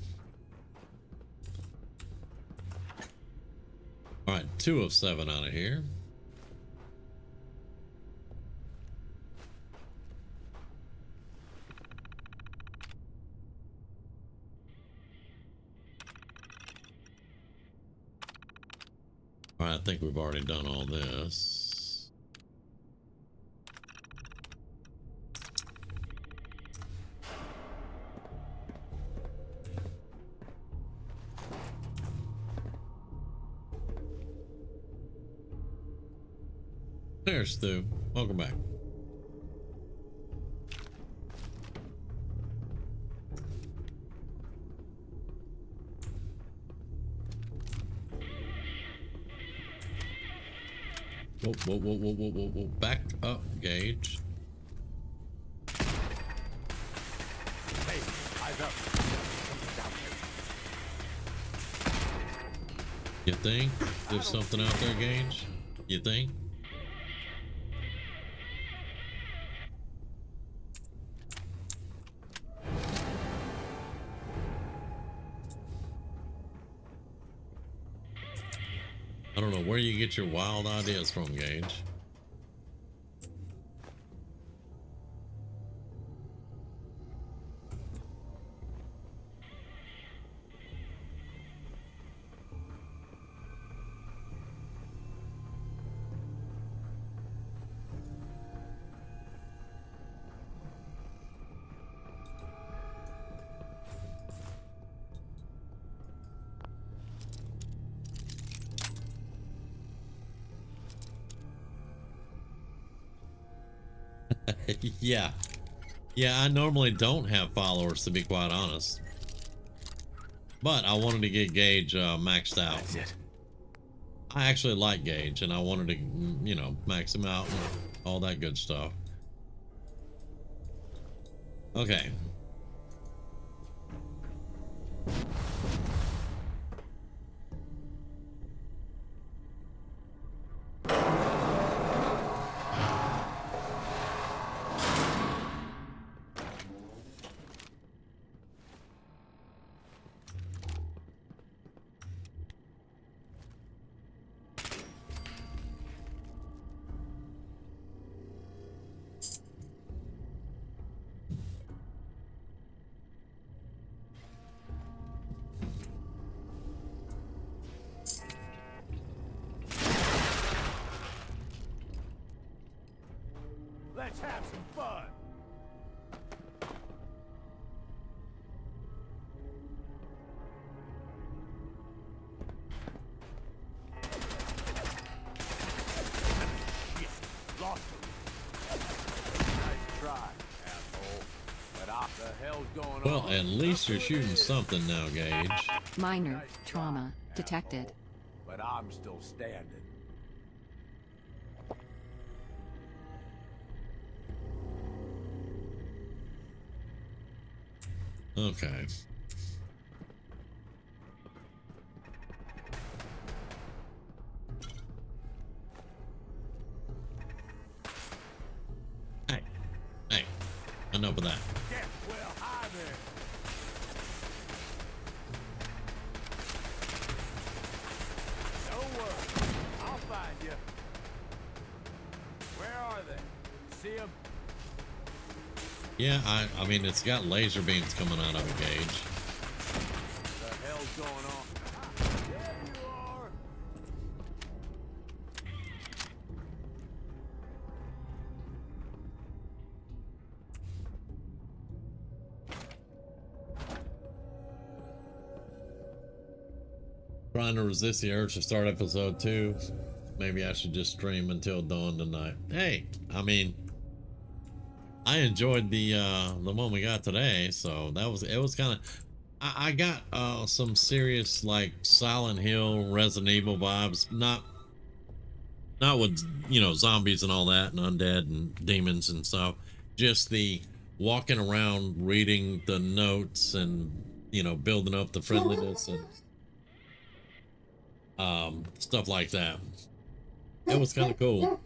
Alright, 2 of 7 out of here. Alright, I think we've already done all this. There's Stu. Welcome back. Whoa, whoa, whoa, whoa, whoa, whoa, whoa. Back up, Gage. hey, eyes up. You think there's something out there, Gage? You think? I don't know where you get your wild ideas from, Gage. Yeah. Yeah, I normally don't have followers, to be quite honest. But I wanted to get Gage maxed out. That's it. I actually like Gage, and I wanted to, you know, max him out and all that good stuff. Okay. Let's have some fun. Lost him. Nice try, asshole. But what the hell's going Well, on? at least you're shooting something now, Gage. Minor trauma detected. But I'm still standing. Okay. Hey. Hey. Enough of that. Get well high there. Don't worry. I'll find you. Where are they? See them? Yeah, I mean, it's got laser beams coming out of it, Gage. What the hell's going on? There you are. Trying to resist the urge to start episode 2. Maybe I should just stream until dawn tonight. Hey, I mean, I enjoyed the one we got today, so it was kind of, I got some serious like Silent Hill, Resident Evil vibes, not with, you know, zombies and all that and undead and demons and stuff, just the walking around reading the notes and, you know, building up the friendliness and stuff like that. It was kind of cool.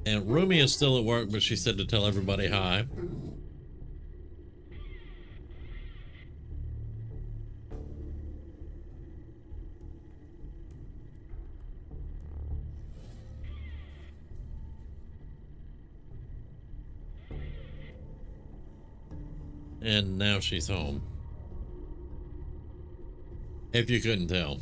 And Rumi is still at work, but she said to tell everybody hi. And now she's home. If you couldn't tell.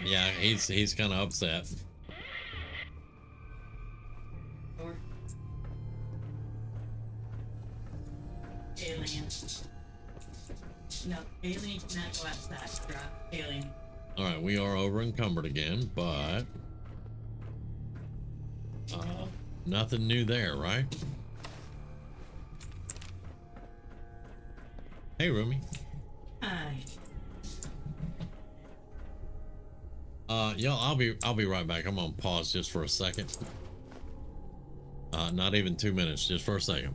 Yeah, he's kind of upset. Alien. No, alien cannot go outside. Drop alien. All right, we are over encumbered again, but nothing new there, right? Hey, Rumi. Hi. Y'all, I'll be right back. I'm on pause just for a second. Not even 2 minutes, just for a second.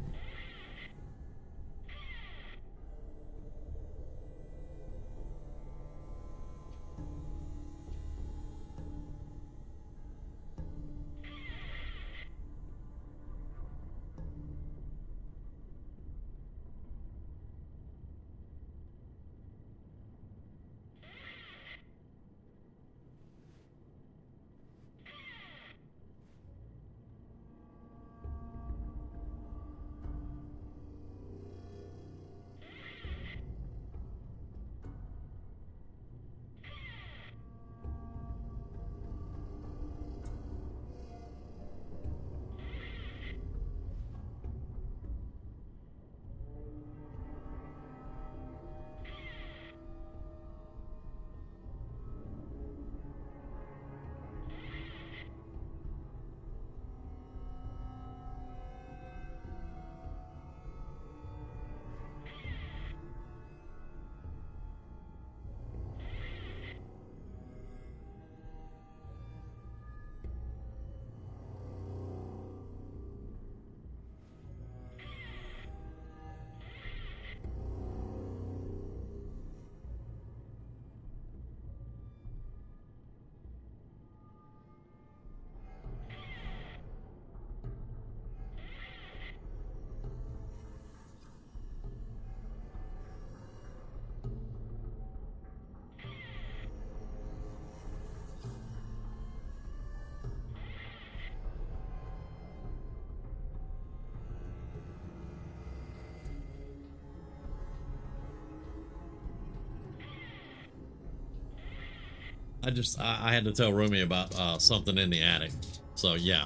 I had to tell Rumi about something in the attic. So yeah.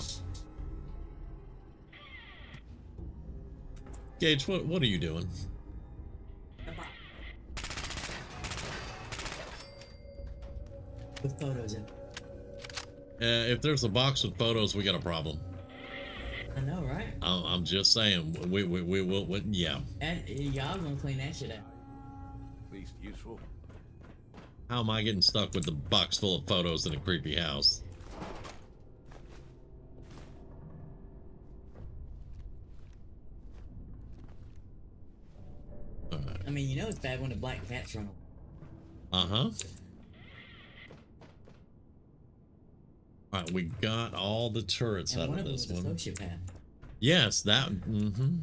Gage, what are you doing? With photos in. If there's a box with photos, we got a problem. I know, right? I'm just saying. We will. Yeah. And y'all gonna clean that shit out. At least useful. How am I getting stuck with the box full of photos in a creepy house? I mean, you know it's bad when the black cats run. Uh-huh. Alright, we got all the turrets And out one of of this them was one. a sociopath. Yes, that. Mm-hmm.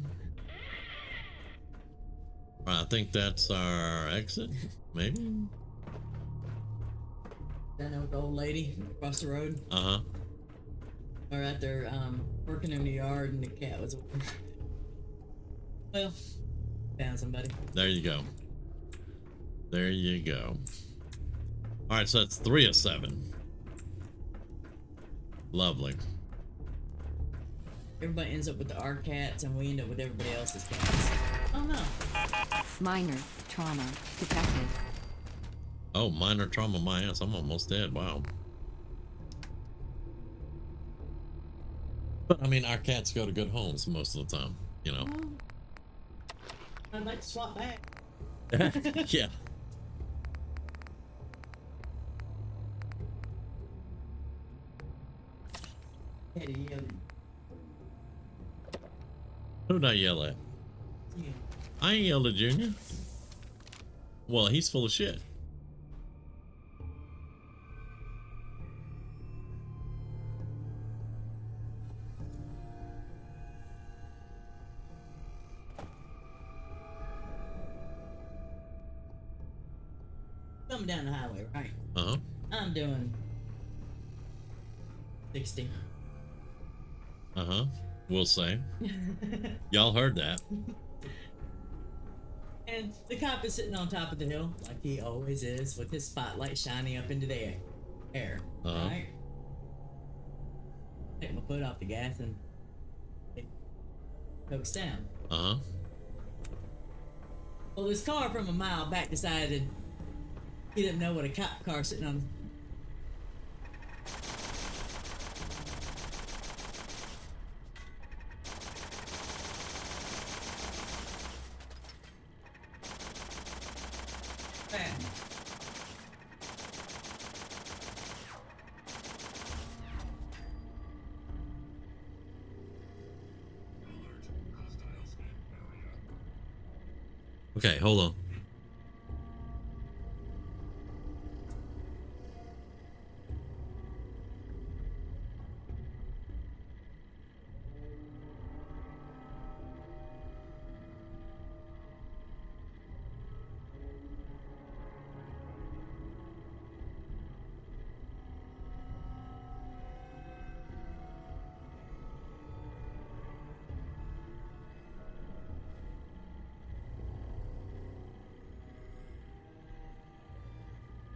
I think that's our exit, maybe? That old lady across the road. Uh-huh. Or out there working in the yard and the cat was well, found somebody. There you go. There you go. Alright, so that's 3 of 7. Lovely. Everybody ends up with our cats and we end up with everybody else's cats. Oh no. Minor trauma detected. Oh, minor trauma, my ass. I'm almost dead. Wow. But I mean, our cats go to good homes most of the time, you know. I'd like to swap back. Yeah. Who'd I yell at? Yeah. I ain't yelled at Junior. Well, he's full of shit. Coming down the highway, right? Uh-huh. I'm doing 60. Uh-huh. We'll say. Y'all heard that. And the cop is sitting on top of the hill, like he always is, with his spotlight shining up into the air. Uh-huh. Right? Take my foot off the gas and it coaks down. Uh-huh. Well, this car from a mile back decided he didn't know what a cop car sitting on. Okay, hold on.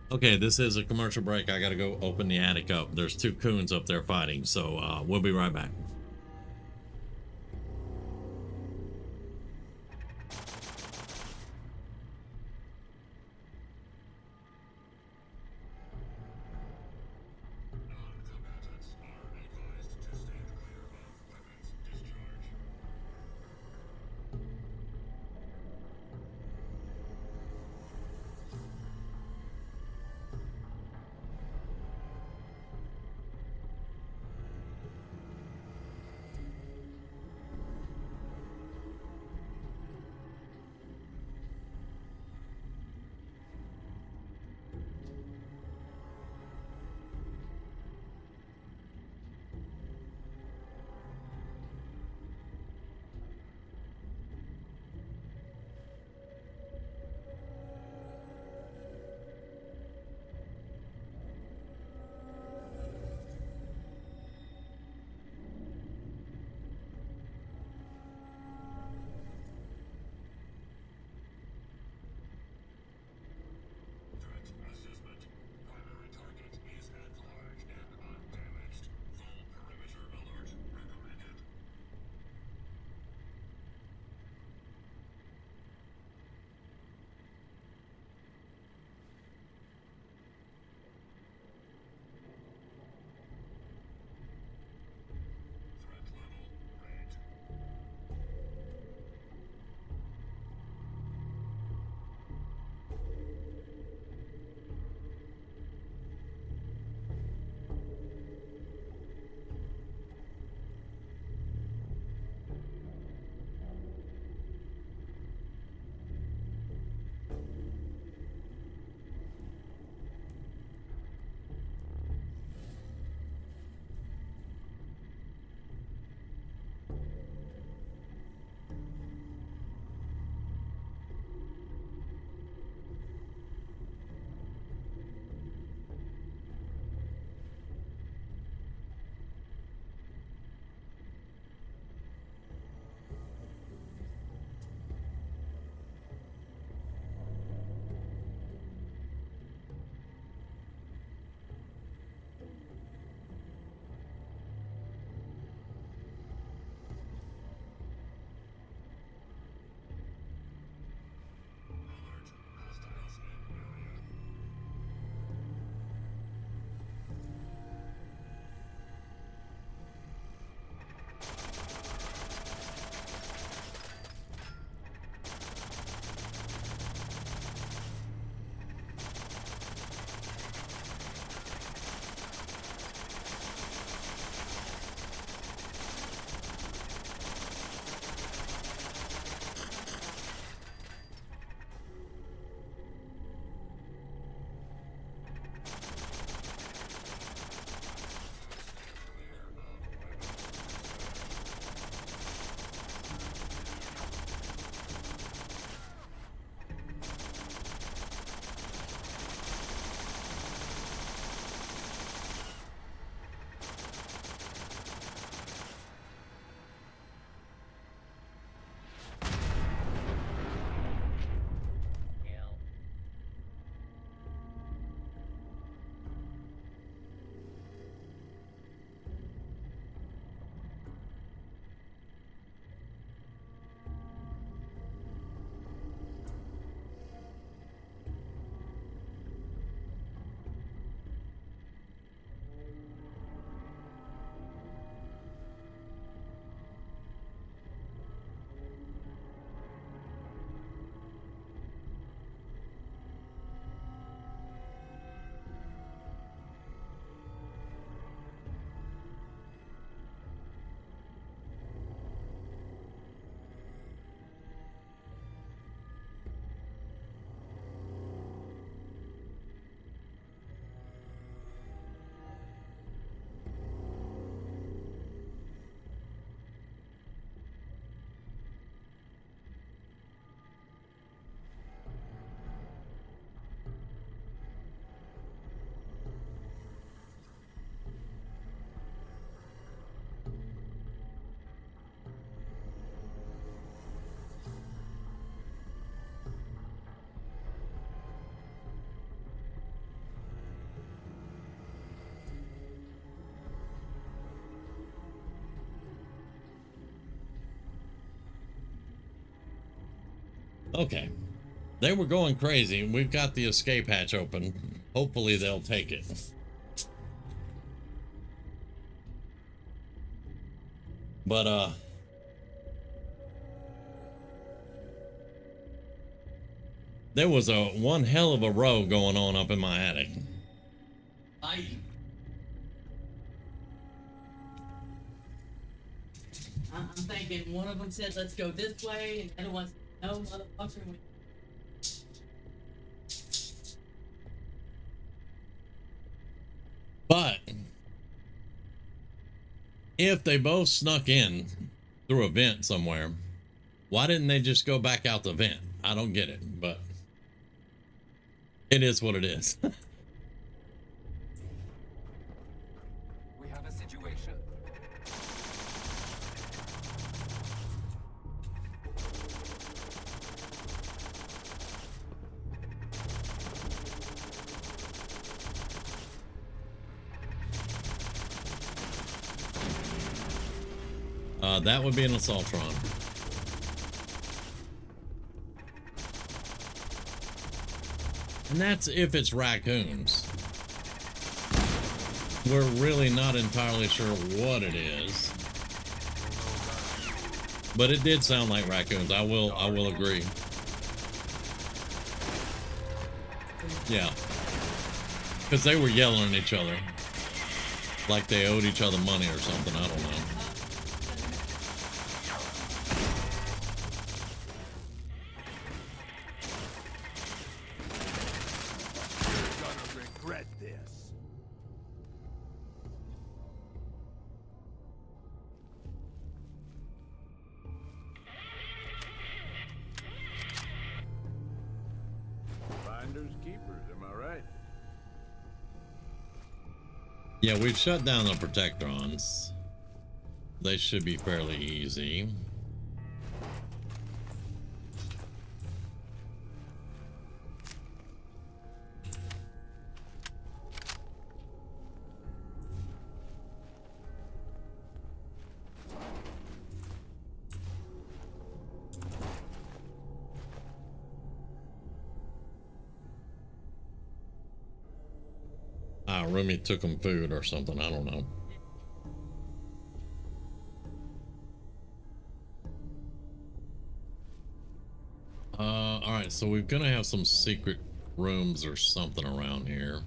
Okay, this is a commercial break. I gotta go open the attic up. There's 2 coons up there fighting, so we'll be right back. Okay. They were going crazy. We've got the escape hatch open. Hopefully they'll take it. But, there was one hell of a row going on up in my attic. I'm thinking one of them said, let's go this way, and the other one said, no, motherfucker. But if they both snuck in through a vent somewhere, why didn't they just go back out the vent? I don't get it, but it is what it is. We have a situation. That would be an Assaultron. And that's if it's raccoons. We're really not entirely sure what it is. But it did sound like raccoons. I will agree. Yeah. Because they were yelling at each other. Like they owed each other money or something. I don't know. Yeah, we've shut down the Protectrons. They should be fairly easy. Remy took him food or something. I don't know. All right, so we're gonna have some secret rooms or something around here.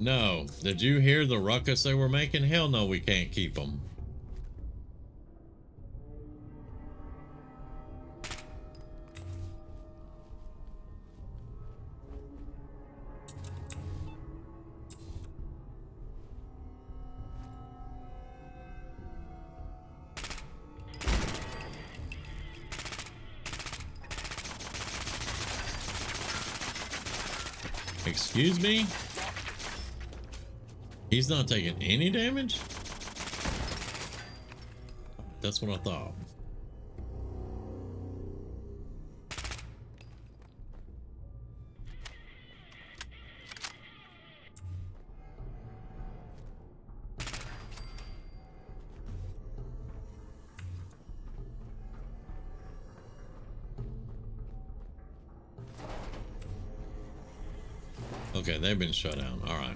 No. Did you hear the ruckus they were making? Hell no, we can't keep them. Excuse me? He's not taking any damage? That's what I thought. Okay, they've been shut down. All right.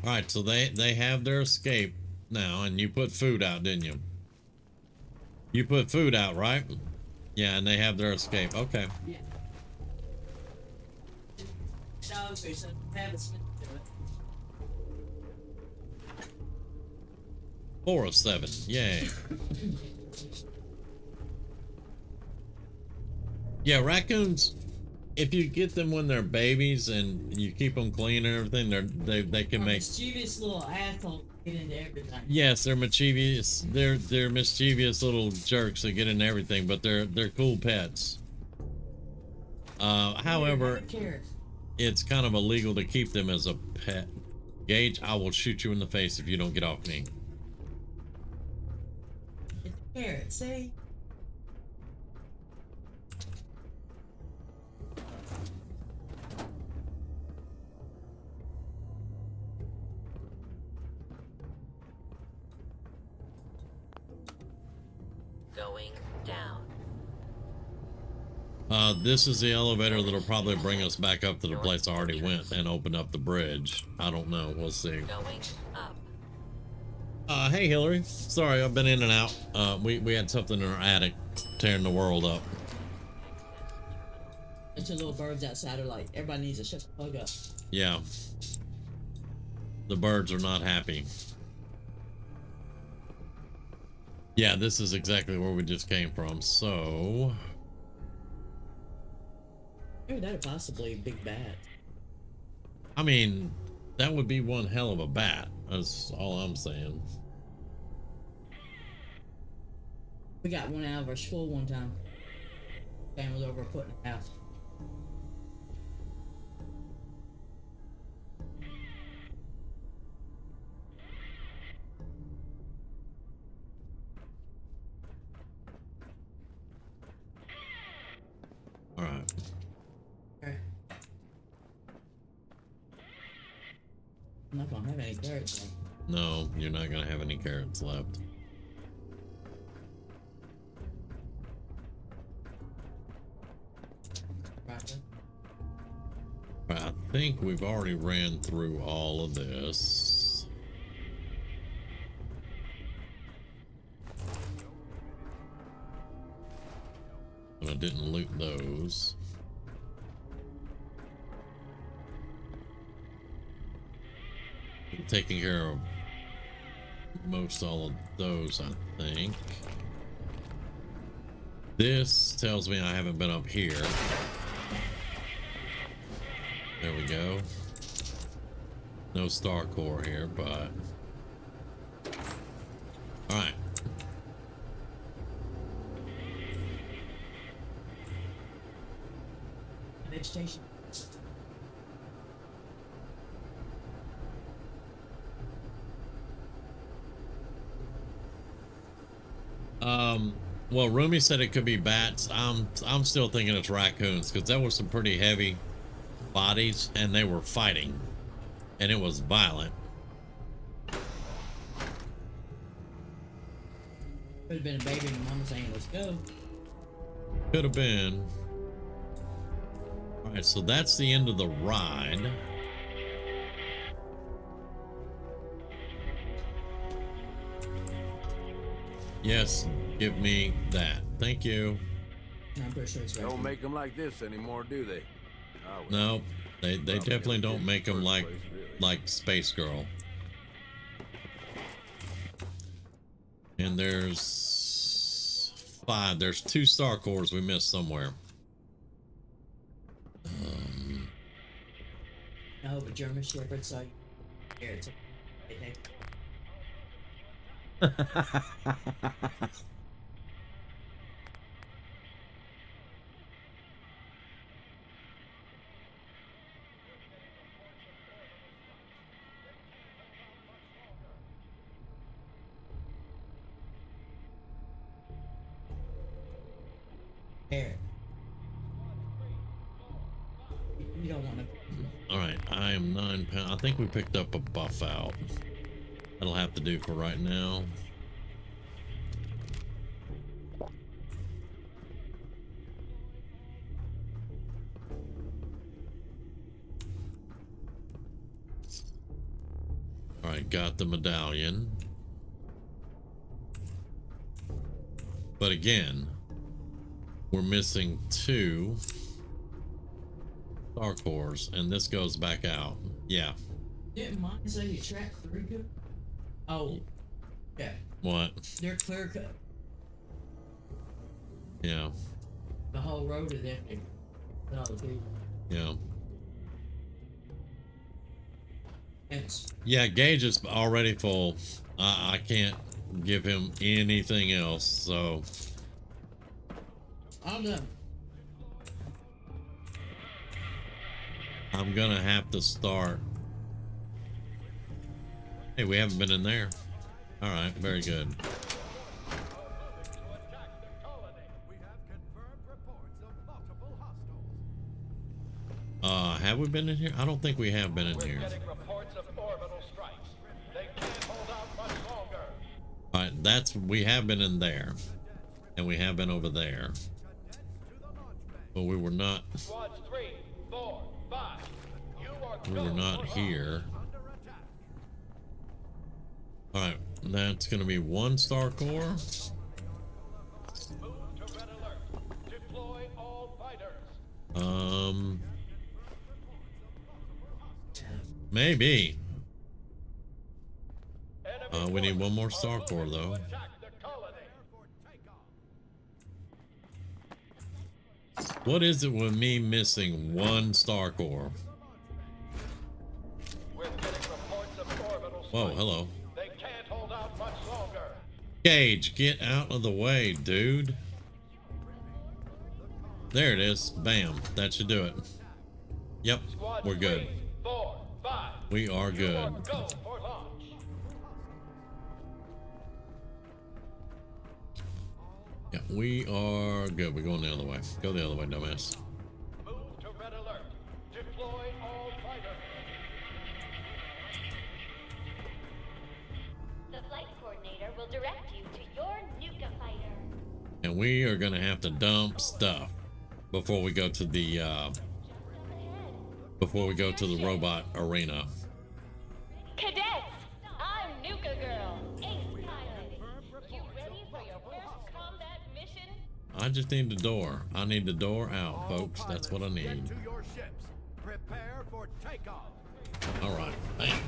All right, so they have their escape now, and you put food out, didn't you? You put food out, right? Yeah, and they have their escape. Okay. Yeah. Dog food, so have a smell to it. 4 of 7. Yay. Yeah, raccoons, if you get them when they're babies and you keep them clean and everything, they can make Mischievous little asshole get into everything. Yes, they're mischievous. They're mischievous little jerks that get into everything, but they're cool pets. However, it's kind of illegal to keep them as a pet. Gage, I will shoot you in the face if you don't get off me. It's a carrot, see? Going down. This is the elevator that'll probably bring us back up to the place I already went and open up the bridge. I don't know. We'll see. Going up. Hey Hillary. Sorry, I've been in and out. We had something in our attic tearing the world up. Bunch of little birds outside are like, everybody needs to shut the fuck up. Yeah. The birds are not happy. Yeah, this is exactly where we just came from, so... Maybe that'd possibly big bat. I mean, that would be one hell of a bat. That's all I'm saying. We got one out of our school one time. Fan was over putting it out. All right. Okay. I'm not gonna have any carrots left. No, you're not gonna have any carrots left. Right. I think we've already ran through all of this. And I didn't loot those. Taking care of most all of those, I think. This tells me I haven't been up here. There we go. No star core here, but all right. Vegetation. Well, Rumi said it could be bats. I'm still thinking it's raccoons because there were some pretty heavy bodies and they were fighting and it was violent. Could have been a baby and mama saying, let's go. Could have been. All right, so that's the end of the ride. Yes, give me that. Thank you. I'm pretty sure it's right. Don't make them like this anymore, do they? Oh, No, they definitely don't make them like Space Girl. And there's 5. There's 2 star cores we missed somewhere. I hope a German Shepherd saw you. Here, it's okay. Here. You don't want to. All right, I am 9 pounds. I think we picked up a buff out. That'll have to do for right now. All right, got the medallion. But again, we're missing 2 star cores, and this goes back out. Yeah. Didn't mine say you tracked 3 good? Oh, yeah. What? They're clear cut. Yeah. The whole road is empty. With all the people. Yeah. It's Yeah, Gage is already full. I can't give him anything else, so all done. I'm gonna have to start. Hey, we haven't been in there. All right, very good. Have we been in here? I don't think we have been in here. Reports of orbital strikes. They can't hold out much longer. All right, we have been in there, and we have been over there, but we were not. Squads 3, 4, 5. You are We were not here. All right, that's gonna be 1 star core. Move to red alert. Deploy all fighters. Maybe. We need 1 more star core though. What is it with me missing 1 star core? We're getting reports of orbital Whoa, strikes. hello. They can't hold out much longer. Gage, get out of the way, dude. There it is. Bam. That should do it. Yep, we're good. 3, 4, 5. We are You good. are go for launch. Yeah, we are good. We're going the other way. Go the other way, dumbass. Move to red alert. Deploy all fighters. The flight coordinator will direct you to your Nuka fighter. And we are gonna have to dump stuff before we go to the robot arena. Cadets, I'm Nuka Girl, Ace Pilot. You ready for your first combat mission? I just need the door. I need the door out, folks. That's what I need. To your ships. Prepare for takeoff. All right. Bam.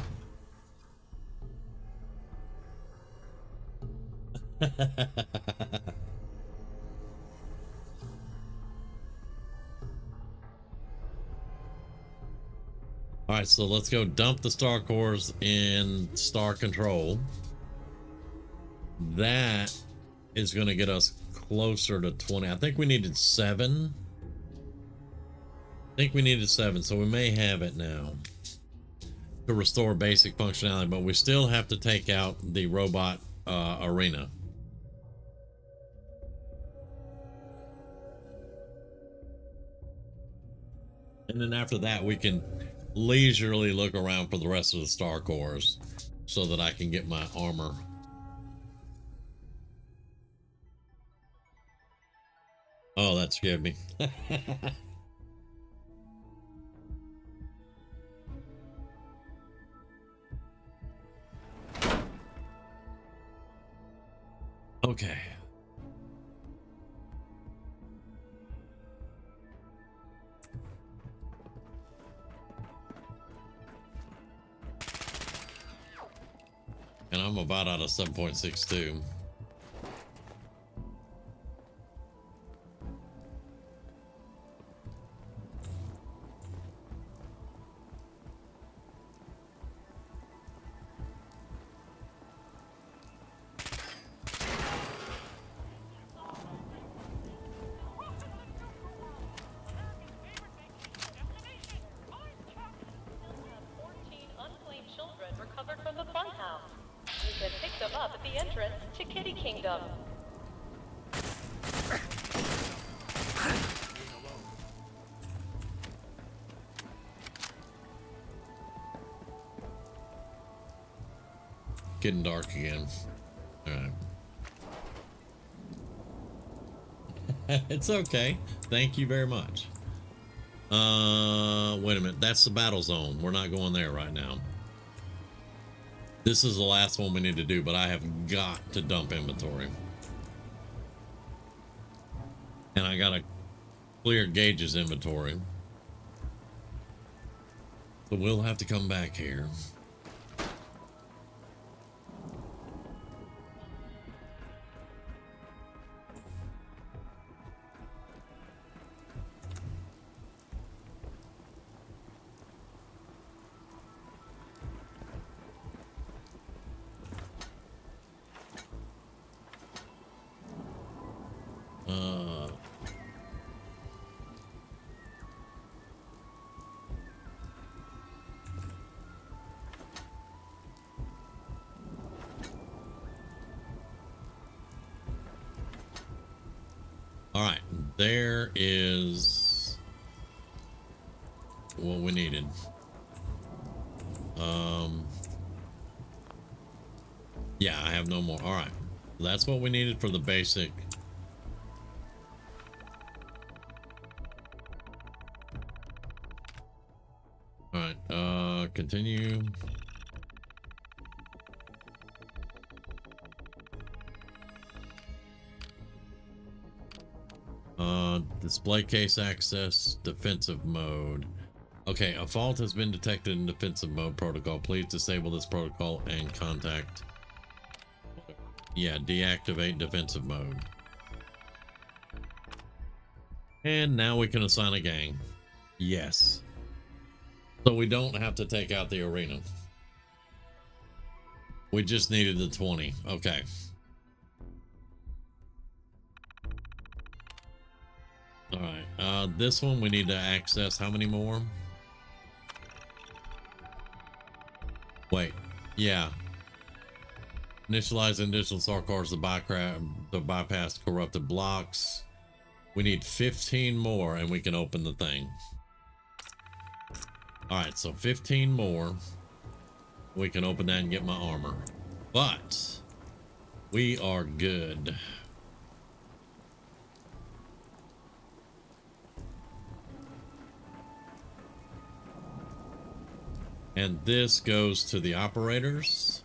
All right, so let's go dump the star cores in Star Control. That is going to get us closer to 20. I think we needed 7. I think we needed 7, so we may have it now to restore basic functionality, but we still have to take out the robot arena. And then after that, we can leisurely look around for the rest of the star cores so that I can get my armor. Oh, that scared me. Okay. And I'm about out of 7.62. Children recovered from the funhouse. You can pick them up at the entrance to Kitty Kingdom. Getting dark again. All right. It's okay. Thank you very much. Wait a minute. That's the battle zone. We're not going there right now. This is the last one we need to do, but I have got to dump inventory. And I gotta clear Gage's inventory. So we'll have to come back here. All right, there is what we needed. Yeah, I have no more. All right, that's what we needed for the basic. All right, continue. Display case access, defensive mode. Okay, a fault has been detected in defensive mode protocol. Please disable this protocol and contact. Yeah, deactivate defensive mode. And now we can assign a gang. Yes. So we don't have to take out the arena. We just needed the 20. Okay. All right, this one we need to access how many more? Wait, yeah. Initialize additional SAR cores to bypass corrupted blocks. We need 15 more and we can open the thing. All right, so 15 more. We can open that and get my armor. But we are good. And this goes to the operators.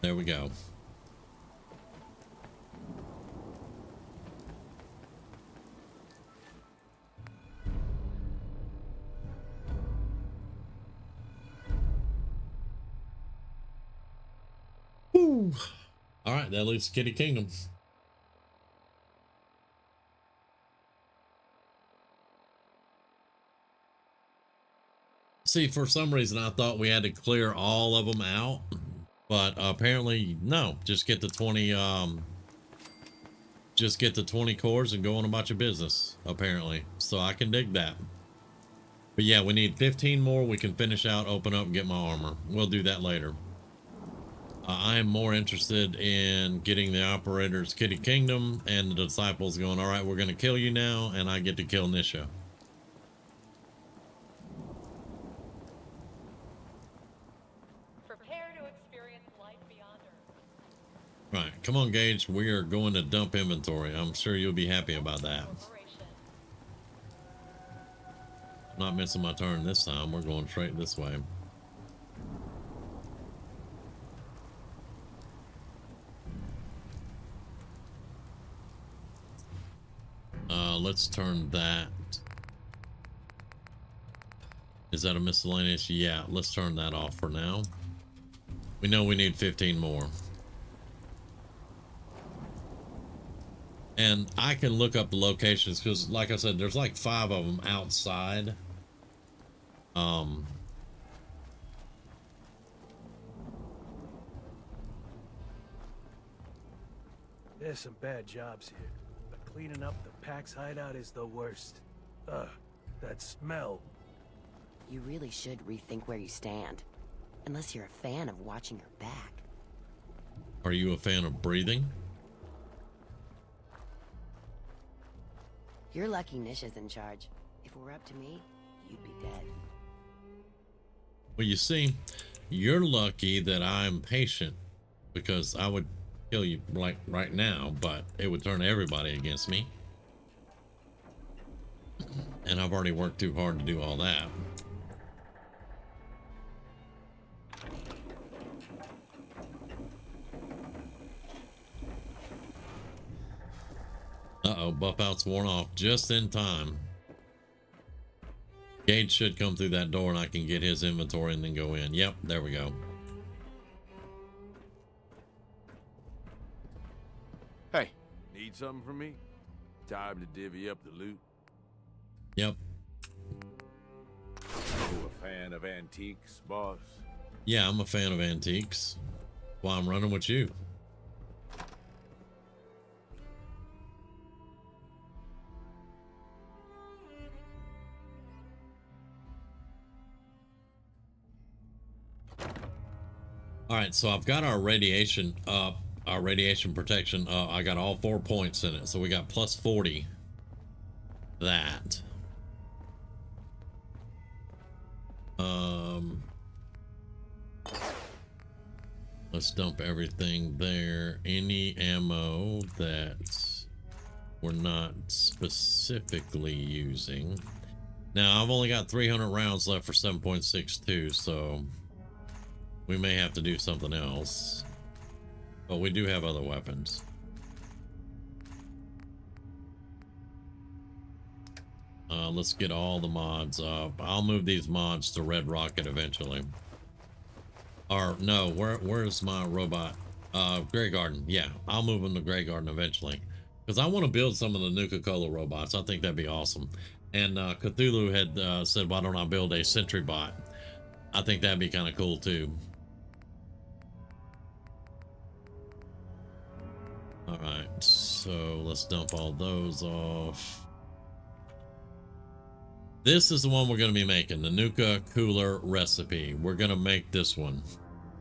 There we go. Woo. All right, that leaves Kitty Kingdom. See, for some reason I thought we had to clear all of them out, but apparently no. Just get the 20 just get the 20 cores and go on about your business, apparently. So I can dig that. But yeah, we need 15 more. We can finish out, open up, and get my armor. We'll do that later. I am more interested in getting the operators Kitty Kingdom and the disciples going, all right, we're going to kill you now, and I get to kill Nisha. Right, come on, Gage. We are going to dump inventory. I'm sure you'll be happy about that. I'm not missing my turn this time. We're going straight this way. Let's turn that. Is that a miscellaneous? Yeah, let's turn that off for now. We know we need 15 more. And I can look up the locations because, like I said, there's like 5 of them outside. There's some bad jobs here, but cleaning up the Pax hideout is the worst. Ugh, that smell. You really should rethink where you stand. Unless you're a fan of watching your back. Are you a fan of breathing? You're lucky Nisha's in charge. If it were up to me, you'd be dead. Well, you see, you're lucky that I'm patient, because I would kill you like right now, but it would turn everybody against me. And I've already worked too hard to do all that. Uh-oh, buff out's worn off just in time. Gage should come through that door and I can get his inventory and then go in. Yep, there we go. Hey, need something from me? Time to divvy up the loot. Yep. You a fan of antiques, boss? Yeah, I'm a fan of antiques. Well, I'm running with you. All right, so I've got our radiation up, our radiation protection. I got all 4 points in it, so we got plus 40. That. Let's dump everything there. Any ammo that we're not specifically using. Now, I've only got 300 rounds left for 7.62, so we may have to do something else. But we do have other weapons. Let's get all the mods up. I'll move these mods to Red Rocket eventually. Or no, where's my robot? Grey Garden. Yeah, I'll move them to Grey Garden eventually. Because I want to build some of the Nuka-Cola robots. I think that'd be awesome. And Cthulhu had said, why don't I build a sentry bot? I think that'd be kind of cool too. Alright, so let's dump all those off. This is the one we're going to be making, the Nuka Cooler recipe. We're going to make this one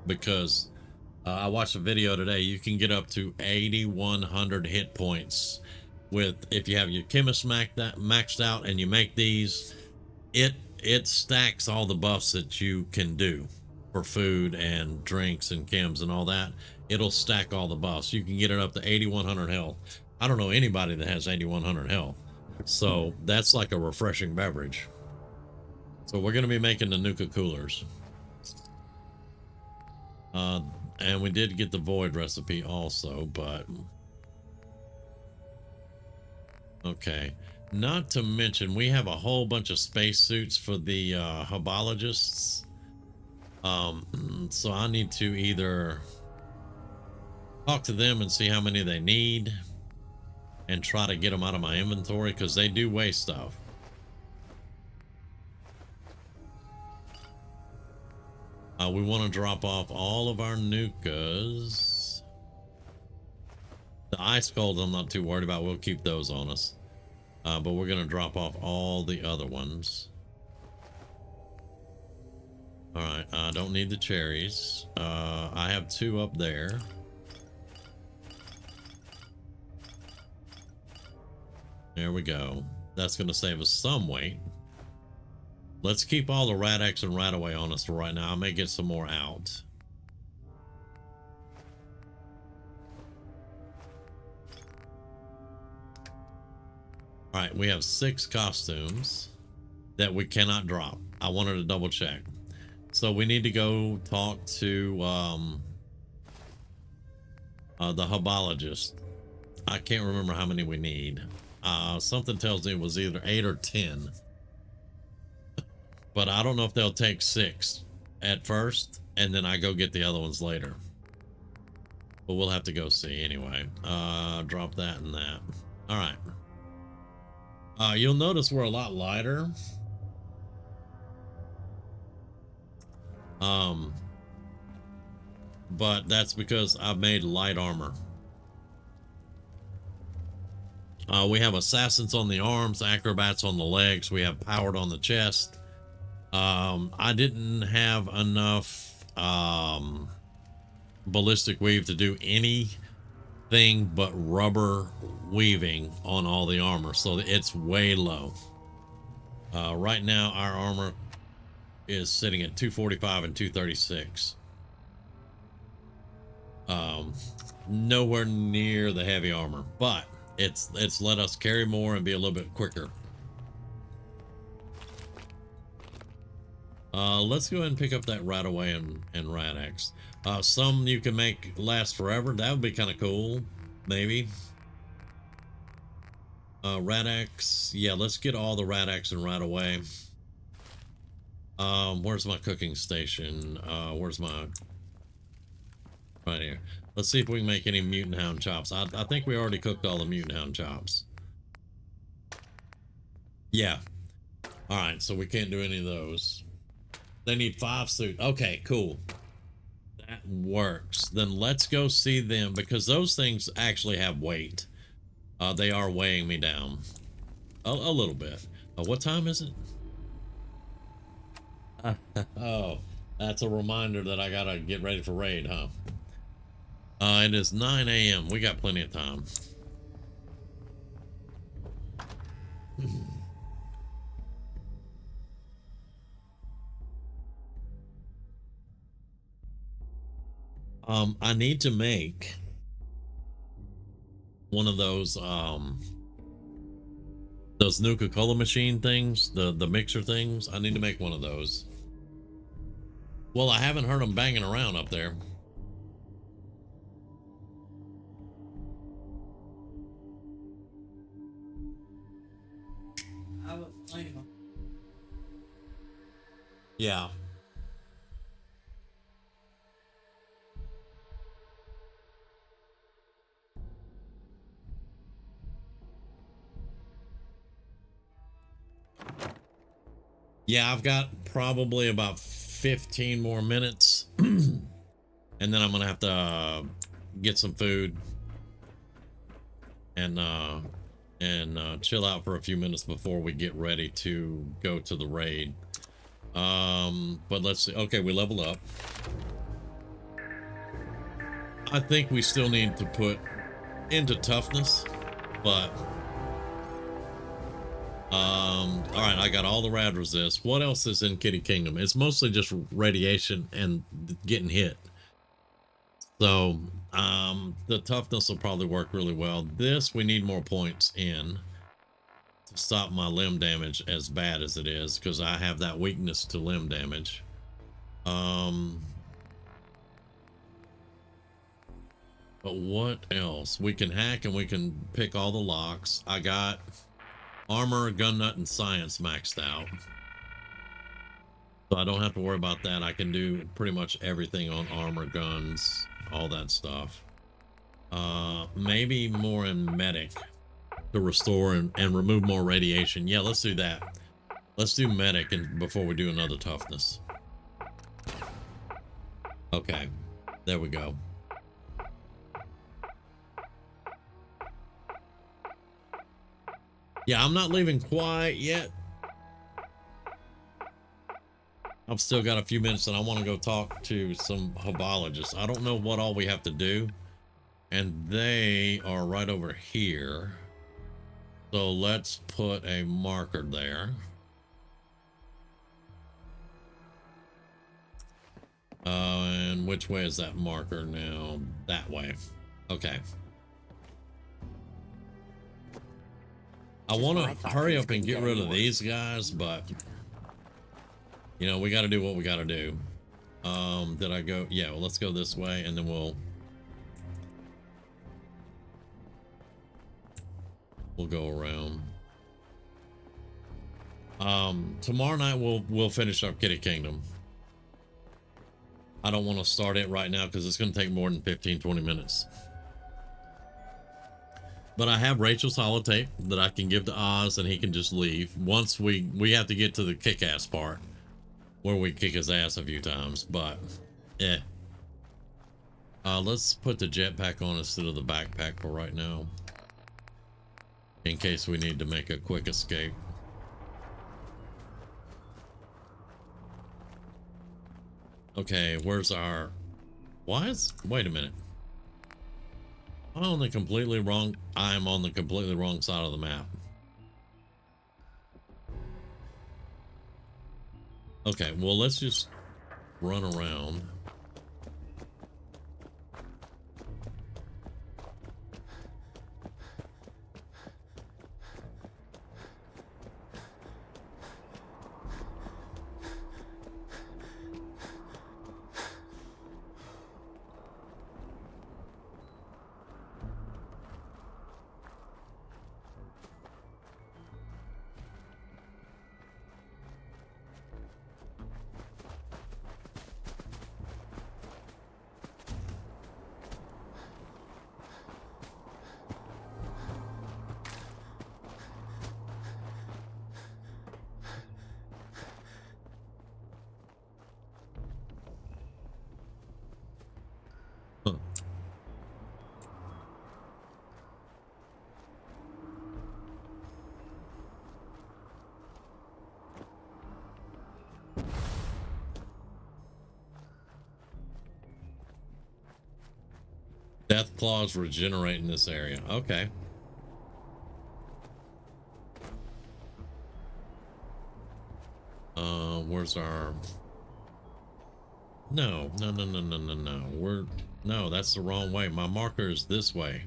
because I watched a video today. You can get up to 8,100 hit points with, if you have your chemist maxed out and you make these, it stacks all the buffs that you can do for food and drinks and chems and all that. It'll stack all the buffs. You can get it up to 8,100 health. I don't know anybody that has 8,100 health. So that's like a refreshing beverage. So we're going to be making the Nuka Coolers. And we did get the Void recipe also, but... Okay. Not to mention, we have a whole bunch of spacesuits for the Hubologists. So I need to either talk to them and see how many they need and try to get them out of my inventory because they do weigh stuff. We want to drop off all of our Nukas. The ice cold I'm not too worried about. We'll keep those on us. But we're going to drop off all the other ones. All right, I don't need the cherries. I have 2 up there. There we go. That's going to save us some weight. Let's keep all the Rad-X and Rad-Away on us for right now. I may get some more out. All right, we have 6 costumes that we cannot drop. I wanted to double check. So we need to go talk to the Hubologist. I can't remember how many we need. Something tells me it was either 8 or 10. But I don't know if they'll take 6 at first, and then I go get the other ones later. But we'll have to go see anyway. Drop that and that. All right. You'll notice we're a lot lighter. But that's because I've made light armor. We have assassins on the arms, acrobats on the legs. We have powered on the chest. I didn't have enough ballistic weave to do anything but rubber weaving on all the armor, so it's way low. Right now our armor is sitting at 245 and 236. Nowhere near the heavy armor, but it's let us carry more and be a little bit quicker. Let's go ahead and pick up that right away and Rad-X. Some you can make last forever. That would be kind of cool. Maybe. Rad-X. Yeah, let's get all the Rad-X and right away. Where's my cooking station? Where's my... Right here. Let's see if we can make any Mutant Hound chops. I think we already cooked all the Mutant Hound chops. Yeah. Alright, so we can't do any of those. They need 5 suits. Okay, cool. That works. Then let's go see them, because those things actually have weight. They are weighing me down. A little bit. What time is it? Oh, that's a reminder that I gotta get ready for raid, huh? It is 9 a.m. We got plenty of time. I need to make one of those Nuka-Cola machine things, the mixer things. I need to make one of those. Well, I haven't heard them banging around up there. Yeah. Yeah, I've got probably about 15 more minutes. And then I'm gonna have to get some food and chill out for a few minutes before we get ready to go to the raid. But let's see. Okay, we leveled up. I think we still need to put into toughness, but all right, I got all the rad resist. What else is in Kitty Kingdom? It's mostly just radiation and getting hit. So the toughness will probably work really well. This we need more points in to stop my limb damage as bad as it is, because I have that weakness to limb damage. But what else? We can hack and we can pick all the locks. I got armor, gun nut, and science maxed out, so I don't have to worry about that. I can do pretty much everything on armor, guns, all that stuff. Maybe more in medic to restore and remove more radiation. Yeah, let's do that. Let's do medic and before we do another toughness. Okay, there we go. Yeah, I'm not leaving quite yet. I've still got a few minutes and I want to go talk to some hobologists. I don't know what all we have to do. And they are right over here. So let's put a marker there. And which way is that marker now? That way. Okay. I want to hurry up and get rid of these guys, but you know, we got to do what we got to do. Did I go? Yeah, well, let's go this way and then we'll go around. Tomorrow night we'll finish up Kitty Kingdom. I don't want to start it right now because it's going to take more than 15-20 minutes. But I have Rachel's holotape that I can give to Oz and he can just leave. Once we have to get to the kick-ass part where we kick his ass a few times, but yeah. Let's put the jetpack on instead of the backpack for right now, in case we need to make a quick escape. Okay, where's our... Wait a minute. I'm on the completely wrong... I'm on the completely wrong side of the map. Okay, well, let's just run around. death claws regenerate in this area. Okay. Where's our... No. No, that's the wrong way. My marker is this way.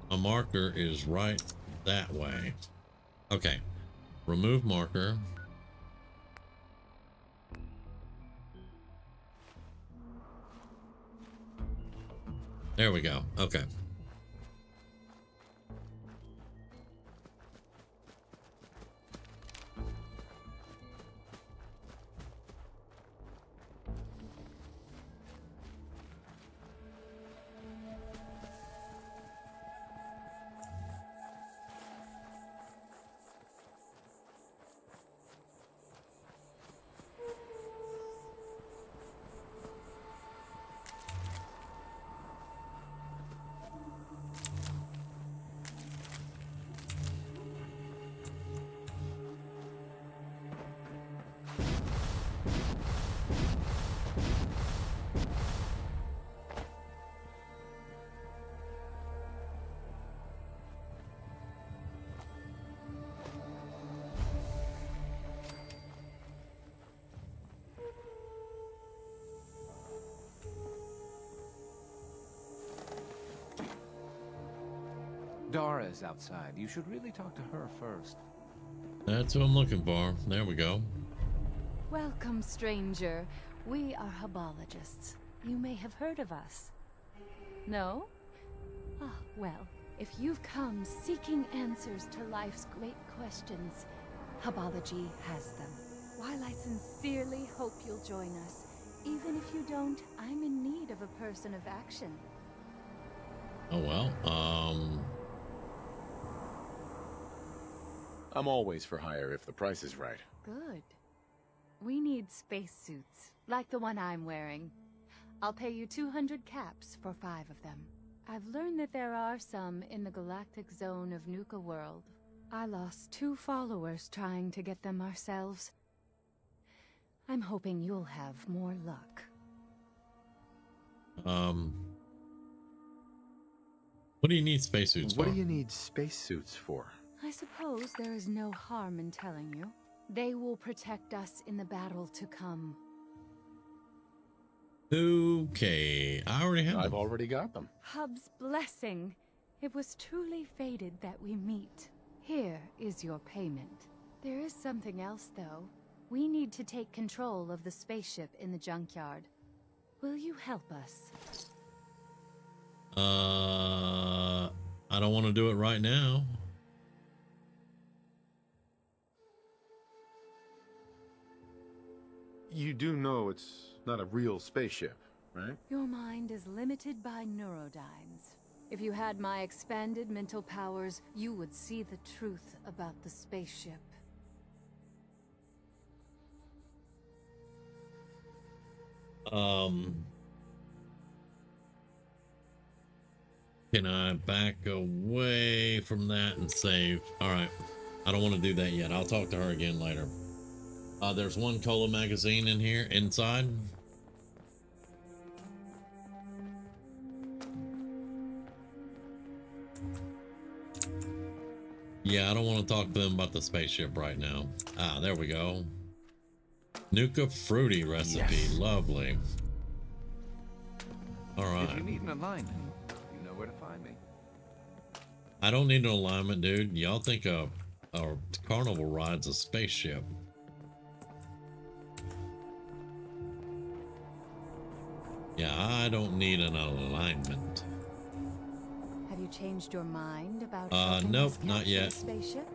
My marker is right that way. Okay. Remove marker. There we go. Okay. Dara is outside. You should really talk to her first. That's what I'm looking for. There we go. Welcome, stranger. We are Hubologists. You may have heard of us. No? Ah, well, if you've come seeking answers to life's great questions, Hubology has them. While I sincerely hope you'll join us, even if you don't, I'm in need of a person of action. Oh, well, I'm always for hire if the price is right. Good. We need spacesuits, like the one I'm wearing. I'll pay you 200 caps for 5 of them. I've learned that there are some in the galactic zone of Nuka World. I lost 2 followers trying to get them ourselves. I'm hoping you'll have more luck. What do you need spacesuits for? What do you need spacesuits for? I suppose there is no harm in telling you. They will protect us in the battle to come. Okay, I already have them. I've already got them. Hub's blessing. It was truly fated that we meet. Here is your payment. There is something else, though. We need to take control of the spaceship in the junkyard. Will you help us? I don't want to do it right now. You do know it's not a real spaceship, right? Your mind is limited by neurodynes. If you had my expanded mental powers, you would see the truth about the spaceship. Can I back away from that and save? All right. I don't want to do that yet. I'll talk to her again later. There's 1 cola magazine in here, inside. Yeah, I don't want to talk to them about the spaceship right now. Ah, there we go. Nuka fruity recipe. Yes. Lovely. All right. If you need an alignment, you know where to find me. I don't need an alignment, dude. Y'all think a carnival ride's a spaceship. Yeah, I don't need an alignment. Have you changed your mind about nope, not yet. the spaceship?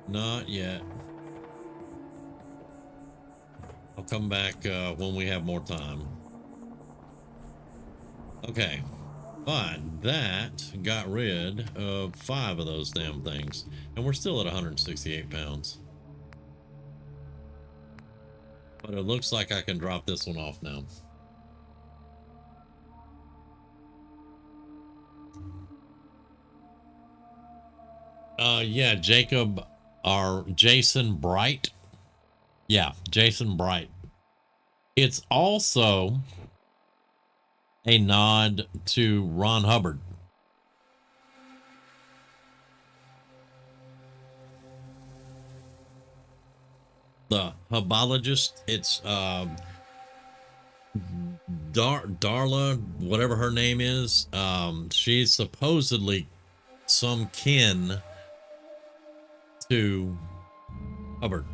Not yet. I'll come back when we have more time. Okay, but that got rid of 5 of those damn things, and we're still at 168 pounds. But it looks like I can drop this one off now. Yeah, Jacob or Jason Bright. Yeah, Jason Bright. It's also a nod to Ron Hubbard. The Hubbologist, it's Darla, whatever her name is. She's supposedly some kin to Hubbard.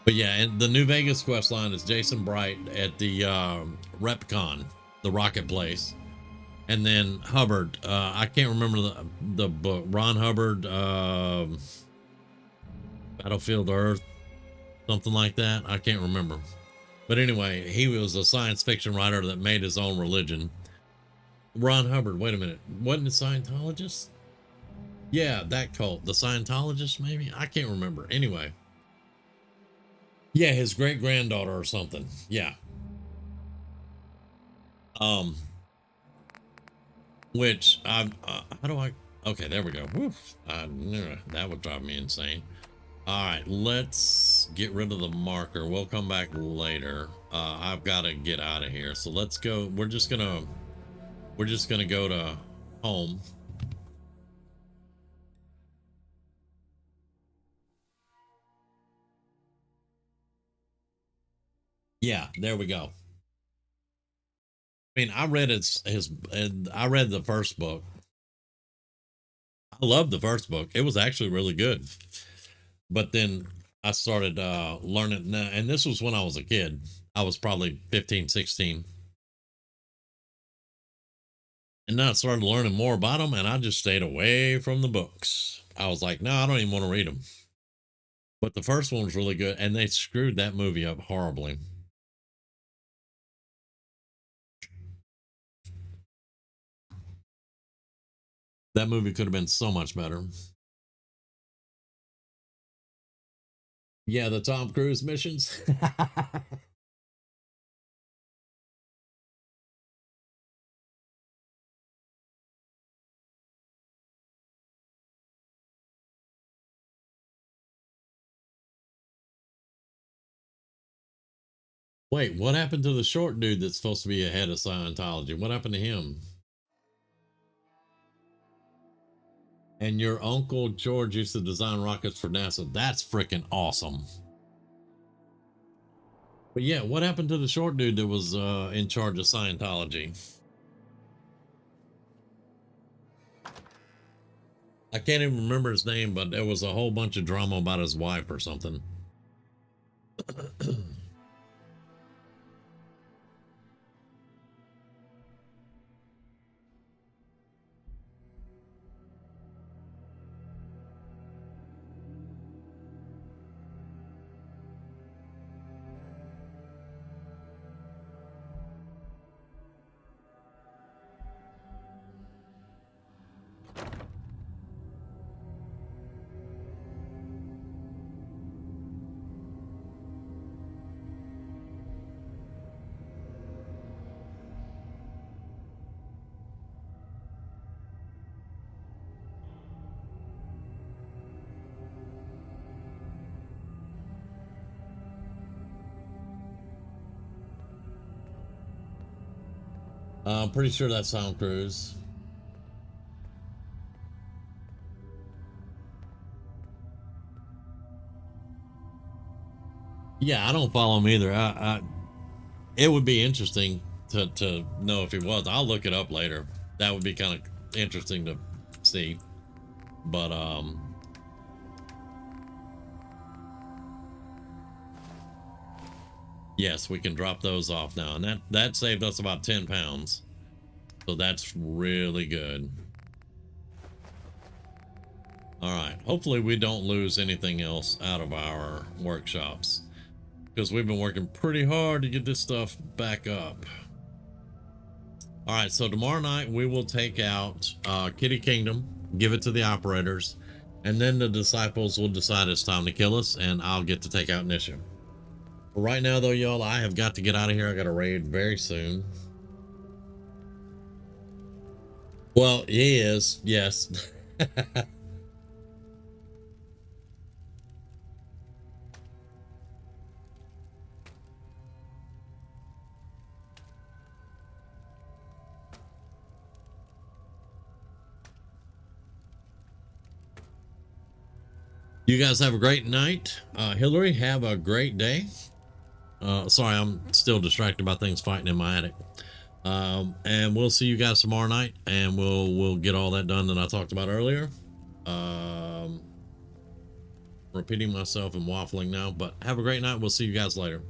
But yeah, and the New Vegas quest line is Jason Bright at the Repcon, the rocket place. And then Hubbard, I can't remember the book. Ron Hubbard, Battlefield Earth, something like that. I can't remember. But anyway, he was a science fiction writer that made his own religion. Ron Hubbard, wait a minute. Wasn't a Scientologist? Yeah, that cult. The Scientologist, maybe? I can't remember. Anyway. Yeah, his great-granddaughter or something. Yeah. Which, how do I... Okay, there we go. Woof. That would drive me insane. All right, let's get rid of the marker. We'll come back later. I've got to get out of here. So let's go. We're just gonna go to home. Yeah, there we go. I mean, I read I read the first book. I loved the first book. It was actually really good. But then I started learning, and this was when I was a kid. I was probably 15, 16. And then I started learning more about them, and I just stayed away from the books. I was like, no, I don't even want to read them. But the first one was really good, and they screwed that movie up horribly. That movie could have been so much better. Yeah, the Tom Cruise missions. Wait, what happened to the short dude that's supposed to be a head of Scientology? What happened to him? And your uncle George used to design rockets for NASA. That's freaking awesome. But yeah, what happened to the short dude that was in charge of Scientology? I can't even remember his name, but there was a whole bunch of drama about his wife or something. I'm pretty sure that's Tom Cruise. Yeah, I don't follow him either. It would be interesting to know if he was. I'll look it up later. That would be kind of interesting to see. But yes, we can drop those off now, and that saved us about 10 pounds. So that's really good. All right, hopefully we don't lose anything else out of our workshops, because we've been working pretty hard to get this stuff back up. All right, so tomorrow night we will take out Kitty Kingdom, give it to the operators, and then the disciples will decide it's time to kill us, and I'll get to take out Nisha. Right now, though, y'all, I have got to get out of here. I got a raid very soon. Well, he is, yes. You guys have a great night. Hillary, have a great day. Sorry, I'm still distracted by things fighting in my attic. And we'll see you guys tomorrow night, and we'll get all that done that I talked about earlier. Repeating myself and waffling now, but have a great night. We'll see you guys later.